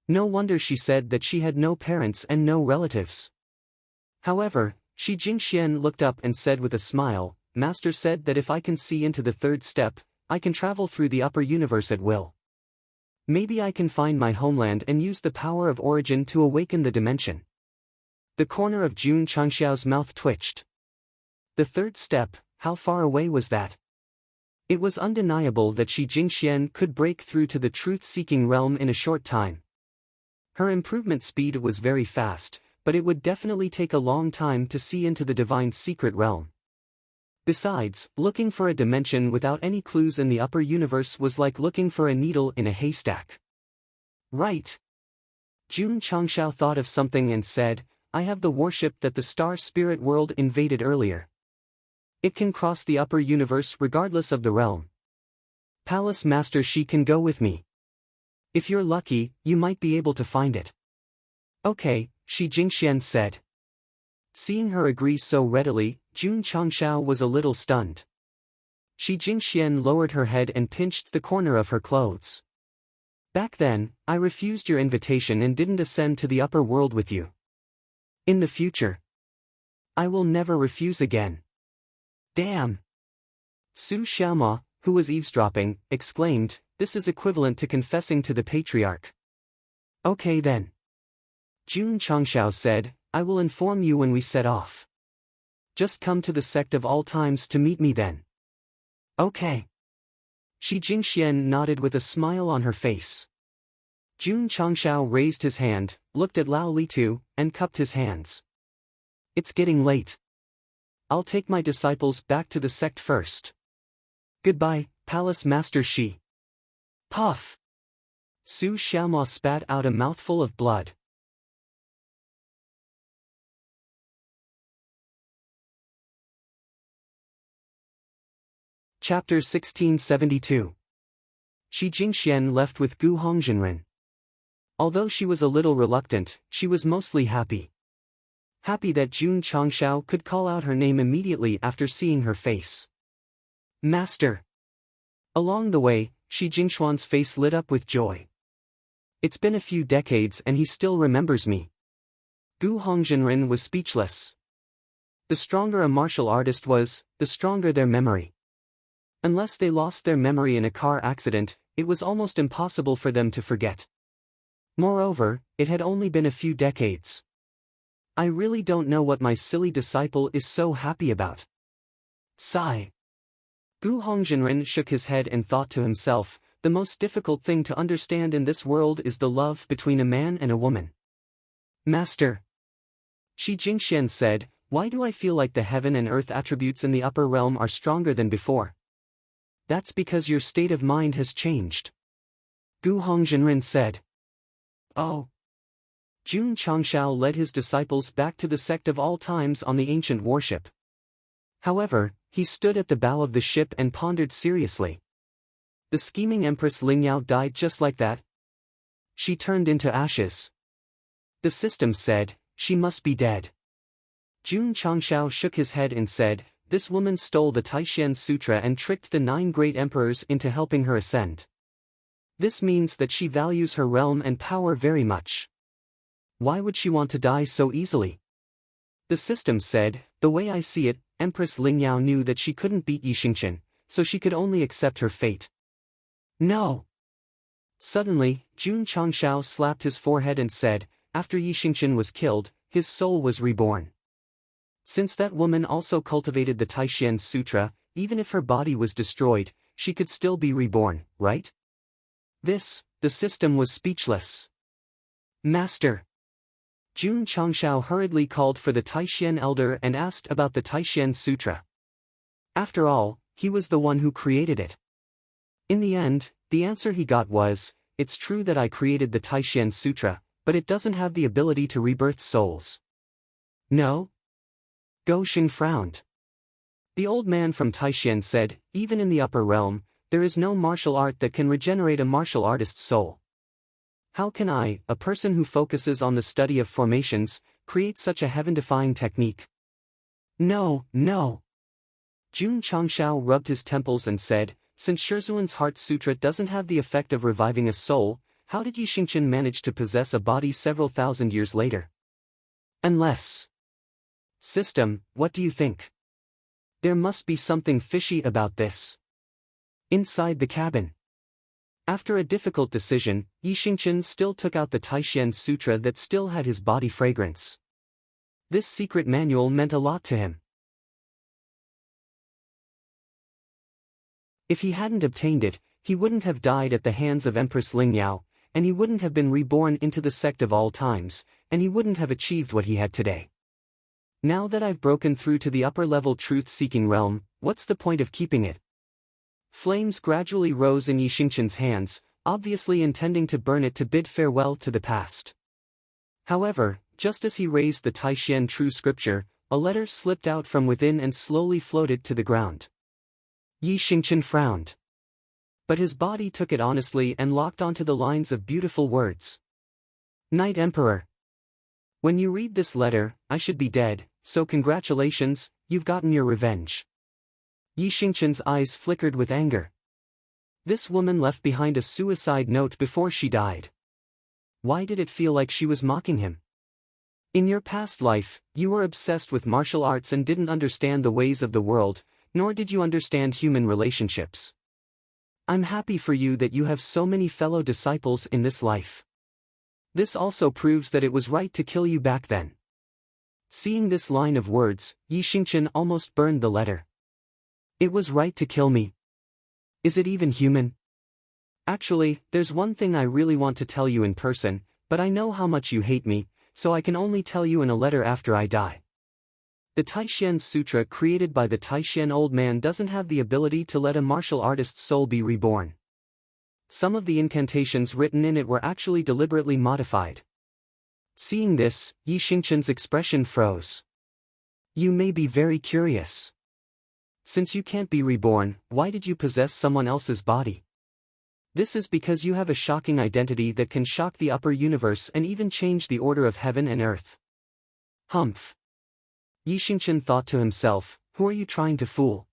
No wonder she said that she had no parents and no relatives. However, Shi Jingxian looked up and said with a smile, Master said that if I can see into the third step, I can travel through the upper universe at will. Maybe I can find my homeland and use the power of origin to awaken the dimension. The corner of Jun Changxiao's mouth twitched. The third step, how far away was that? It was undeniable that Shi Jingxian could break through to the truth-seeking realm in a short time. Her improvement speed was very fast, but it would definitely take a long time to see into the divine secret realm. Besides, looking for a dimension without any clues in the upper universe was like looking for a needle in a haystack. Right. Jun Changxiao thought of something and said, I have the warship that the star spirit world invaded earlier. It can cross the upper universe regardless of the realm. Palace Master Shi can go with me. If you're lucky, you might be able to find it. Okay, Shi Jingxian said. Seeing her agree so readily, Jun Changxiao was a little stunned. Shi Jingxian lowered her head and pinched the corner of her clothes. Back then, I refused your invitation and didn't ascend to the upper world with you. In the future, I will never refuse again. Damn! Su Xiaoma, who was eavesdropping, exclaimed, this is equivalent to confessing to the patriarch. Okay then. Jun Changxiao said, I will inform you when we set off. Just come to the Sect of all times to meet me then. Okay. Shi Jingxian nodded with a smile on her face. Jun Changxiao raised his hand, looked at Lao Litu, and cupped his hands. It's getting late. I'll take my disciples back to the Sect first. Goodbye, Palace Master Shi. Puff! Su Xiaoma spat out a mouthful of blood. Chapter 1672. Shi Jingxian left with Gu Hongzhenren. Although she was a little reluctant, she was mostly happy. Happy that Jun Changxiao could call out her name immediately after seeing her face. Master! Along the way, Shi Jingxuan's face lit up with joy. It's been a few decades and he still remembers me. Gu Hongzhenren was speechless. The stronger a martial artist was, the stronger their memory. Unless they lost their memory in a car accident, it was almost impossible for them to forget. Moreover, it had only been a few decades. I really don't know what my silly disciple is so happy about. Sigh. Gu Hongzhenren shook his head and thought to himself, the most difficult thing to understand in this world is the love between a man and a woman. Master. Shi Jingxian said, why do I feel like the heaven and earth attributes in the upper realm are stronger than before? That's because your state of mind has changed. Gu Hongzhenren said. Oh. Jun Changxiao led his disciples back to the Sect of all times on the ancient warship. However, he stood at the bow of the ship and pondered seriously. The scheming Empress Lingyao died just like that. She turned into ashes. The system said, she must be dead. Jun Changxiao shook his head and said, this woman stole the Taishan Sutra and tricked the 9 great emperors into helping her ascend. This means that she values her realm and power very much. Why would she want to die so easily? The system said, the way I see it, Empress Lingyao knew that she couldn't beat Yixingchen, so she could only accept her fate. No. Suddenly, Jun Changxiao slapped his forehead and said, after Yixingchen was killed, his soul was reborn. Since that woman also cultivated the Taishan Sutra, even if her body was destroyed, she could still be reborn, right? The system was speechless. Master. Jun Changxiao hurriedly called for the Taishan elder and asked about the Taishan Sutra. After all, he was the one who created it. In the end, the answer he got was, it's true that I created the Taishan Sutra, but it doesn't have the ability to rebirth souls. No? Gosheng frowned. The old man from Taishan said, even in the upper realm, there is no martial art that can regenerate a martial artist's soul. How can I, a person who focuses on the study of formations, create such a heaven-defying technique? No. Jun Changxiao rubbed his temples and said, since Shizuan's Heart Sutra doesn't have the effect of reviving a soul, how did Yixingchen manage to possess a body several thousand years later? Unless... System, what do you think? There must be something fishy about this. Inside the cabin. After a difficult decision, Yi Xingqian still took out the Taishan Sutra that still had his body fragrance. This secret manual meant a lot to him. If he hadn't obtained it, he wouldn't have died at the hands of Empress Lingyao, and he wouldn't have been reborn into the sect of all times, and he wouldn't have achieved what he had today. Now that I've broken through to the upper-level truth-seeking realm, what's the point of keeping it? Flames gradually rose in Yi Xingqian's hands, obviously intending to burn it to bid farewell to the past. However, just as he raised the Taishan true scripture, a letter slipped out from within and slowly floated to the ground. Yi Xingqian frowned. But his body took it honestly and locked onto the lines of beautiful words. Knight Emperor. When you read this letter, I should be dead, so congratulations, you've gotten your revenge. Yi Xingqian's eyes flickered with anger. This woman left behind a suicide note before she died. Why did it feel like she was mocking him? In your past life, you were obsessed with martial arts and didn't understand the ways of the world, nor did you understand human relationships. I'm happy for you that you have so many fellow disciples in this life. This also proves that it was right to kill you back then. Seeing this line of words, Yi Xingqian almost burned the letter. It was right to kill me. Is it even human? Actually, there's one thing I really want to tell you in person, but I know how much you hate me, so I can only tell you in a letter after I die. The Taishan Sutra created by the Taishan old man doesn't have the ability to let a martial artist's soul be reborn. Some of the incantations written in it were actually deliberately modified. Seeing this, Yi Xingqian's expression froze. You may be very curious. Since you can't be reborn, why did you possess someone else's body? This is because you have a shocking identity that can shock the upper universe and even change the order of heaven and earth. Humph. Yi Xingqian thought to himself, who are you trying to fool?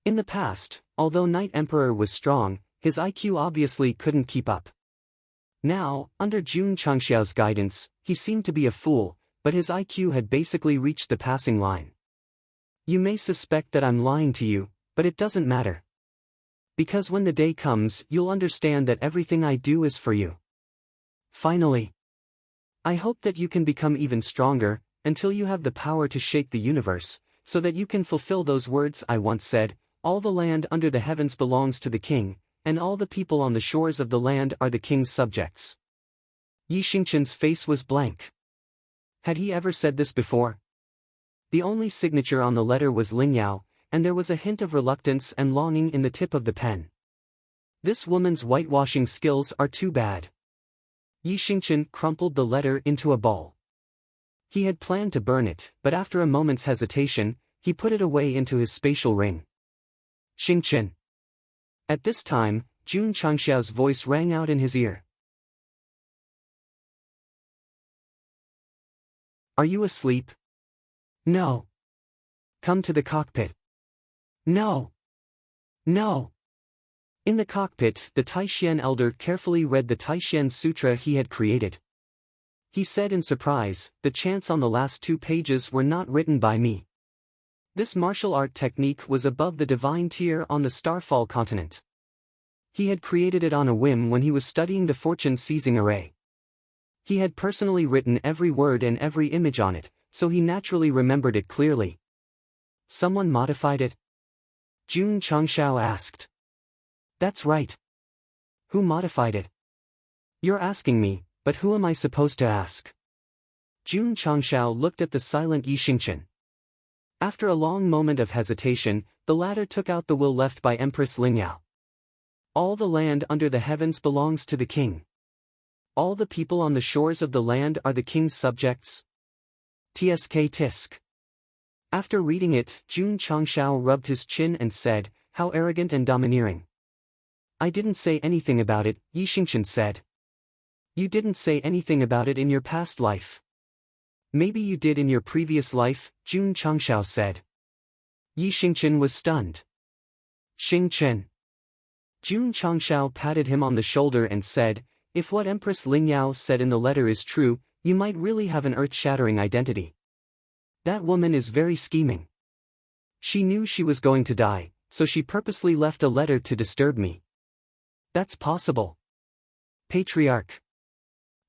In the past, although Knight Emperor was strong, his IQ obviously couldn't keep up. Now, under Jun Changxiao's guidance, he seemed to be a fool, but his IQ had basically reached the passing line. You may suspect that I'm lying to you, but it doesn't matter. Because when the day comes, you'll understand that everything I do is for you. Finally, I hope that you can become even stronger, until you have the power to shake the universe, so that you can fulfill those words I once said, all the land under the heavens belongs to the king, and all the people on the shores of the land are the king's subjects. Yi Xingqian's face was blank. Had he ever said this before? The only signature on the letter was Lingyao, and there was a hint of reluctance and longing in the tip of the pen. This woman's whitewashing skills are too bad. Yi Xingqian crumpled the letter into a ball. He had planned to burn it, but after a moment's hesitation, he put it away into his spatial ring. Xingqian. At this time, Jun Changxiao's voice rang out in his ear. Are you asleep? No. Come to the cockpit. No. No. In the cockpit, the Taishan elder carefully read the Taishan Sutra he had created. He said in surprise, the chants on the last 2 pages were not written by me. This martial art technique was above the divine tier on the Starfall continent. He had created it on a whim when he was studying the fortune-seizing array. He had personally written every word and every image on it, so he naturally remembered it clearly. Someone modified it? Jun Changxiao asked. That's right. Who modified it? You're asking me, but who am I supposed to ask? Jun Changxiao looked at the silent Yi Xingqian. After a long moment of hesitation, the latter took out the will left by Empress Lingyao. All the land under the heavens belongs to the king. All the people on the shores of the land are the king's subjects. Tsk tisk. After reading it, Jun Changxiao rubbed his chin and said, how arrogant and domineering. I didn't say anything about it, Yi Xingqian said. You didn't say anything about it in your past life. Maybe you did in your previous life, Jun Changxiao said. Yi Xingqian was stunned. Xingqian. Jun Changxiao patted him on the shoulder and said, if what Empress Lingyao said in the letter is true, you might really have an earth-shattering identity. That woman is very scheming. She knew she was going to die, so she purposely left a letter to disturb me. That's possible. Patriarch.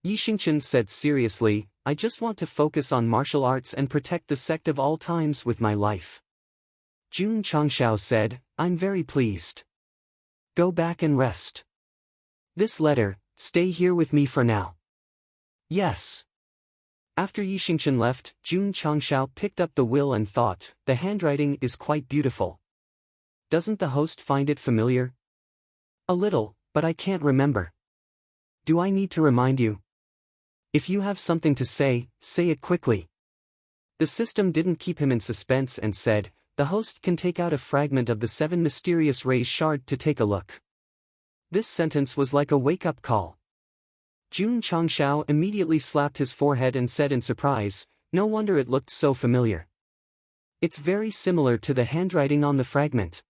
Yi Xingqian said seriously, I just want to focus on martial arts and protect the sect of all times with my life. Jun Changshao said, I'm very pleased. Go back and rest. This letter, stay here with me for now. Yes. After Yi Xingqian left, Jun Changshao picked up the will and thought, the handwriting is quite beautiful. Doesn't the host find it familiar? A little, but I can't remember. Do I need to remind you? If you have something to say it quickly. The system didn't keep him in suspense and said, the host can take out a fragment of the 7 mysterious rays shard to take a look. This sentence was like a wake-up call. Jun Changshao immediately slapped his forehead and said in surprise, no wonder it looked so familiar. It's very similar to the handwriting on the fragment.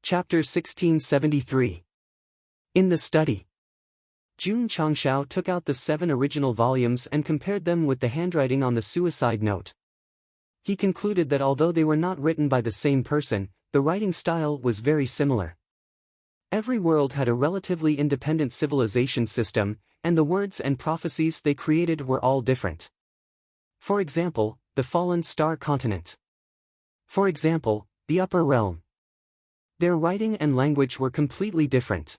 Chapter 1673. In the study. Jun Changshao took out the 7 original volumes and compared them with the handwriting on the suicide note. He concluded that although they were not written by the same person, the writing style was very similar. Every world had a relatively independent civilization system, and the words and prophecies they created were all different. For example, the fallen star continent. For example, the upper realm. Their writing and language were completely different.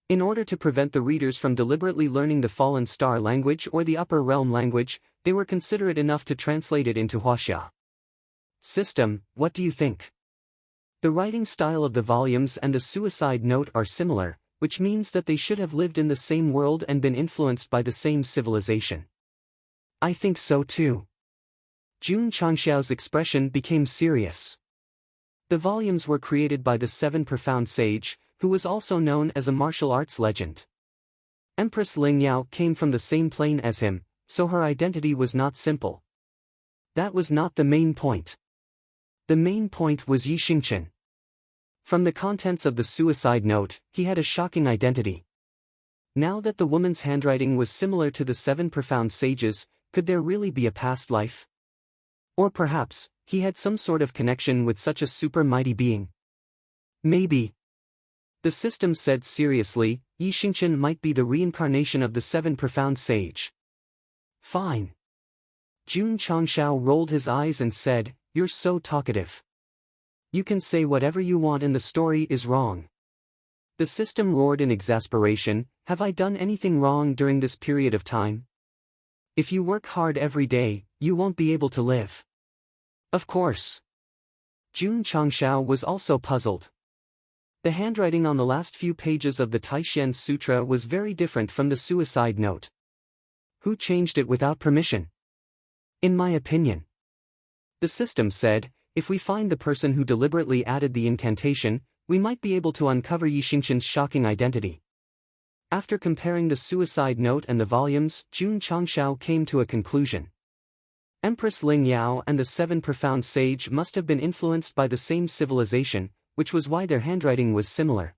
In order to prevent the readers from deliberately learning the fallen star language or the upper realm language, they were considerate enough to translate it into Huaxia. System, what do you think? The writing style of the volumes and the suicide note are similar, which means that they should have lived in the same world and been influenced by the same civilization. I think so too. Jun Changshao's expression became serious. The volumes were created by the 7 profound sage, who was also known as a martial arts legend. Empress Lingyao came from the same plane as him, so her identity was not simple. That was not the main point. The main point was Yi Xingqian. From the contents of the suicide note, he had a shocking identity. Now that the woman's handwriting was similar to the 7 profound sages, could there really be a past life? Or perhaps, he had some sort of connection with such a super mighty being. Maybe. The system said seriously, Yi Xingqian might be the reincarnation of the 7 profound sage. Fine. Jun Changshao rolled his eyes and said, you're so talkative. You can say whatever you want and the story is wrong. The system roared in exasperation, have I done anything wrong during this period of time? If you work hard every day, you won't be able to live. Of course. Jun Changshao was also puzzled. The handwriting on the last few pages of the Taishen Sutra was very different from the suicide note. Who changed it without permission? In my opinion. The system said, if we find the person who deliberately added the incantation, we might be able to uncover Yi Xingqian's shocking identity. After comparing the suicide note and the volumes, Jun Changshao came to a conclusion. Empress Lingyao and the 7 profound sage must have been influenced by the same civilization, which was why their handwriting was similar.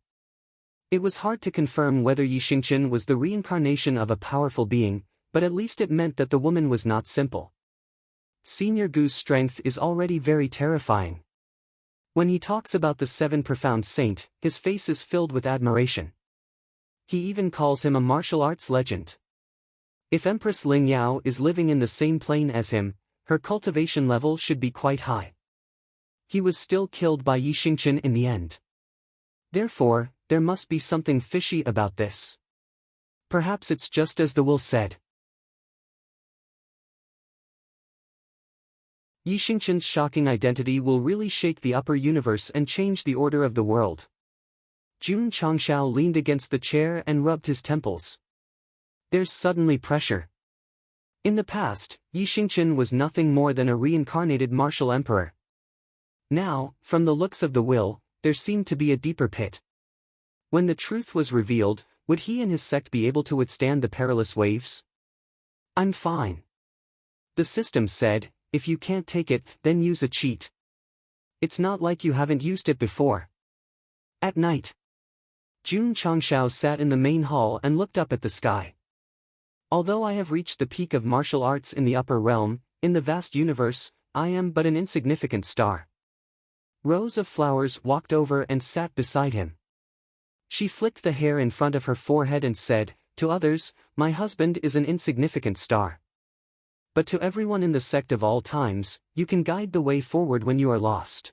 It was hard to confirm whether Yi Xingqian was the reincarnation of a powerful being, but at least it meant that the woman was not simple. Senior Gu's strength is already very terrifying. When he talks about the 7 profound saint, his face is filled with admiration. He even calls him a martial arts legend. If Empress Lingyao is living in the same plane as him, her cultivation level should be quite high. He was still killed by Yi Xingqian in the end. Therefore, there must be something fishy about this. Perhaps it's just as the will said. Yi Xingqian's shocking identity will really shake the upper universe and change the order of the world. Jun Changshao leaned against the chair and rubbed his temples. There's suddenly pressure. In the past, Yi Xingqian was nothing more than a reincarnated martial emperor. Now, from the looks of the will, there seemed to be a deeper pit. When the truth was revealed, would he and his sect be able to withstand the perilous waves? I'm fine. The system said, if you can't take it, then use a cheat. It's not like you haven't used it before. At night, Jun Changshao sat in the main hall and looked up at the sky. Although I have reached the peak of martial arts in the upper realm, in the vast universe, I am but an insignificant star. Rose of Flowers walked over and sat beside him. She flicked the hair in front of her forehead and said, "To others, my husband is an insignificant star. But to everyone in the sect of all times, you can guide the way forward when you are lost."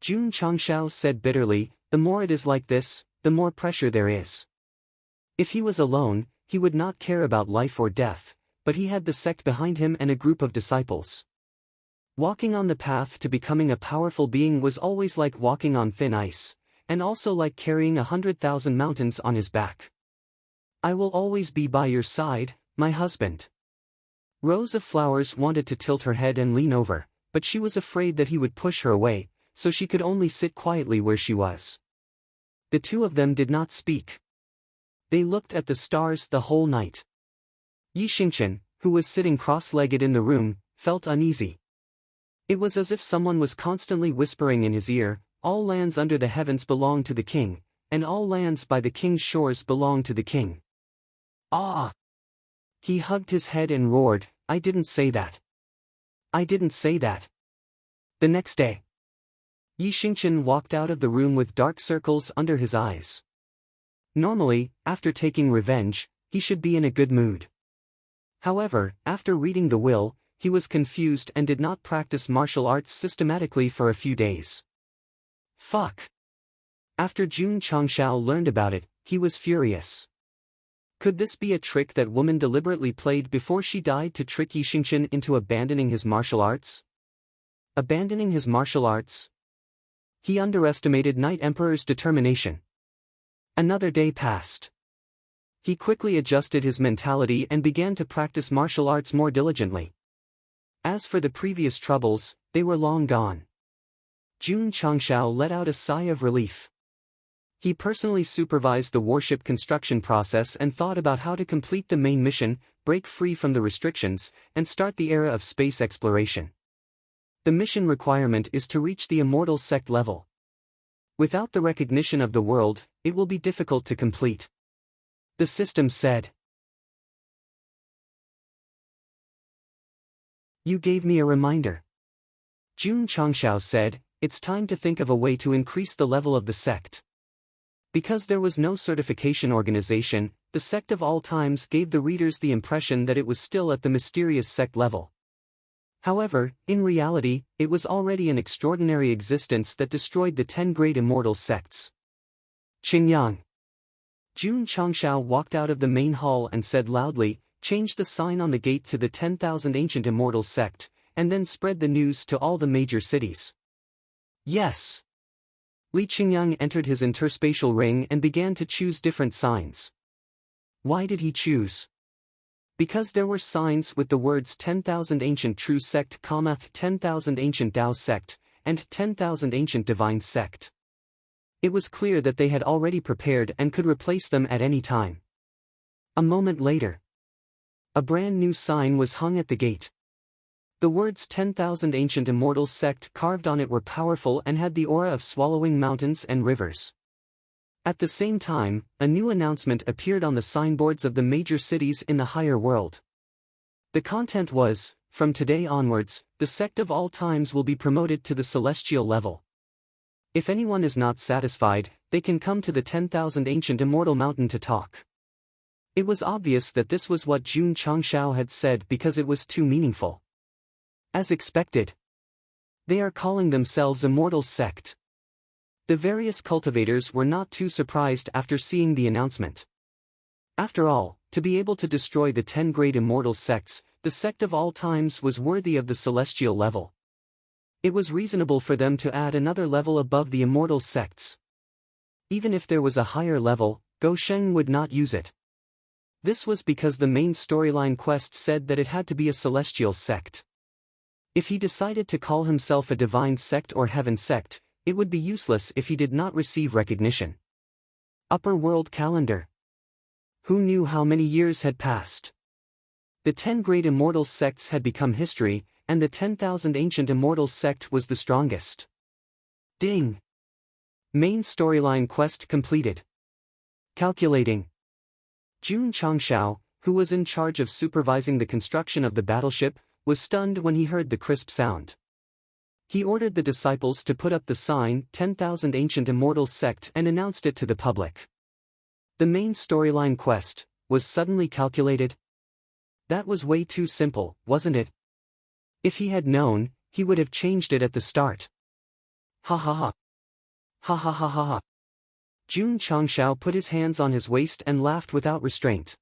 Jun Changshao said bitterly, "The more it is like this, the more pressure there is." If he was alone, he would not care about life or death, but he had the sect behind him and a group of disciples. Walking on the path to becoming a powerful being was always like walking on thin ice, and also like carrying 100,000 mountains on his back. "I will always be by your side, my husband." Rose of Flowers wanted to tilt her head and lean over, but she was afraid that he would push her away, so she could only sit quietly where she was. The two of them did not speak. They looked at the stars the whole night. Yi Xingchen, who was sitting cross-legged in the room, felt uneasy. It was as if someone was constantly whispering in his ear, "All lands under the heavens belong to the king, and all lands by the king's shores belong to the king." Ah! He hugged his head and roared, "I didn't say that. I didn't say that." The next day, Yi Xingchen walked out of the room with dark circles under his eyes. Normally, after taking revenge, he should be in a good mood. However, after reading the will, he was confused and did not practice martial arts systematically for a few days. Fuck! After Jun Changshao learned about it, he was furious. Could this be a trick that woman deliberately played before she died to trick Yi Xingchen into abandoning his martial arts? Abandoning his martial arts? He underestimated Night Emperor's determination. Another day passed. He quickly adjusted his mentality and began to practice martial arts more diligently. As for the previous troubles, they were long gone. Jun Changshao let out a sigh of relief. He personally supervised the warship construction process and thought about how to complete the main mission, break free from the restrictions, and start the era of space exploration. The mission requirement is to reach the immortal sect level. Without the recognition of the world, it will be difficult to complete. The system said. "You gave me a reminder." Jun Changshao said, "It's time to think of a way to increase the level of the sect." Because there was no certification organization, the sect of all times gave the readers the impression that it was still at the mysterious sect level. However, in reality, it was already an extraordinary existence that destroyed the 10 great immortal sects. Qingyang. Jun Changshao walked out of the main hall and said loudly, "Change the sign on the gate to the 10,000 ancient immortal sect, and then spread the news to all the major cities." Yes. Li Qingyang entered his interspatial ring and began to choose different signs. Why did he choose? Because there were signs with the words 10,000 ancient true sect, 10,000 ancient Tao sect, and 10,000 ancient divine sect. It was clear that they had already prepared and could replace them at any time. A moment later, a brand new sign was hung at the gate. The words 10,000 ancient immortal sect carved on it were powerful and had the aura of swallowing mountains and rivers. At the same time, a new announcement appeared on the signboards of the major cities in the higher world. The content was, "From today onwards, the sect of all times will be promoted to the celestial level. If anyone is not satisfied, they can come to the 10,000 ancient immortal mountain to talk." It was obvious that this was what Jun Changshao had said because it was too meaningful. As expected, they are calling themselves Immortal Sect. The various cultivators were not too surprised after seeing the announcement. After all, to be able to destroy the 10 great immortal sects, the sect of all times was worthy of the celestial level. It was reasonable for them to add another level above the immortal sects. Even if there was a higher level, Go Sheng would not use it. This was because the main storyline quest said that it had to be a celestial sect. If he decided to call himself a divine sect or heaven sect, it would be useless if he did not receive recognition. Upper World Calendar. Who knew how many years had passed? The 10 great immortal sects had become history, and the 10,000 ancient immortal sect was the strongest. Ding! Main storyline quest completed. Calculating. Jun Changshao, who was in charge of supervising the construction of the battleship, was stunned when he heard the crisp sound. He ordered the disciples to put up the sign, 10,000 Ancient Immortals Sect, and announced it to the public. The main storyline quest was suddenly calculated. That was way too simple, wasn't it? If he had known, he would have changed it at the start. Ha ha ha. Ha ha ha ha ha. Jun Changshao put his hands on his waist and laughed without restraint.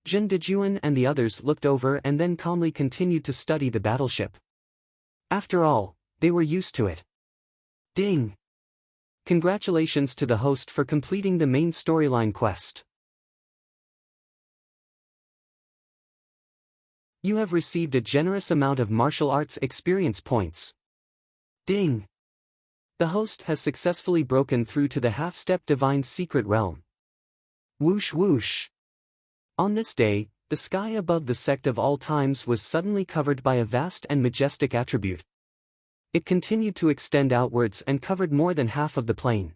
Jin Dejuan and the others looked over and then calmly continued to study the battleship. After all, they were used to it. Ding! Congratulations to the host for completing the main storyline quest. You have received a generous amount of martial arts experience points. Ding! The host has successfully broken through to the half-step divine secret realm. Whoosh whoosh! On this day, the sky above the Sect of all times was suddenly covered by a vast and majestic attribute. It continued to extend outwards and covered more than half of the plain.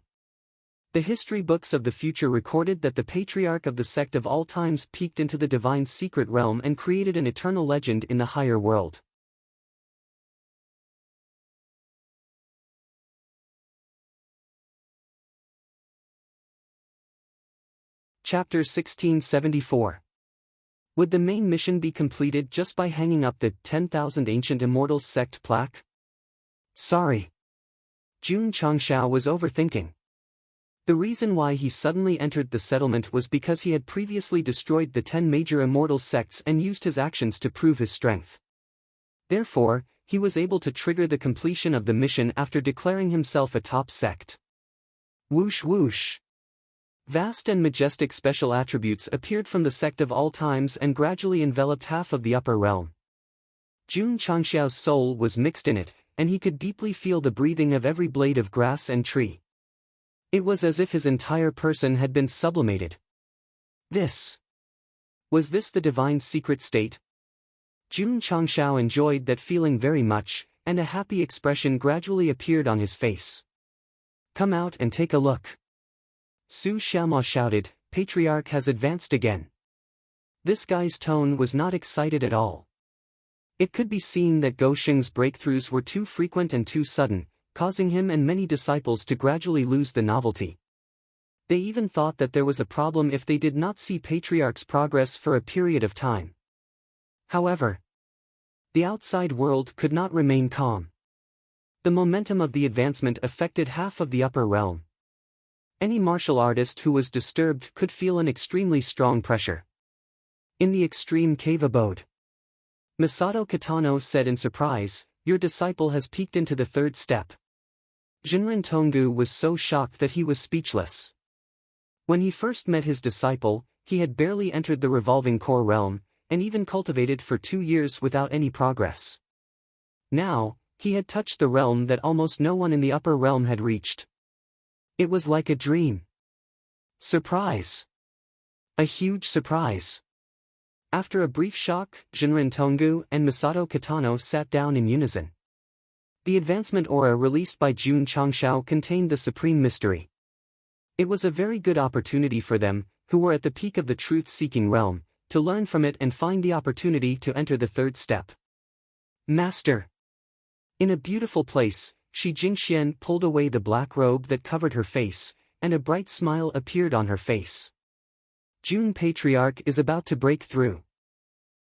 The history books of the future recorded that the patriarch of the Sect of all times peeked into the divine secret realm and created an eternal legend in the higher world. Chapter 1674. Would the main mission be completed just by hanging up the 10,000 Ancient Immortals Sect plaque? Sorry. Jun Changshao was overthinking. The reason why he suddenly entered the settlement was because he had previously destroyed the 10 major immortal sects and used his actions to prove his strength. Therefore, he was able to trigger the completion of the mission after declaring himself a top sect. Whoosh whoosh! Vast and majestic special attributes appeared from the Sect of all times and gradually enveloped half of the upper realm. Jun Changxiao's soul was mixed in it, and he could deeply feel the breathing of every blade of grass and tree. It was as if his entire person had been sublimated. Was this the divine secret state? Jun Changxiao enjoyed that feeling very much, and a happy expression gradually appeared on his face. Come out and take a look. Su Xiaoma shouted, Patriarch has advanced again. This guy's tone was not excited at all. It could be seen that Go Sheng's breakthroughs were too frequent and too sudden, causing him and many disciples to gradually lose the novelty. They even thought that there was a problem if they did not see Patriarch's progress for a period of time. However, the outside world could not remain calm. The momentum of the advancement affected half of the upper realm. Any martial artist who was disturbed could feel an extremely strong pressure. In the extreme cave abode, Masato Kitano said in surprise, your disciple has peeked into the third step. Jinren Tonggu was so shocked that he was speechless. When he first met his disciple, he had barely entered the revolving core realm, and even cultivated for 2 years without any progress. Now, he had touched the realm that almost no one in the upper realm had reached. It was like a dream. Surprise! A huge surprise. After a brief shock, Jinren Tonggu and Masato Kitano sat down in unison. The advancement aura released by Jun Changshao contained the supreme mystery. It was a very good opportunity for them, who were at the peak of the truth-seeking realm, to learn from it and find the opportunity to enter the third step. Master! In a beautiful place, Shi Jingxian pulled away the black robe that covered her face, and a bright smile appeared on her face. Jun Patriarch is about to break through.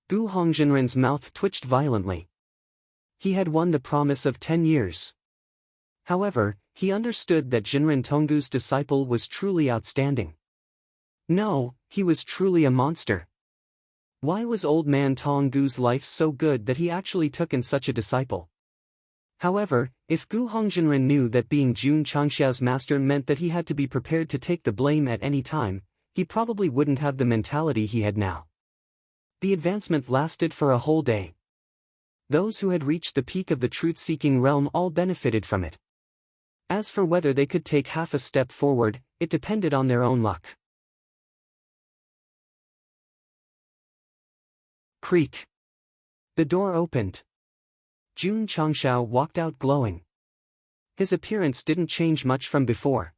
Gu Hongjinren's mouth twitched violently. He had won the promise of 10 years. However, he understood that Jinren Tonggu's disciple was truly outstanding. No, he was truly a monster. Why was old man Tonggu's life so good that he actually took in such a disciple? However, if Gu Hongjinren knew that being Jun Changxiao's master meant that he had to be prepared to take the blame at any time, he probably wouldn't have the mentality he had now. The advancement lasted for a whole day. Those who had reached the peak of the truth-seeking realm all benefited from it. As for whether they could take half a step forward, it depended on their own luck. Creak. The door opened. Jun Changshao walked out glowing. His appearance didn't change much from before.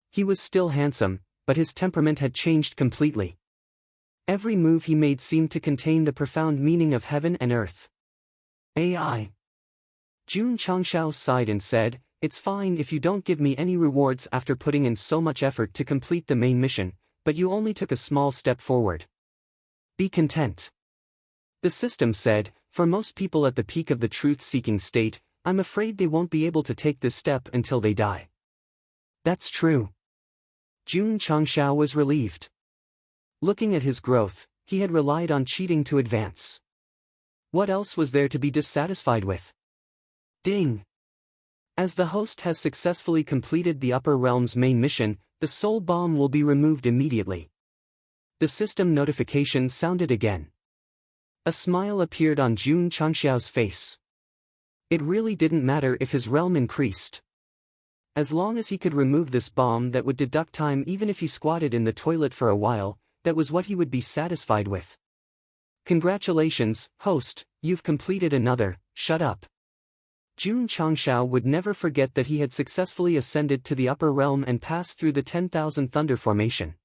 He was still handsome, but his temperament had changed completely. Every move he made seemed to contain the profound meaning of heaven and earth. AI. Jun Changshao sighed and said, "It's fine if you don't give me any rewards after putting in so much effort to complete the main mission, but you only took a small step forward. Be content." The system said, "For most people at the peak of the truth-seeking state, I'm afraid they won't be able to take this step until they die." That's true. Jun Changshao was relieved. Looking at his growth, he had relied on cheating to advance. What else was there to be dissatisfied with? Ding! As the host has successfully completed the Upper Realm's main mission, the soul bomb will be removed immediately. The system notification sounded again. A smile appeared on Jun Changshao's face. It really didn't matter if his realm increased. As long as he could remove this bomb that would deduct time even if he squatted in the toilet for a while, that was what he would be satisfied with. Congratulations, host, you've completed another, shut up. Jun Changshao would never forget that he had successfully ascended to the upper realm and passed through the 10,000 Thunder Formation.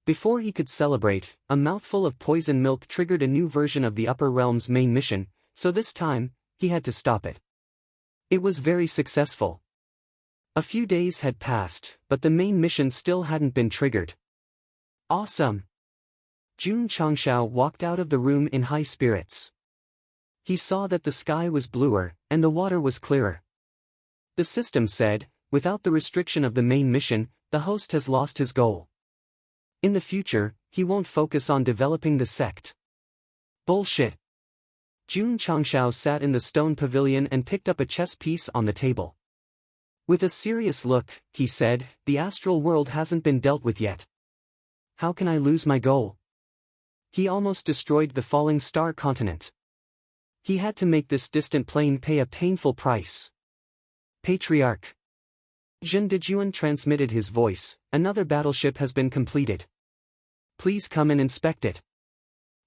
Before he could celebrate, a mouthful of poison milk triggered a new version of the upper realm's main mission, so this time, he had to stop it. It was very successful. A few days had passed, but the main mission still hadn't been triggered. Awesome! Jun Changshao walked out of the room in high spirits. He saw that the sky was bluer, and the water was clearer. The system said, without the restriction of the main mission, the host has lost his goal. In the future, he won't focus on developing the sect. Bullshit. Jun Changshao sat in the stone pavilion and picked up a chess piece on the table. With a serious look, he said, "The astral world hasn't been dealt with yet. How can I lose my goal?" He almost destroyed the falling star continent. He had to make this distant plane pay a painful price. Patriarch. Zhen Dejuan transmitted his voice, "Another battleship has been completed. Please come and inspect it."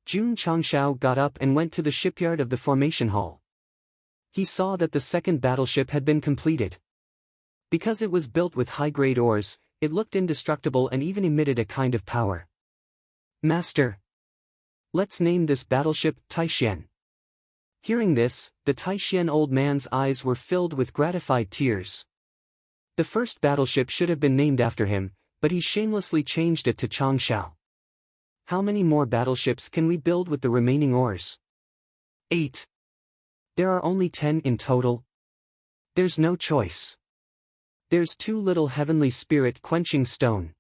Jun Changshao got up and went to the shipyard of the formation hall. He saw that the second battleship had been completed. Because it was built with high-grade ores, it looked indestructible and even emitted a kind of power. "Master. Let's name this battleship Taishian." Hearing this, the Taishian old man's eyes were filled with gratified tears. The first battleship should have been named after him, but he shamelessly changed it to Changshao. How many more battleships can we build with the remaining ores? 8. There are only 10 in total. There's no choice. There's too little heavenly spirit quenching stone.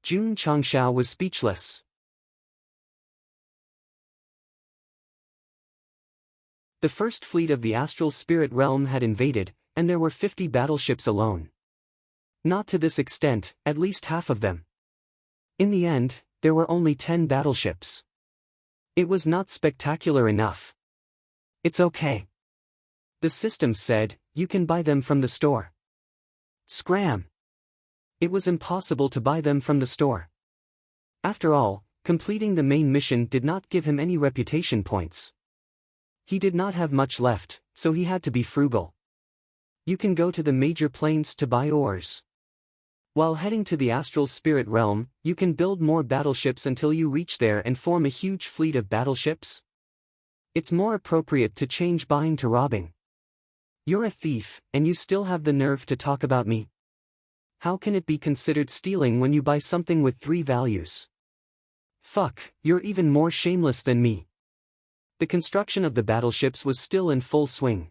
Jun Changshao was speechless. The first fleet of the astral spirit realm had invaded, and there were 50 battleships alone. Not to this extent, at least half of them. In the end, there were only 10 battleships. It was not spectacular enough. "It's okay." The system said, "You can buy them from the store." Scram! It was impossible to buy them from the store. After all, completing the main mission did not give him any reputation points. He did not have much left, so he had to be frugal. You can go to the major plains to buy ores. While heading to the astral spirit realm, you can build more battleships until you reach there and form a huge fleet of battleships. It's more appropriate to change buying to robbing. You're a thief, and you still have the nerve to talk about me. How can it be considered stealing when you buy something with 3 values? Fuck, you're even more shameless than me. The construction of the battleships was still in full swing.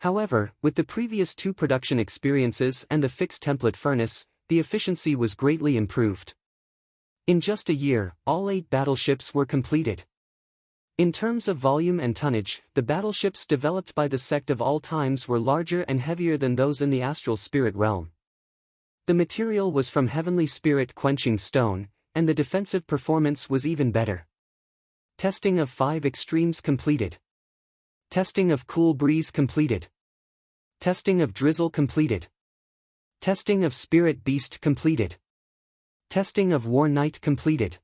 However, with the previous 2 production experiences and the fixed template furnace, the efficiency was greatly improved. In just a year, all 8 battleships were completed. In terms of volume and tonnage, the battleships developed by the sect of all times were larger and heavier than those in the astral spirit realm. The material was from heavenly spirit quenching stone, and the defensive performance was even better. Testing of 5 extremes completed. Testing of cool breeze completed. Testing of drizzle completed. Testing of spirit beast completed. Testing of war knight completed.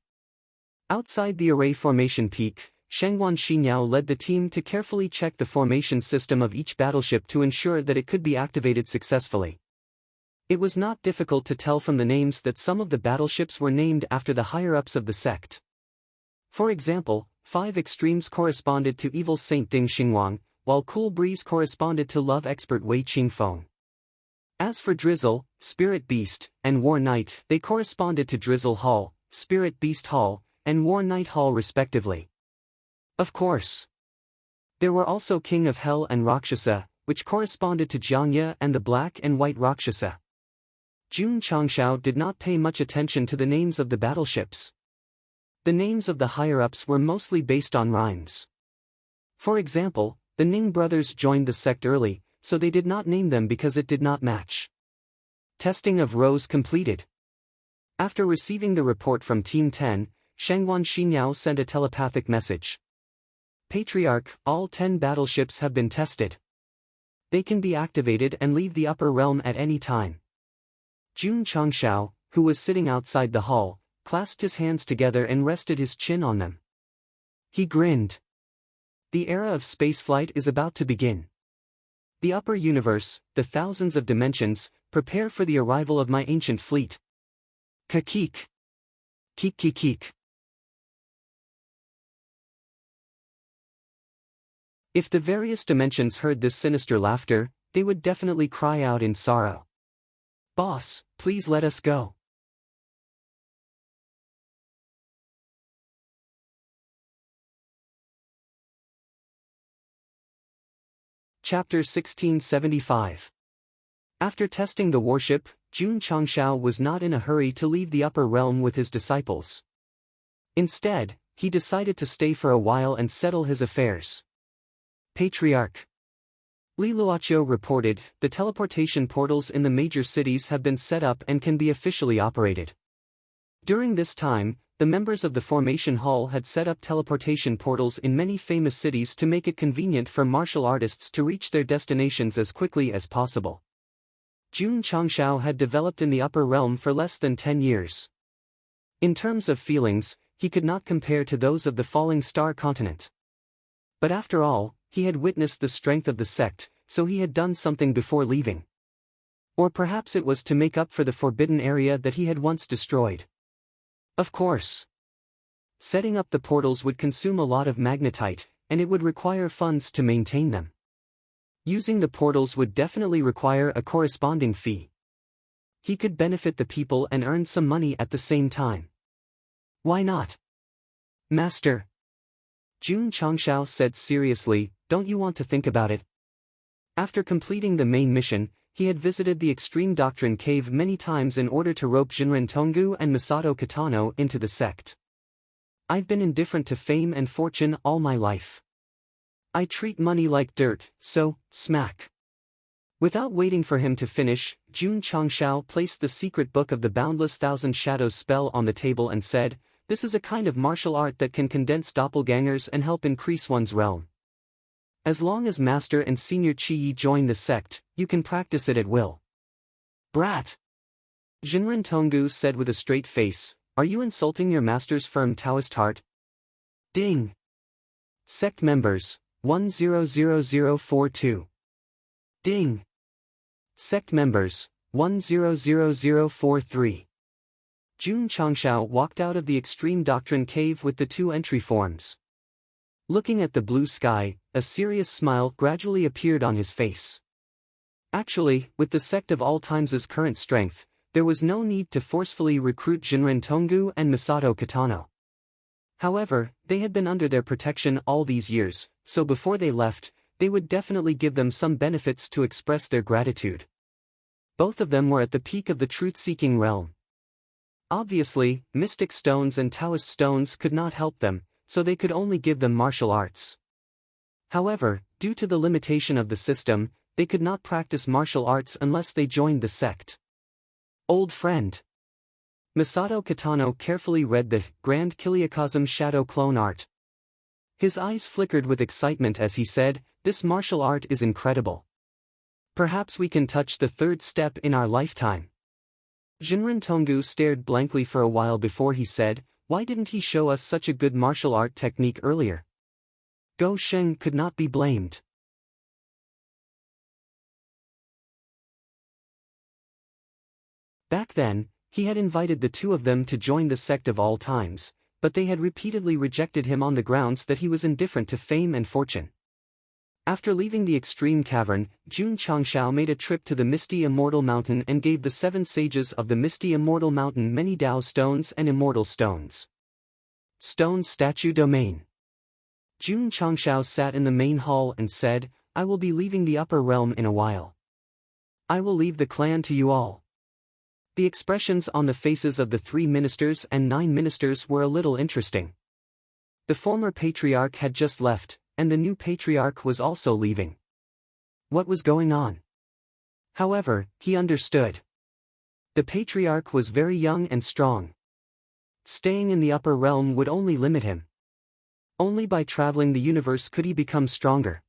Outside the array formation peak, Shengwan Xinyao led the team to carefully check the formation system of each battleship to ensure that it could be activated successfully. It was not difficult to tell from the names that some of the battleships were named after the higher-ups of the sect. For example, 5 extremes corresponded to evil Saint Ding Xingwang, while cool breeze corresponded to love expert Wei Qingfeng. As for Drizzle, Spirit Beast, and War Knight, they corresponded to Drizzle Hall, Spirit Beast Hall, and War Knight Hall respectively. Of course. There were also King of Hell and Rakshasa, which corresponded to Jiangye and the Black and White Rakshasa. Jun Changshao did not pay much attention to the names of the battleships. The names of the higher-ups were mostly based on rhymes. For example, the Ning brothers joined the sect early, so they did not name them because it did not match. Testing of rows completed. After receiving the report from Team 10, Shangwan Xinyao sent a telepathic message. Patriarch, all 10 battleships have been tested. They can be activated and leave the upper realm at any time. Jun Changshao, who was sitting outside the hall, clasped his hands together and rested his chin on them. He grinned. The era of spaceflight is about to begin. The upper universe, the thousands of dimensions, prepare for the arrival of my ancient fleet. Kakik. Kik. If the various dimensions heard this sinister laughter, they would definitely cry out in sorrow. Boss, please let us go. Chapter 1675. After testing the warship, Jun Changshao was not in a hurry to leave the upper realm with his disciples. Instead, he decided to stay for a while and settle his affairs. Patriarch. Li Luoqiu reported, the teleportation portals in the major cities have been set up and can be officially operated. During this time, the members of the Formation Hall had set up teleportation portals in many famous cities to make it convenient for martial artists to reach their destinations as quickly as possible. Jun Changshao had developed in the upper realm for less than 10 years. In terms of feelings, he could not compare to those of the falling star continent. But after all, he had witnessed the strength of the sect, so he had done something before leaving. Or perhaps it was to make up for the forbidden area that he had once destroyed. Of course. Setting up the portals would consume a lot of magnetite, and it would require funds to maintain them. Using the portals would definitely require a corresponding fee. He could benefit the people and earn some money at the same time. Why not? Master. Jun Changshao said seriously, don't you want to think about it? After completing the main mission, he had visited the Extreme Doctrine Cave many times in order to rope Jinren Tonggu and Masato Kitano into the sect. I've been indifferent to fame and fortune all my life. I treat money like dirt, so, smack. Without waiting for him to finish, Jun Changshao placed the secret book of the Boundless Thousand Shadows spell on the table and said, this is a kind of martial art that can condense doppelgangers and help increase one's realm. As long as Master and Senior Chi-Yi join the sect, you can practice it at will. Brat! Jinren Tonggu said with a straight face, are you insulting your master's firm Taoist heart? Ding! Sect members, 100042. Ding! Sect members, 100043. Jun Changshao walked out of the Extreme Doctrine Cave with the 2 entry forms. Looking at the blue sky, a serious smile gradually appeared on his face. Actually, with the sect of all times' current strength, there was no need to forcefully recruit Jinren Tonggu and Masato Kitano. However, they had been under their protection all these years, so before they left, they would definitely give them some benefits to express their gratitude. Both of them were at the peak of the truth-seeking realm. Obviously, mystic stones and Taoist stones could not help them, so they could only give them martial arts. However, due to the limitation of the system, they could not practice martial arts unless they joined the sect. Old friend. Masato Kitano carefully read the Grand Kiliakosm Shadow Clone Art. His eyes flickered with excitement as he said, this martial art is incredible. Perhaps we can touch the 3rd step in our lifetime. Jinren Tonggu stared blankly for a while before he said, why didn't he show us such a good martial art technique earlier? Go Sheng could not be blamed. Back then, he had invited the 2 of them to join the sect of all times, but they had repeatedly rejected him on the grounds that he was indifferent to fame and fortune. After leaving the extreme cavern, Jun Changshao made a trip to the misty immortal mountain and gave the 7 sages of the misty immortal mountain many Dao stones and immortal stones. Stone Statue Domain. Jun Changshao sat in the main hall and said, I will be leaving the upper realm in a while. I will leave the clan to you all. The expressions on the faces of the 3 ministers and 9 ministers were a little interesting. The former patriarch had just left, and the new patriarch was also leaving. What was going on? However, he understood. The patriarch was very young and strong. Staying in the upper realm would only limit him. Only by traveling the universe could he become stronger.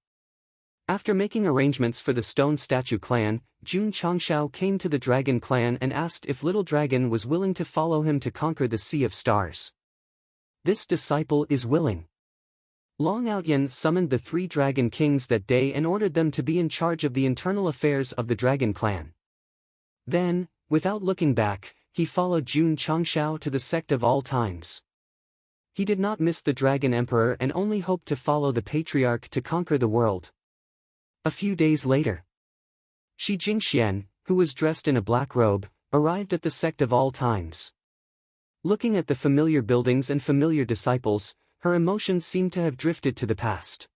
After making arrangements for the Stone Statue clan, Jun Changshao came to the Dragon clan and asked if Little Dragon was willing to follow him to conquer the Sea of Stars. This disciple is willing. Long Outyan summoned the 3 dragon kings that day and ordered them to be in charge of the internal affairs of the Dragon clan. Then, without looking back, he followed Jun Changshao to the Sect of all times. He did not miss the Dragon Emperor and only hoped to follow the Patriarch to conquer the world. A few days later, Shi Jingxian, who was dressed in a black robe, arrived at the Sect of all times. Looking at the familiar buildings and familiar disciples, her emotions seemed to have drifted to the past.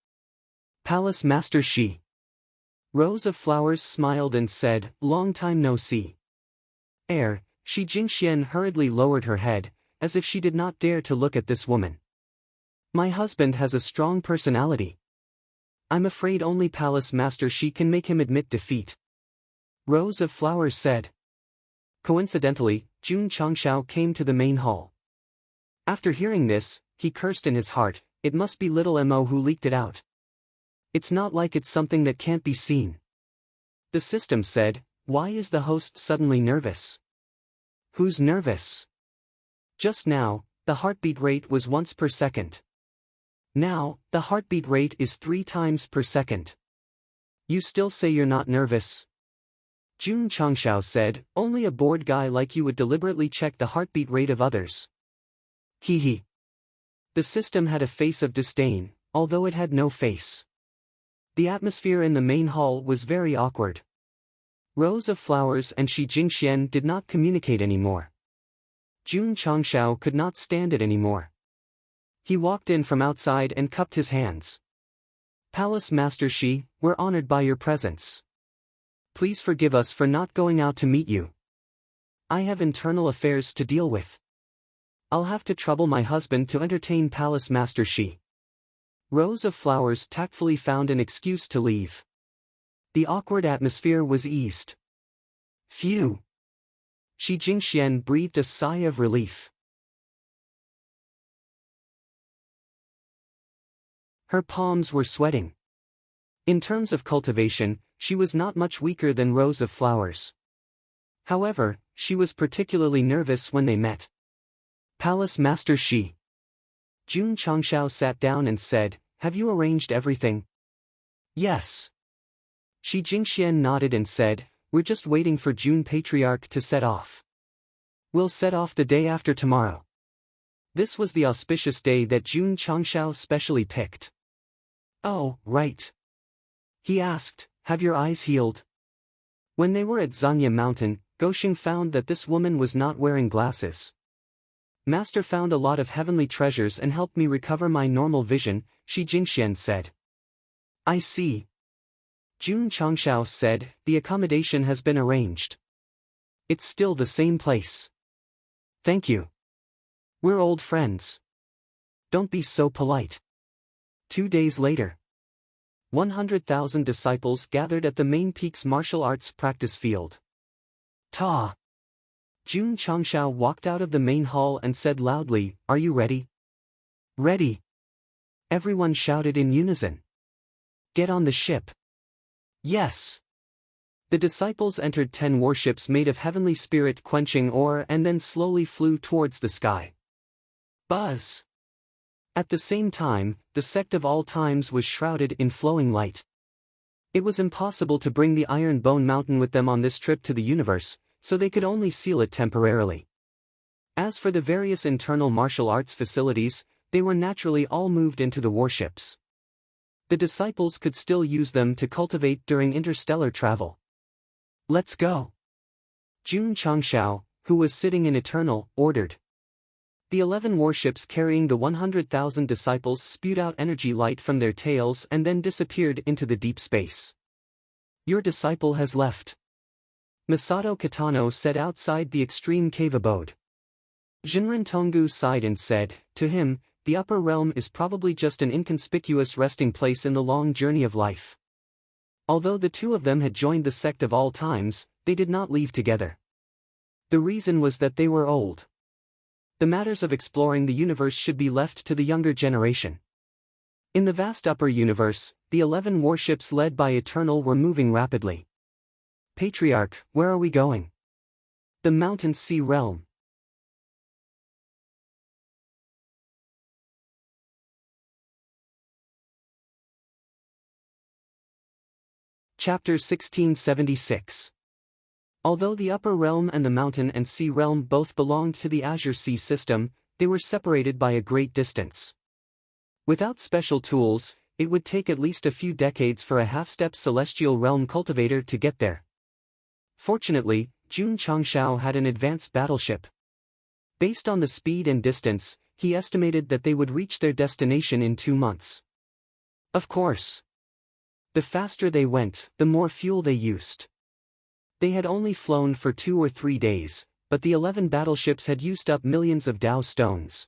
Palace Master Shi. Rows of Flowers smiled and said, long time no see. Shi Jingxian hurriedly lowered her head, as if she did not dare to look at this woman. My husband has a strong personality. I'm afraid only Palace Master Shi can make him admit defeat. Rows of Flowers said. Coincidentally, Jun Changshao came to the main hall. After hearing this, he cursed in his heart, it must be little Mo who leaked it out. It's not like it's something that can't be seen. The system said, why is the host suddenly nervous? Who's nervous? Just now, the heartbeat rate was once per second. Now, the heartbeat rate is 3 times per second. You still say you're not nervous? Jun Changshao said, only a bored guy like you would deliberately check the heartbeat rate of others. Hee hee. The system had a face of disdain, although it had no face. The atmosphere in the main hall was very awkward. Rows of Flowers and Shi Jingxian did not communicate anymore. Jun Changshao could not stand it anymore. He walked in from outside and cupped his hands. Palace Master Shi, we're honored by your presence. Please forgive us for not going out to meet you. I have internal affairs to deal with. I'll have to trouble my husband to entertain Palace Master Shi. Rows of Flowers tactfully found an excuse to leave. The awkward atmosphere was eased. Phew. Shi Jingxian breathed a sigh of relief. Her palms were sweating. In terms of cultivation, she was not much weaker than Rows of Flowers. However, she was particularly nervous when they met. Palace Master Shi. Jun Changshao sat down and said, have you arranged everything? Yes. Shi Jingxian nodded and said, we're just waiting for Jun Patriarch to set off. We'll set off the day after tomorrow. This was the auspicious day that Jun Changshao specially picked. Oh, right. He asked, have your eyes healed? When they were at Zanya Mountain, Goxing found that this woman was not wearing glasses. Master found a lot of heavenly treasures and helped me recover my normal vision, Shi Jingxian said. I see. Jun Changshao said, the accommodation has been arranged. It's still the same place. Thank you. We're old friends. Don't be so polite. 2 days later. 100,000 disciples gathered at the main peak's martial arts practice field. Ta! Jun Changshao walked out of the main hall and said loudly, are you ready? Ready. Everyone shouted in unison. Get on the ship. Yes. The disciples entered 10 warships made of heavenly spirit quenching ore and then slowly flew towards the sky. Buzz! At the same time, the Sect of all times was shrouded in flowing light. It was impossible to bring the Iron Bone Mountain with them on this trip to the universe, so they could only seal it temporarily. As for the various internal martial arts facilities, they were naturally all moved into the warships. The disciples could still use them to cultivate during interstellar travel. Let's go. Jun Changshao, who was sitting in Eternal, ordered. The 11 warships carrying the 100,000 disciples spewed out energy light from their tails and then disappeared into the deep space. Your disciple has left. Masato Kitano said outside the extreme cave abode. Jinren Tonggu sighed and said, to him, the upper realm is probably just an inconspicuous resting place in the long journey of life. Although the two of them had joined the sect of all times, they did not leave together. The reason was that they were old. The matters of exploring the universe should be left to the younger generation. In the vast upper universe, the 11 warships led by Eternal were moving rapidly. Patriarch, where are we going? The Mountain Sea Realm. Chapter 1676. Although the Upper Realm and the Mountain and Sea Realm both belonged to the Azure Sea system, they were separated by a great distance. Without special tools, it would take at least a few decades for a half-step celestial realm cultivator to get there. Fortunately, Jun Changshao had an advanced battleship. Based on the speed and distance, he estimated that they would reach their destination in 2 months. Of course. The faster they went, the more fuel they used. They had only flown for 2 or 3 days, but the 11 battleships had used up millions of Dao stones.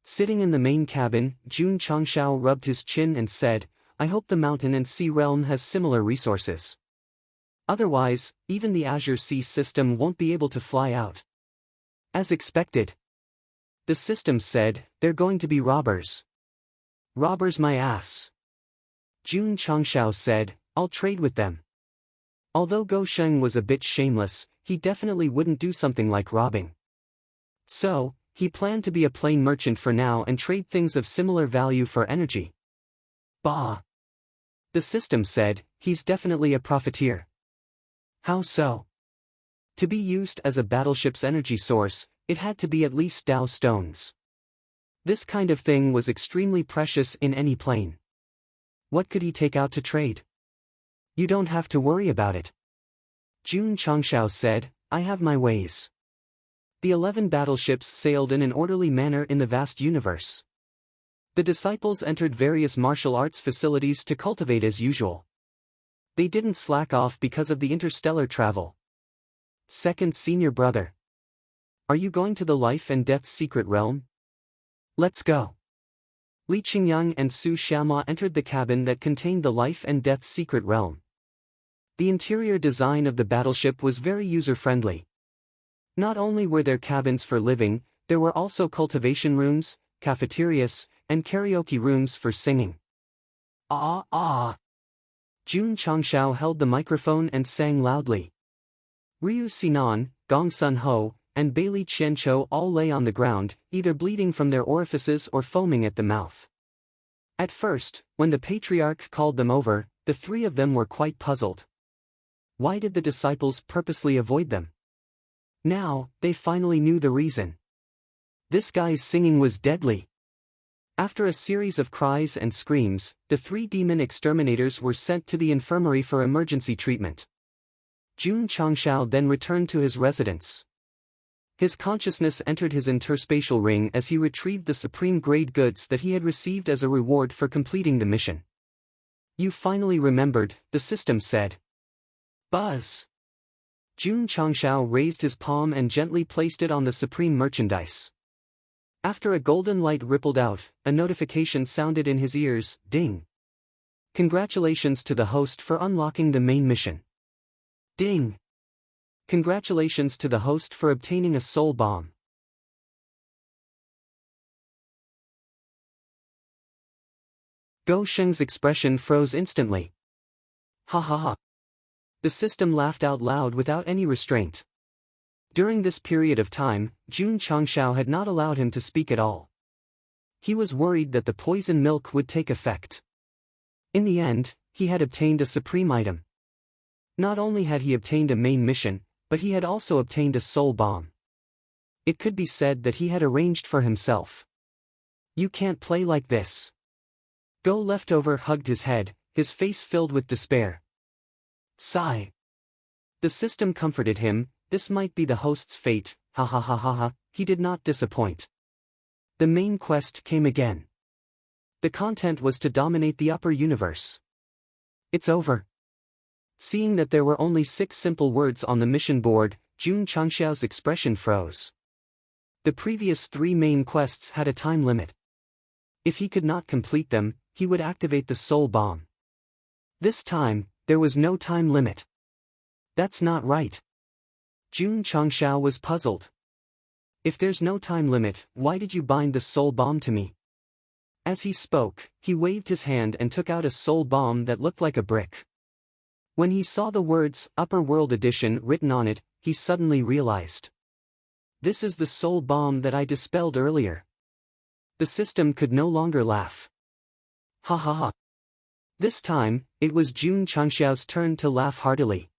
Sitting in the main cabin, Jun Changshao rubbed his chin and said, I hope the Mountain and Sea Realm has similar resources. Otherwise, even the Azure Sea system won't be able to fly out. As expected. The system said, they're going to be robbers. Robbers my ass. Jun Changshao said, I'll trade with them. Although Go Sheng was a bit shameless, he definitely wouldn't do something like robbing. So, he planned to be a plain merchant for now and trade things of similar value for energy. Bah! The system said, he's definitely a profiteer. How so? To be used as a battleship's energy source, it had to be at least Dao stones. This kind of thing was extremely precious in any plane. What could he take out to trade? You don't have to worry about it. Jun Changshao said, I have my ways. The 11 battleships sailed in an orderly manner in the vast universe. The disciples entered various martial arts facilities to cultivate as usual. They didn't slack off because of the interstellar travel. Second senior brother. Are you going to the life and death secret realm? Let's go. Li Qingyang and Su Xiama entered the cabin that contained the life and death secret realm. The interior design of the battleship was very user-friendly. Not only were there cabins for living, there were also cultivation rooms, cafeterias, and karaoke rooms for singing. Jun Changshao held the microphone and sang loudly. Ryu Sinan, Gong Sun Ho, and Bailey Qianqiu all lay on the ground, either bleeding from their orifices or foaming at the mouth. At first, when the patriarch called them over, the 3 of them were quite puzzled. Why did the disciples purposely avoid them? Now, they finally knew the reason. This guy's singing was deadly. After a series of cries and screams, the 3 demon exterminators were sent to the infirmary for emergency treatment. Jun Changshao then returned to his residence. His consciousness entered his interspatial ring as he retrieved the supreme-grade goods that he had received as a reward for completing the mission. You finally remembered, the system said. Buzz! Jun Changshao raised his palm and gently placed it on the supreme merchandise. After a golden light rippled out, a notification sounded in his ears, ding. Congratulations to the host for unlocking the main mission. Ding! Congratulations to the host for obtaining a soul bomb. Go Sheng's expression froze instantly. Ha ha ha. The system laughed out loud without any restraint. During this period of time, Jun Changshao had not allowed him to speak at all. He was worried that the poison milk would take effect. In the end, he had obtained a supreme item. Not only had he obtained a main mission, but he had also obtained a soul bomb. It could be said that he had arranged for himself. You can't play like this. Go Leftover hugged his head, his face filled with despair. Sigh. The system comforted him, this might be the host's fate, ha ha ha ha ha, he did not disappoint. The main quest came again. The content was to dominate the upper universe. It's over. Seeing that there were only 6 simple words on the mission board, Jun Changxiao's expression froze. The previous 3 main quests had a time limit. If he could not complete them, he would activate the soul bomb. This time, there was no time limit. That's not right. Jun Changxiao was puzzled. If there's no time limit, why did you bind the soul bomb to me? As he spoke, he waved his hand and took out a soul bomb that looked like a brick. When he saw the words Upper World Edition written on it, he suddenly realized. This is the soul bomb that I dispelled earlier. The system could no longer laugh. Ha ha ha. This time, it was Jun Changxiao's turn to laugh heartily.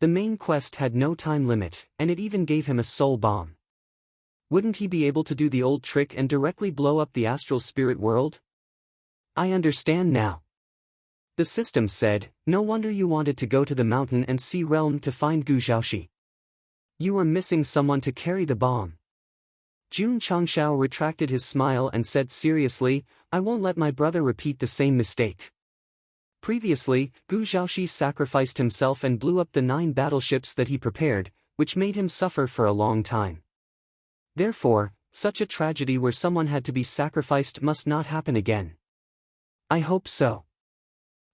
The main quest had no time limit, and it even gave him a soul bomb. Wouldn't he be able to do the old trick and directly blow up the astral spirit world? I understand now. The system said, no wonder you wanted to go to the mountain and sea realm to find Gu Xiaoxi. You were missing someone to carry the bomb. Jun Changxiao retracted his smile and said seriously, I won't let my brother repeat the same mistake. Previously, Gu Xiaoxi sacrificed himself and blew up the 9 battleships that he prepared, which made him suffer for a long time. Therefore, such a tragedy where someone had to be sacrificed must not happen again. I hope so.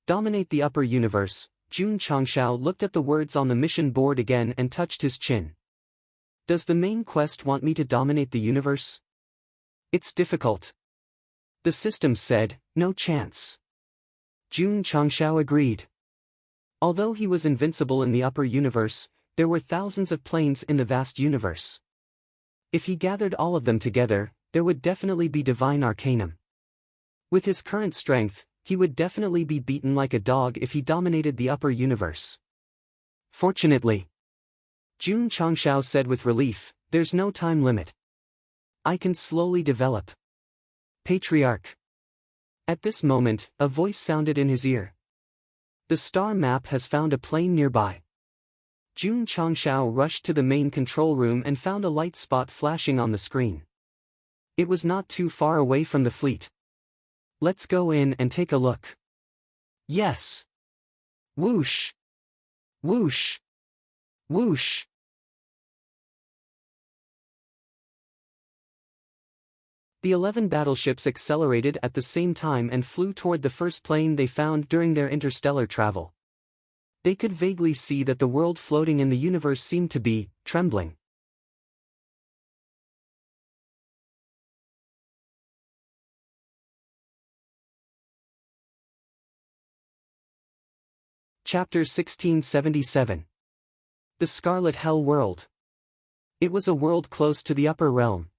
Dominate the upper universe. Jun Changxiao looked at the words on the mission board again and touched his chin. Does the main quest want me to dominate the universe? It's difficult. The system said, no chance. Jun Changxiao agreed. Although he was invincible in the upper universe, there were thousands of planes in the vast universe. If he gathered all of them together, there would definitely be divine arcanum. With his current strength, he would definitely be beaten like a dog if he dominated the upper universe. Fortunately, Jun Changxiao said with relief, there's no time limit. I can slowly develop. Patriarch. At this moment, a voice sounded in his ear. The star map has found a plane nearby. Jun Changxiao rushed to the main control room and found a light spot flashing on the screen. It was not too far away from the fleet. Let's go in and take a look. Yes. Whoosh. Whoosh. Whoosh. The 11 battleships accelerated at the same time and flew toward the first plane they found during their interstellar travel. They could vaguely see that the world floating in the universe seemed to be trembling. Chapter 1677. The Scarlet Hell World. It was a world close to the upper realm.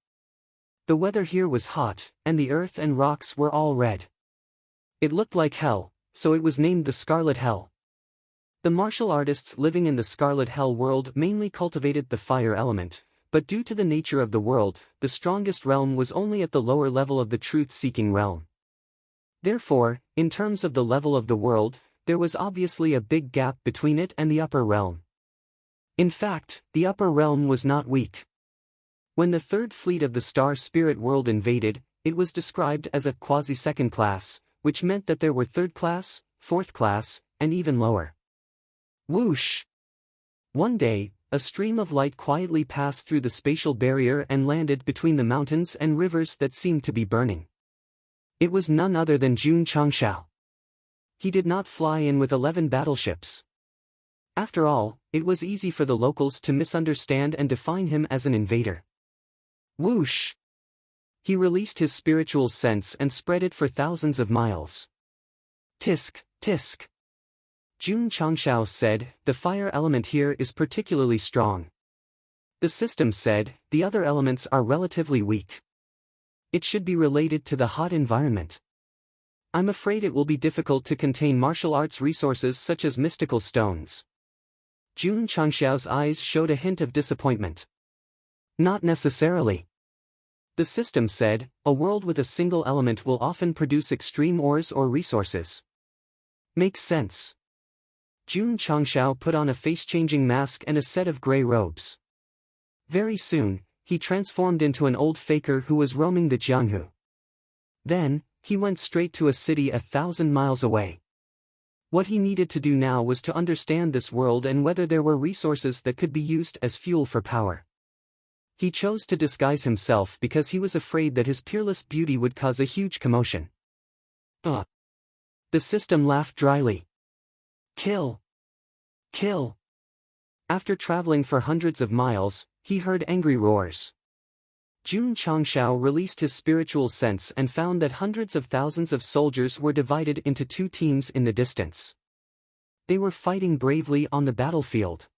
The weather here was hot, and the earth and rocks were all red. It looked like hell, so it was named the Scarlet Hell. The martial artists living in the Scarlet Hell world mainly cultivated the fire element, but due to the nature of the world, the strongest realm was only at the lower level of the truth-seeking realm. Therefore, in terms of the level of the world, there was obviously a big gap between it and the upper realm. In fact, the upper realm was not weak. When the third fleet of the Star Spirit world invaded, it was described as a quasi-second class, which meant that there were third class, fourth class, and even lower. Whoosh! One day, a stream of light quietly passed through the spatial barrier and landed between the mountains and rivers that seemed to be burning. It was none other than Jun Changxiao. He did not fly in with 11 battleships. After all, it was easy for the locals to misunderstand and define him as an invader. Whoosh! He released his spiritual sense and spread it for thousands of miles. Tisk, tisk. Jun Changxiao said, the fire element here is particularly strong. The system said, the other elements are relatively weak. It should be related to the hot environment. I'm afraid it will be difficult to contain martial arts resources such as mystical stones. Jun Changxiao's eyes showed a hint of disappointment. Not necessarily. The system said, a world with a single element will often produce extreme ores or resources. Makes sense. Jun Changshao put on a face-changing mask and a set of grey robes. Very soon, he transformed into an old faker who was roaming the Jianghu. Then, he went straight to a city 1,000 miles away. What he needed to do now was to understand this world and whether there were resources that could be used as fuel for power. He chose to disguise himself because he was afraid that his peerless beauty would cause a huge commotion. Ugh. The system laughed dryly. Kill! Kill! After traveling for hundreds of miles, he heard angry roars. Jun Changshao released his spiritual sense and found that hundreds of thousands of soldiers were divided into two teams in the distance. They were fighting bravely on the battlefield.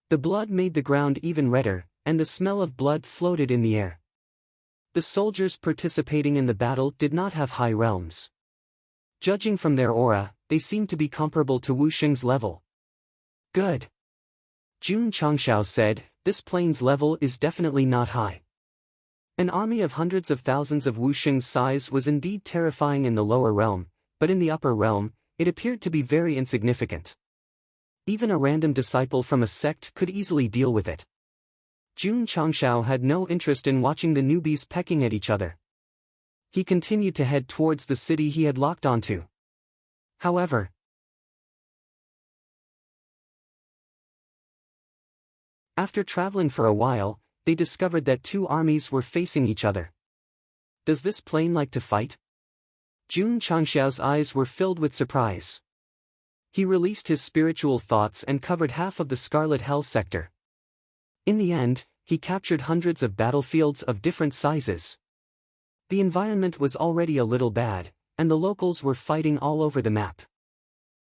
The blood made the ground even redder, and the smell of blood floated in the air. The soldiers participating in the battle did not have high realms. Judging from their aura, they seemed to be comparable to Wu Xing's level. Good. Jun Changshao said, this plane's level is definitely not high. An army of hundreds of thousands of Wu Xing's size was indeed terrifying in the lower realm, but in the upper realm, it appeared to be very insignificant. Even a random disciple from a sect could easily deal with it. Jun Changshao had no interest in watching the newbies pecking at each other. He continued to head towards the city he had locked onto. However, after traveling for a while, they discovered that two armies were facing each other. Does this plane like to fight? Jun Changshao's eyes were filled with surprise. He released his spiritual thoughts and covered half of the Scarlet Hell sector. In the end, he captured hundreds of battlefields of different sizes. The environment was already a little bad, and the locals were fighting all over the map.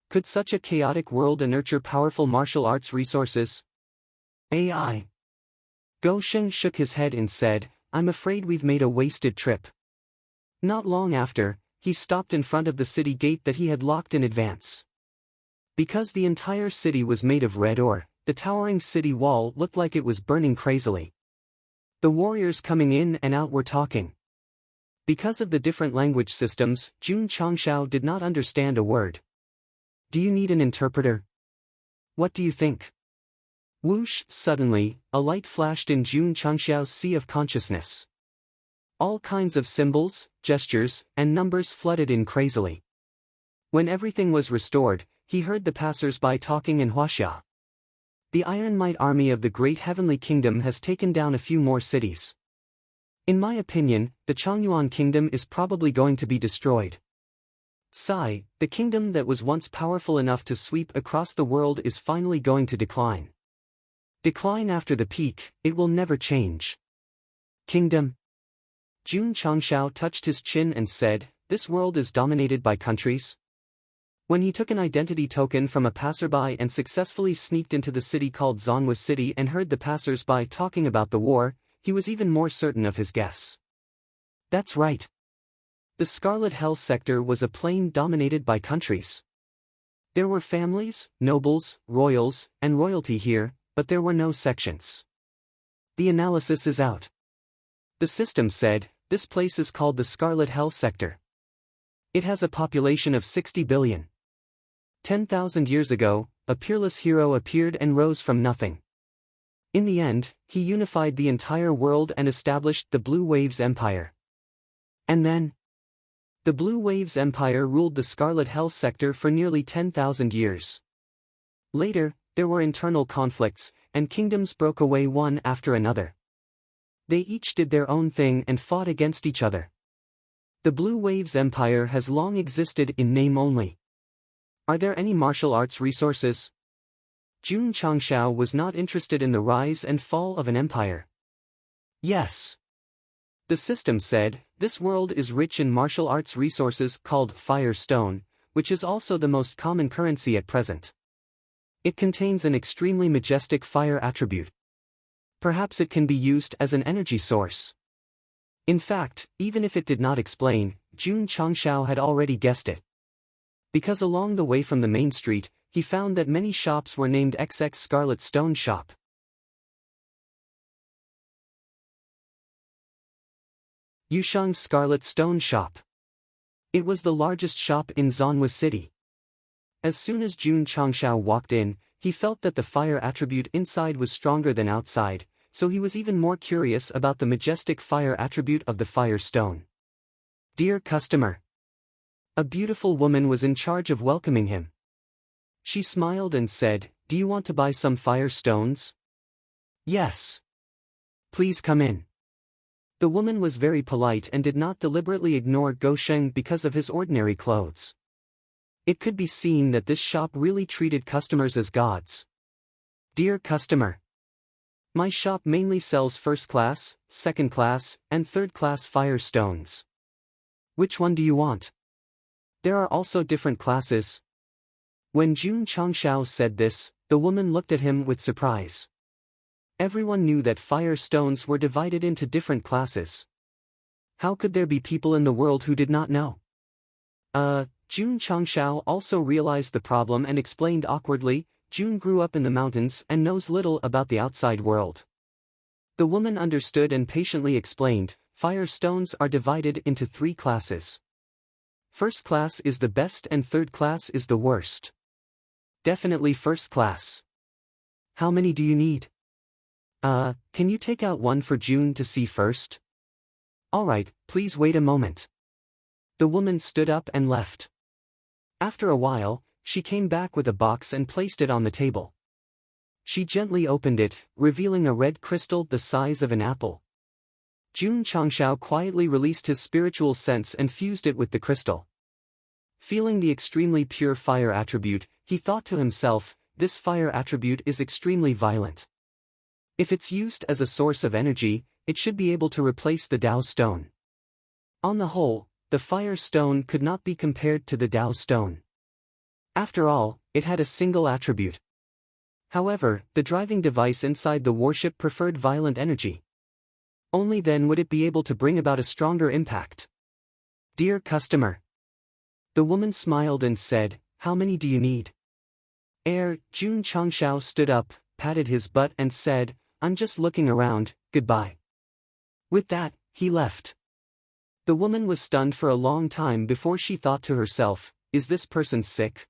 Could such a chaotic world nurture powerful martial arts resources? AI. Go Sheng shook his head and said, I'm afraid we've made a wasted trip. Not long after, he stopped in front of the city gate that he had locked in advance. Because the entire city was made of red ore, the towering city wall looked like it was burning crazily. The warriors coming in and out were talking. Because of the different language systems, Jun Changshao did not understand a word. Do you need an interpreter? What do you think? Whoosh! Suddenly, a light flashed in Jun Changshao's sea of consciousness. All kinds of symbols, gestures, and numbers flooded in crazily. When everything was restored, he heard the passers-by talking in Huaxia. The Iron Might army of the Great Heavenly Kingdom has taken down a few more cities. In my opinion, the Changyuan Kingdom is probably going to be destroyed. Sigh, the kingdom that was once powerful enough to sweep across the world is finally going to decline. Decline after the peak, it will never change. Kingdom? Jun Changshao touched his chin and said, this world is dominated by countries? When he took an identity token from a passerby and successfully sneaked into the city called Zanhua City and heard the passers-by talking about the war, he was even more certain of his guess. That's right. The Scarlet Hell sector was a plane dominated by countries. There were families, nobles, royals, and royalty here, but there were no sections. The analysis is out. The system said, this place is called the Scarlet Hell sector. It has a population of 60 billion. 10,000 years ago, a peerless hero appeared and rose from nothing. In the end, he unified the entire world and established the Blue Waves Empire. And then, the Blue Waves Empire ruled the Scarlet Hell sector for nearly 10,000 years. Later, there were internal conflicts, and kingdoms broke away one after another. They each did their own thing and fought against each other. The Blue Waves Empire has long existed in name only. Are there any martial arts resources? Jun Changshao was not interested in the rise and fall of an empire. Yes. The system said, this world is rich in martial arts resources called Fire Stone, which is also the most common currency at present. It contains an extremely majestic fire attribute. Perhaps it can be used as an energy source. In fact, even if it did not explain, Jun Changshao had already guessed it. Because along the way from the main street, he found that many shops were named XX Scarlet Stone Shop. Yushang's Scarlet Stone Shop. It was the largest shop in Zanhua City. As soon as Jun Changshao walked in, he felt that the fire attribute inside was stronger than outside, so he was even more curious about the majestic fire attribute of the fire stone. Dear customer. A beautiful woman was in charge of welcoming him. She smiled and said, "Do you want to buy some fire stones?" "Yes. Please come in." The woman was very polite and did not deliberately ignore Go Sheng because of his ordinary clothes. It could be seen that this shop really treated customers as gods. Dear customer. My shop mainly sells first class, second class, and third class fire stones. Which one do you want? There are also different classes. When Jun Changshao said this, the woman looked at him with surprise. Everyone knew that fire stones were divided into different classes. How could there be people in the world who did not know? Jun Changshao also realized the problem and explained awkwardly, Jun grew up in the mountains and knows little about the outside world. The woman understood and patiently explained, fire stones are divided into 3 classes. First class is the best and third class is the worst. Definitely first class. How many do you need? Can you take out one for June to see first? Alright, please wait a moment. The woman stood up and left. After a while, she came back with a box and placed it on the table. She gently opened it, revealing a red crystal the size of an apple. Jun Changshao quietly released his spiritual sense and fused it with the crystal. Feeling the extremely pure fire attribute, he thought to himself, this fire attribute is extremely violent. If it's used as a source of energy, it should be able to replace the Dao stone. On the whole, the fire stone could not be compared to the Dao stone. After all, it had a single attribute. However, the driving device inside the warship preferred violent energy. Only then would it be able to bring about a stronger impact. Dear customer. The woman smiled and said, how many do you need? Jun Changshao stood up, patted his butt and said, I'm just looking around, goodbye. With that, he left. The woman was stunned for a long time before she thought to herself, is this person sick?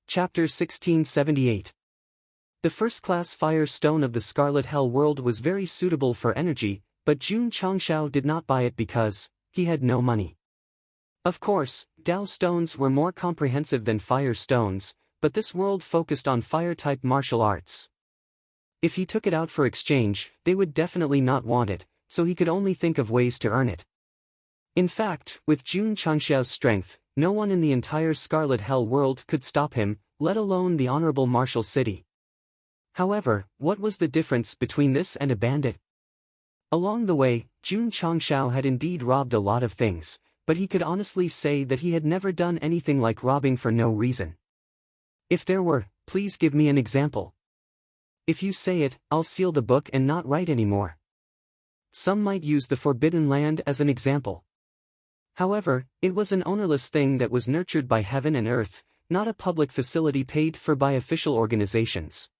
Chapter 1678. The first-class fire stone of the Scarlet Hell world was very suitable for energy, but Jun Changshao did not buy it because he had no money. Of course, Dao stones were more comprehensive than fire stones, but this world focused on fire-type martial arts. If he took it out for exchange, they would definitely not want it, so he could only think of ways to earn it. In fact, with Jun Changshao's strength, no one in the entire Scarlet Hell world could stop him, let alone the Honorable Martial City. However, what was the difference between this and a bandit? Along the way, Jun Changshao had indeed robbed a lot of things, but he could honestly say that he had never done anything like robbing for no reason. If there were, please give me an example. If you say it, I'll seal the book and not write anymore. Some might use the Forbidden Land as an example. However, it was an ownerless thing that was nurtured by heaven and earth, not a public facility paid for by official organizations.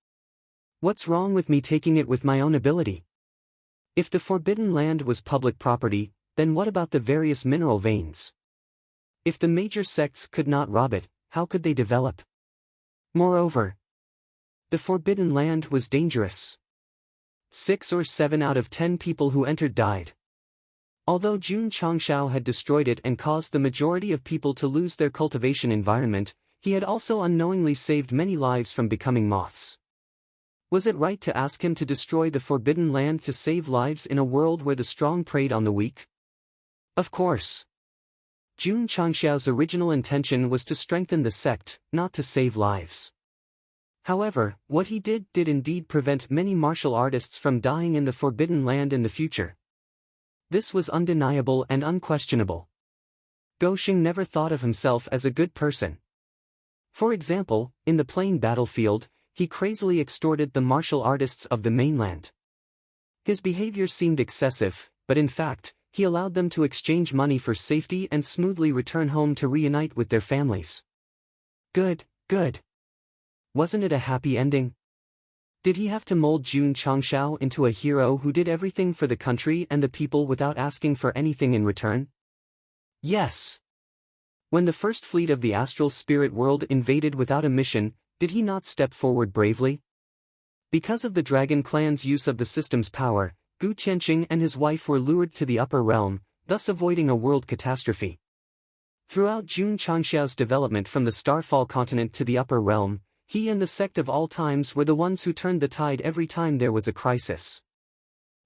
What's wrong with me taking it with my own ability? If the Forbidden Land was public property, then what about the various mineral veins? If the major sects could not rob it, how could they develop? Moreover, the Forbidden Land was dangerous. 6 or 7 out of 10 people who entered died. Although Jun Changshao had destroyed it and caused the majority of people to lose their cultivation environment, he had also unknowingly saved many lives from becoming moths. Was it right to ask him to destroy the Forbidden Land to save lives in a world where the strong preyed on the weak? Of course. Jun Changshao's original intention was to strengthen the sect, not to save lives. However, what he did indeed prevent many martial artists from dying in the Forbidden Land in the future. This was undeniable and unquestionable. Gosheng never thought of himself as a good person. For example, in the plain battlefield, he crazily extorted the martial artists of the mainland. His behavior seemed excessive, but in fact, he allowed them to exchange money for safety and smoothly return home to reunite with their families. Good, Good. Wasn't it a happy ending? Did he have to mold Jun Changshao into a hero who did everything for the country and the people without asking for anything in return? Yes. When the first fleet of the astral spirit world invaded without a mission, did he not step forward bravely? Because of the Dragon Clan's use of the system's power, Gu Qianqing and his wife were lured to the upper realm, thus avoiding a world catastrophe. Throughout Jun Changshao's development from the Starfall continent to the upper realm, he and the Sect of all times were the ones who turned the tide every time there was a crisis.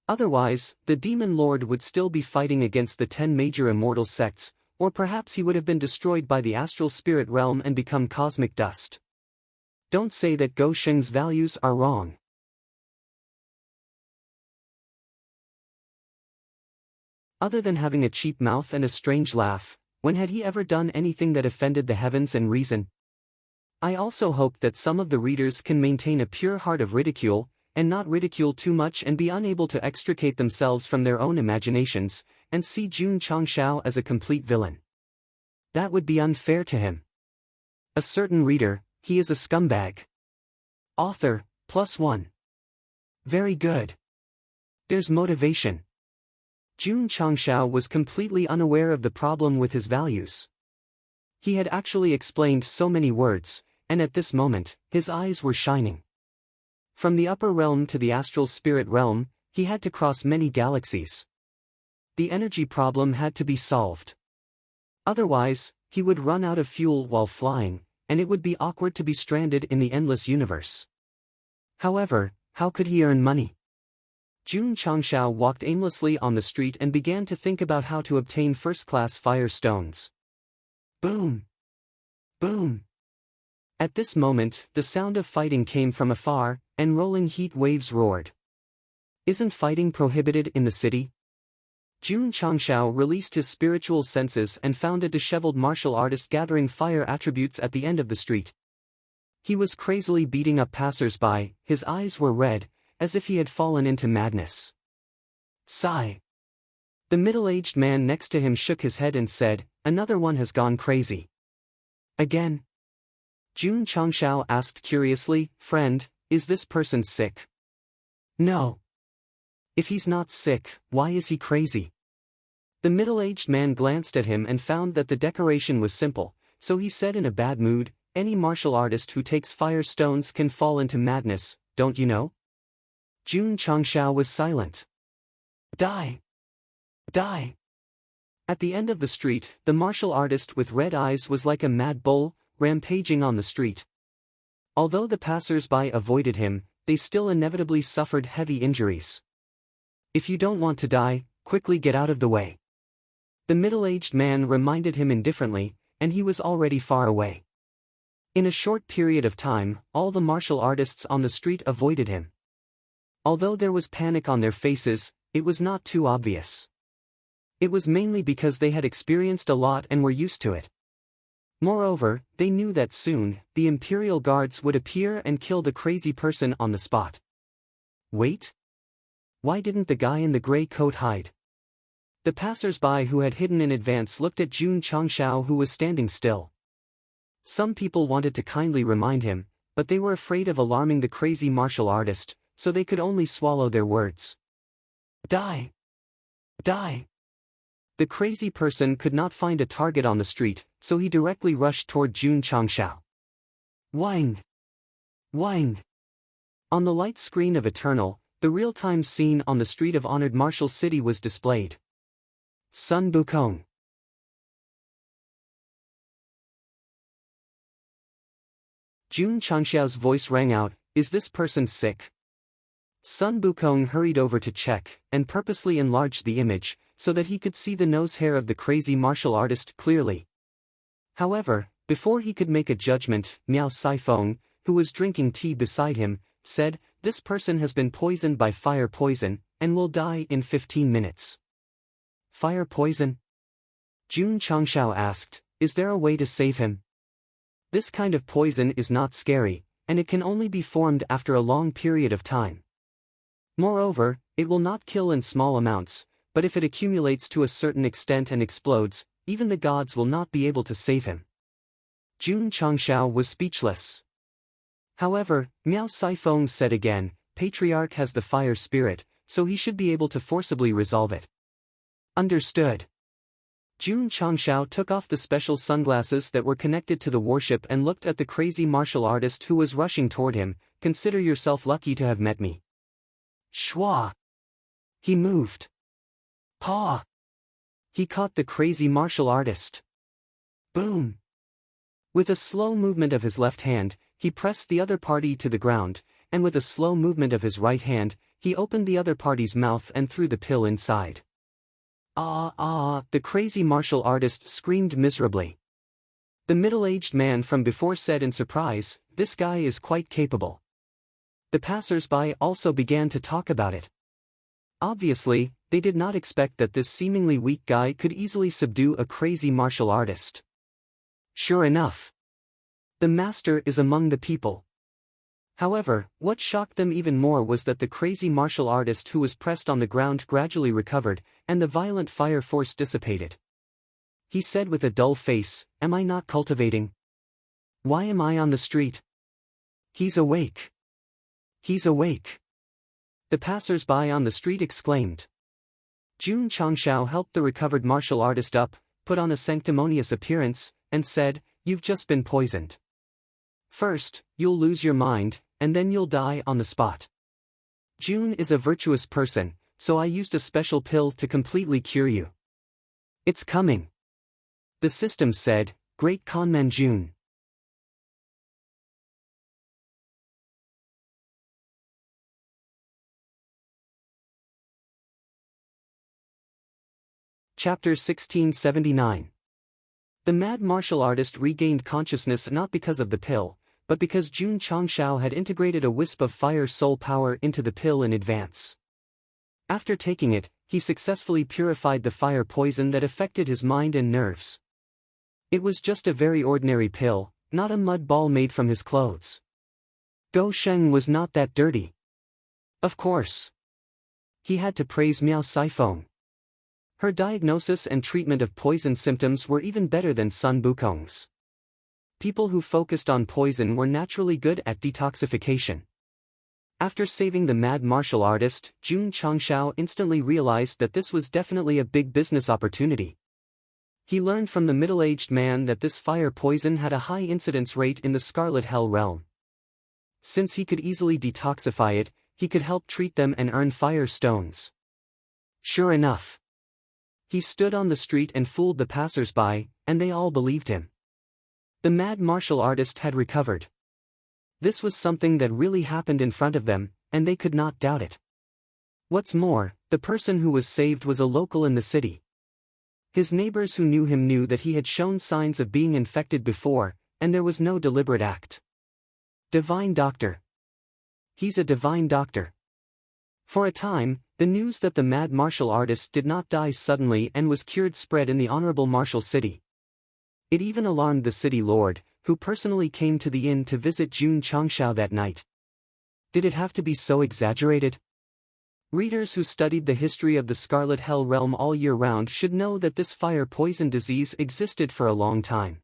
Otherwise, the Demon Lord would still be fighting against the 10 major immortal sects, or perhaps he would have been destroyed by the astral spirit realm and become cosmic dust. Don't say that Go Sheng's values are wrong. Other than having a cheap mouth and a strange laugh, when had he ever done anything that offended the heavens and reason? I also hope that some of the readers can maintain a pure heart of ridicule, and not ridicule too much and be unable to extricate themselves from their own imaginations, and see Jun Changshao as a complete villain. That would be unfair to him. A certain reader, he is a scumbag. Author, +1. Very good. There's motivation. Jun Changshao was completely unaware of the problem with his values. He had actually explained so many words, and at this moment, his eyes were shining. From the upper realm to the astral spirit realm, he had to cross many galaxies. The energy problem had to be solved. Otherwise, he would run out of fuel while flying, and it would be awkward to be stranded in the endless universe. However, how could he earn money? Jun Changshao walked aimlessly on the street and began to think about how to obtain first-class fire stones. Boom! Boom! At this moment, the sound of fighting came from afar, and rolling heat waves roared. Isn't fighting prohibited in the city? Jun Changshao released his spiritual senses and found a disheveled martial artist gathering fire attributes at the end of the street. He was crazily beating up passers-by, his eyes were red, as if he had fallen into madness. Sigh. The middle-aged man next to him shook his head and said, "Another one has gone crazy." Again? Jun Changshao asked curiously, "Friend, is this person sick?" "No." "If he's not sick, why is he crazy?" The middle-aged man glanced at him and found that the decoration was simple, so he said in a bad mood, "Any martial artist who takes fire stones can fall into madness, don't you know?" Jun Changshao was silent. Die! Die! At the end of the street, the martial artist with red eyes was like a mad bull, rampaging on the street. Although the passers-by avoided him, they still inevitably suffered heavy injuries. "If you don't want to die, quickly get out of the way." The middle-aged man reminded him indifferently, and he was already far away. In a short period of time, all the martial artists on the street avoided him. Although there was panic on their faces, it was not too obvious. It was mainly because they had experienced a lot and were used to it. Moreover, they knew that soon, the Imperial Guards would appear and kill the crazy person on the spot. Wait? Why didn't the guy in the gray coat hide? The passers-by who had hidden in advance looked at Jun Changshao who was standing still. Some people wanted to kindly remind him, but they were afraid of alarming the crazy martial artist, so they could only swallow their words. Die! Die! The crazy person could not find a target on the street, so he directly rushed toward Jun Changshao. Wang! Wang! On the light screen of Eternal, the real-time scene on the street of honored Martial City was displayed. Sun Bukong. Jun Changshao's voice rang out, "Is this person sick?" Sun Bukong hurried over to check, and purposely enlarged the image, so that he could see the nose hair of the crazy martial artist clearly. However, before he could make a judgment, Miao Saifeng, who was drinking tea beside him, said, "This person has been poisoned by fire poison, and will die in 15 minutes. Fire poison? Jun Changshao asked, "Is there a way to save him?" This kind of poison is not scary, and it can only be formed after a long period of time. Moreover, it will not kill in small amounts, but if it accumulates to a certain extent and explodes, even the gods will not be able to save him. Jun Changshao was speechless. However, Miao Saifeng said again, Patriarch has the fire spirit, so he should be able to forcibly resolve it. Understood. Jun Changshao took off the special sunglasses that were connected to the warship and looked at the crazy martial artist who was rushing toward him. Consider yourself lucky to have met me. Shwa. He moved. Paw. He caught the crazy martial artist. Boom. With a slow movement of his left hand, he pressed the other party to the ground, and with a slow movement of his right hand, he opened the other party's mouth and threw the pill inside. The crazy martial artist screamed miserably. The middle-aged man from before said in surprise, this guy is quite capable. The passers-by also began to talk about it. Obviously, they did not expect that this seemingly weak guy could easily subdue a crazy martial artist. Sure enough, the master is among the people. However, what shocked them even more was that the crazy martial artist who was pressed on the ground gradually recovered, and the violent fire force dissipated. He said with a dull face, am I not cultivating? Why am I on the street? He's awake. He's awake. The passers-by on the street exclaimed. Jun Changshao helped the recovered martial artist up, put on a sanctimonious appearance, and said, you've just been poisoned. First, you'll lose your mind, and then you'll die on the spot. Jun is a virtuous person, so I used a special pill to completely cure you. It's coming. The system said, Great Conman Jun. Chapter 1679. The mad martial artist regained consciousness not because of the pill, but because Jun Changshao had integrated a wisp of fire soul power into the pill in advance. After taking it, he successfully purified the fire poison that affected his mind and nerves. It was just a very ordinary pill, not a mud ball made from his clothes. Go Sheng was not that dirty. Of course. He had to praise Miao Saifeng. Her diagnosis and treatment of poison symptoms were even better than Sun Bukong's. People who focused on poison were naturally good at detoxification. After saving the mad martial artist, Jun Changshao instantly realized that this was definitely a big business opportunity. He learned from the middle-aged man that this fire poison had a high incidence rate in the Scarlet Hell realm. Since he could easily detoxify it, he could help treat them and earn fire stones. Sure enough. He stood on the street and fooled the passers-by, and they all believed him. The mad martial artist had recovered. This was something that really happened in front of them, and they could not doubt it. What's more, the person who was saved was a local in the city. His neighbors who knew him knew that he had shown signs of being infected before, and there was no deliberate act. Divine doctor. He's a divine doctor. For a time, the news that the mad martial artist did not die suddenly and was cured spread in the honorable martial city. It even alarmed the city lord, who personally came to the inn to visit Jun Changshao that night. Did it have to be so exaggerated? Readers who studied the history of the Scarlet Hell realm all year round should know that this fire poison disease existed for a long time.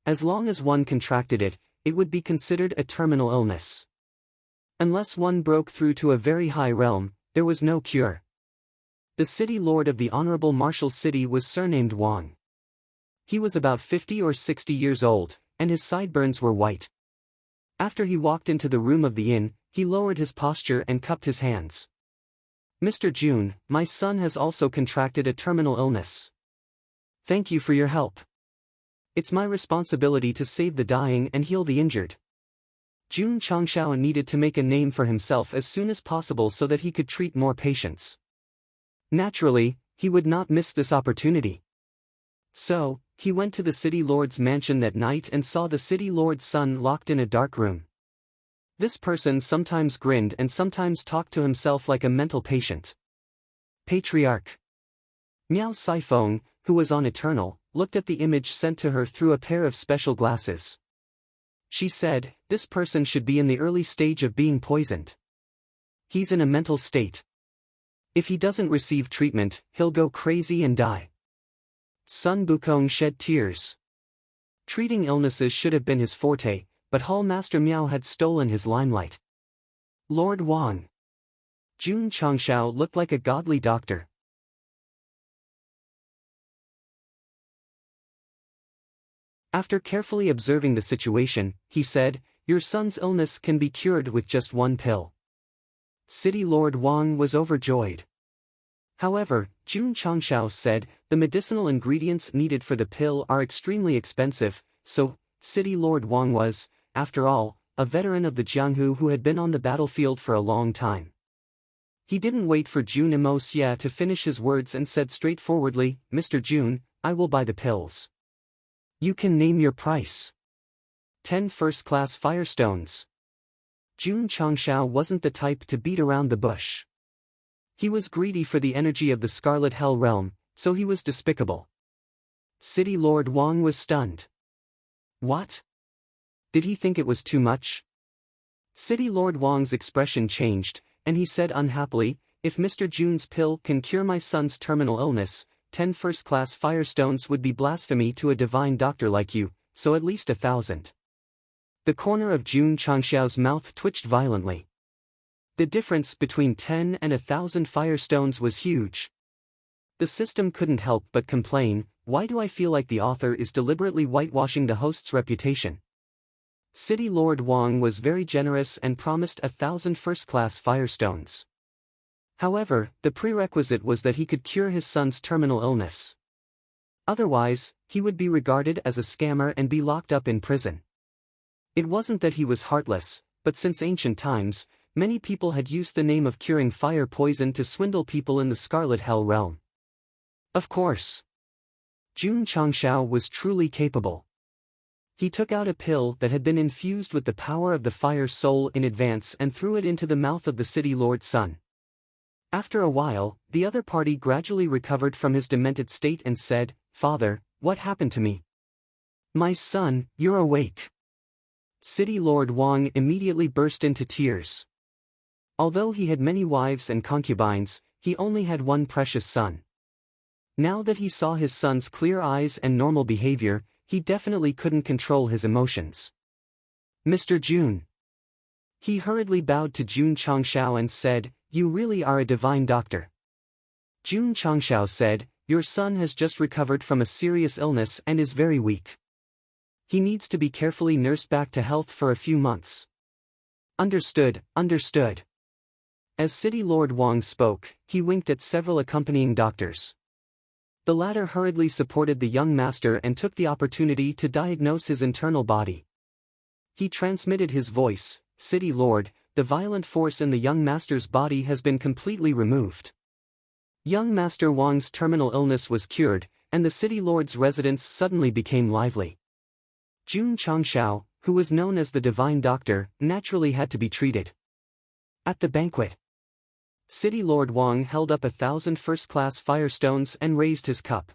As long as one contracted it, it would be considered a terminal illness. Unless one broke through to a very high realm, there was no cure. The city lord of the honorable martial city was surnamed Wang. He was about 50 or 60 years old, and his sideburns were white. After he walked into the room of the inn, he lowered his posture and cupped his hands. Mr. Jun, my son has also contracted a terminal illness. Thank you for your help. It's my responsibility to save the dying and heal the injured. Jun Changshao needed to make a name for himself as soon as possible so that he could treat more patients. Naturally, he would not miss this opportunity. So, he went to the city lord's mansion that night and saw the city lord's son locked in a dark room. This person sometimes grinned and sometimes talked to himself like a mental patient. Patriarch. Miao Saifeng, who was on Eternal, looked at the image sent to her through a pair of special glasses. She said, this person should be in the early stage of being poisoned. He's in a mental state. If he doesn't receive treatment, he'll go crazy and die. Sun Bukong shed tears. Treating illnesses should have been his forte, but Hall Master Miao had stolen his limelight. Lord Wang. Jun Changshao looked like a godly doctor. After carefully observing the situation, he said, "Your son's illness can be cured with just one pill." City Lord Wang was overjoyed. However, Jun Changshao said, "The medicinal ingredients needed for the pill are extremely expensive," so, City Lord Wang was, after all, a veteran of the Jianghu who had been on the battlefield for a long time. He didn't wait for Jun Imosia to finish his words and said straightforwardly, "Mr. Jun, I will buy the pills. You can name your price." 10 first-class firestones. Jun Changshao wasn't the type to beat around the bush. He was greedy for the energy of the Scarlet Hell realm, so he was despicable. City Lord Wang was stunned. What? Did he think it was too much? City Lord Wang's expression changed, and he said unhappily, "If Mr. Jun's pill can cure my son's terminal illness, 10 first-class firestones would be blasphemy to a divine doctor like you, so at least 1,000. The corner of Jun Changshao's mouth twitched violently. The difference between 10 and 1,000 firestones was huge. The system couldn't help but complain, "Why do I feel like the author is deliberately whitewashing the host's reputation?" City Lord Wang was very generous and promised 1,000 first-class firestones. However, the prerequisite was that he could cure his son's terminal illness. Otherwise, he would be regarded as a scammer and be locked up in prison. It wasn't that he was heartless, but since ancient times, many people had used the name of curing fire poison to swindle people in the Scarlet Hell realm. Of course, Jun Changshao was truly capable. He took out a pill that had been infused with the power of the fire soul in advance and threw it into the mouth of the city lord's son. After a while, the other party gradually recovered from his demented state and said, "Father, what happened to me?" "My son, you're awake." City Lord Wang immediately burst into tears. Although he had many wives and concubines, he only had one precious son. Now that he saw his son's clear eyes and normal behavior, he definitely couldn't control his emotions. "Mr. Jun." He hurriedly bowed to Jun Changshao and said, "You really are a divine doctor." Jun Changshao said, "Your son has just recovered from a serious illness and is very weak. He needs to be carefully nursed back to health for a few months." "Understood, understood." As City Lord Wang spoke, he winked at several accompanying doctors. The latter hurriedly supported the young master and took the opportunity to diagnose his internal body. He transmitted his voice, "City Lord, the violent force in the young master's body has been completely removed." Young Master Wang's terminal illness was cured, and the city lord's residence suddenly became lively. Jun Changshao, who was known as the divine doctor, naturally had to be treated. At the banquet, City Lord Wang held up 1,000 first-class firestones and raised his cup.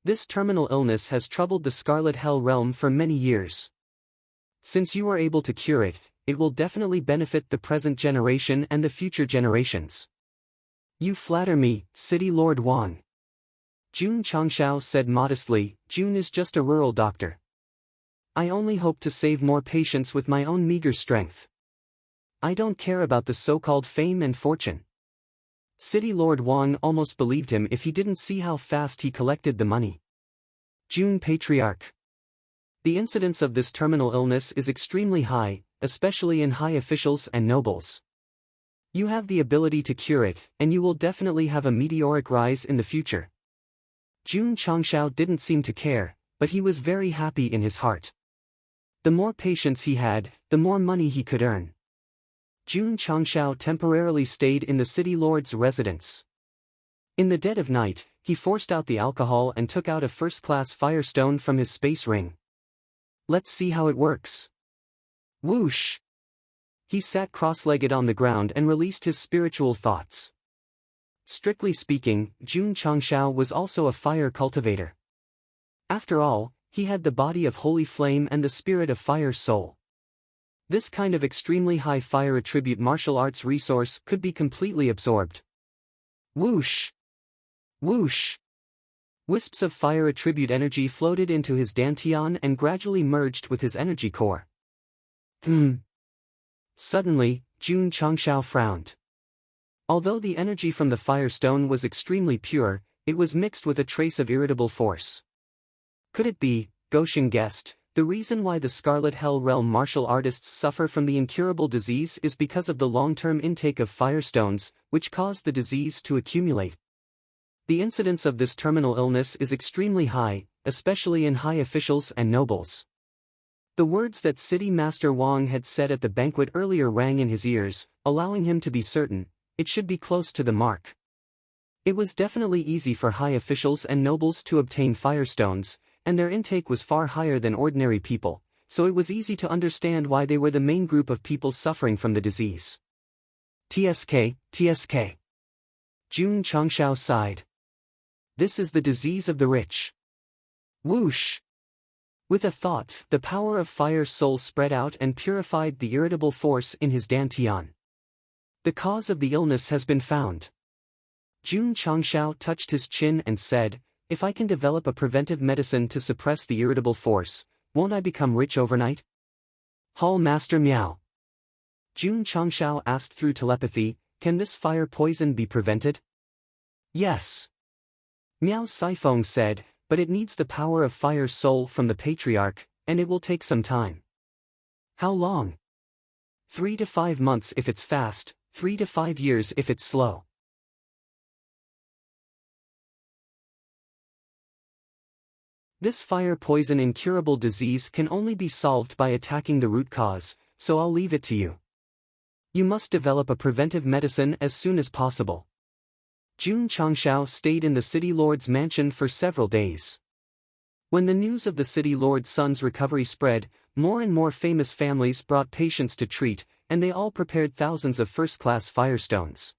This terminal illness has troubled the Scarlet Hell realm for many years. Since you are able to cure it, it will definitely benefit the present generation and the future generations. "You flatter me, City Lord Wang." Jun Changshao said modestly, "Jun is just a rural doctor. I only hope to save more patients with my own meager strength. I don't care about the so-called fame and fortune." City Lord Wang almost believed him if he didn't see how fast he collected the money. Jun Patriarch. The incidence of this terminal illness is extremely high, especially in high officials and nobles. You have the ability to cure it, and you will definitely have a meteoric rise in the future. Jun Changshao didn't seem to care, but he was very happy in his heart. The more patients he had, the more money he could earn. Jun Changshao temporarily stayed in the city lord's residence. In the dead of night, he forced out the alcohol and took out a first-class firestone from his space ring. "Let's see how it works." Whoosh! He sat cross-legged on the ground and released his spiritual thoughts. Strictly speaking, Jun Changshao was also a fire cultivator. After all, he had the body of holy flame and the spirit of fire soul. This kind of extremely high fire attribute martial arts resource could be completely absorbed. Whoosh! Whoosh! Wisps of fire attribute energy floated into his dantian and gradually merged with his energy core. Suddenly, Jun Changshao frowned. Although the energy from the firestone was extremely pure, it was mixed with a trace of irritable force. Could it be, Goshen guessed, the reason why the Scarlet Hell Realm martial artists suffer from the incurable disease is because of the long-term intake of firestones, which cause the disease to accumulate. The incidence of this terminal illness is extremely high, especially in high officials and nobles. The words that City Master Wang had said at the banquet earlier rang in his ears, allowing him to be certain, it should be close to the mark. It was definitely easy for high officials and nobles to obtain firestones, and their intake was far higher than ordinary people, so it was easy to understand why they were the main group of people suffering from the disease. TSK. Jun Changshao sighed. This is the disease of the rich. Whoosh! With a thought, the power of Fire Soul spread out and purified the irritable force in his dantian. The cause of the illness has been found. Jun Changshao touched his chin and said, if I can develop a preventive medicine to suppress the irritable force, won't I become rich overnight? Hall Master Miao. Jun Changshao asked through telepathy, can this fire poison be prevented? Yes. Miao Saifeng said, but it needs the power of Fire Soul from the Patriarch, and it will take some time. How long? 3 to 5 months if it's fast, 3 to 5 years if it's slow. This fire poison incurable disease can only be solved by attacking the root cause, so I'll leave it to you. You must develop a preventive medicine as soon as possible. Jun Changshao stayed in the city lord's mansion for several days. When the news of the city lord's son's recovery spread, more and more famous families brought patients to treat, and they all prepared thousands of first-class firestones.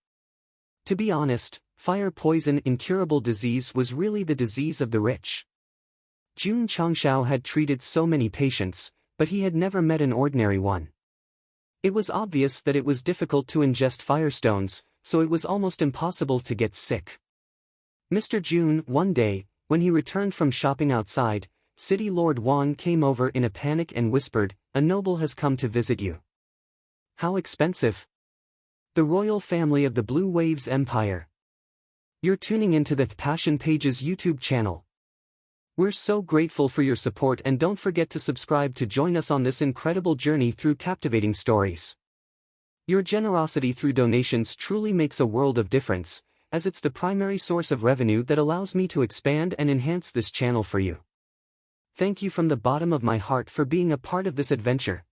To be honest, fire poison incurable disease was really the disease of the rich. Jun Changshao had treated so many patients, but he had never met an ordinary one. It was obvious that it was difficult to ingest firestones, so it was almost impossible to get sick. Mr. Jun, one day, when he returned from shopping outside, City Lord Wang came over in a panic and whispered, a noble has come to visit you. How expensive? The royal family of the Blue Waves Empire. You're tuning into the Passion Pages YouTube channel. We're so grateful for your support, and don't forget to subscribe to join us on this incredible journey through captivating stories. Your generosity through donations truly makes a world of difference, as it's the primary source of revenue that allows me to expand and enhance this channel for you. Thank you from the bottom of my heart for being a part of this adventure.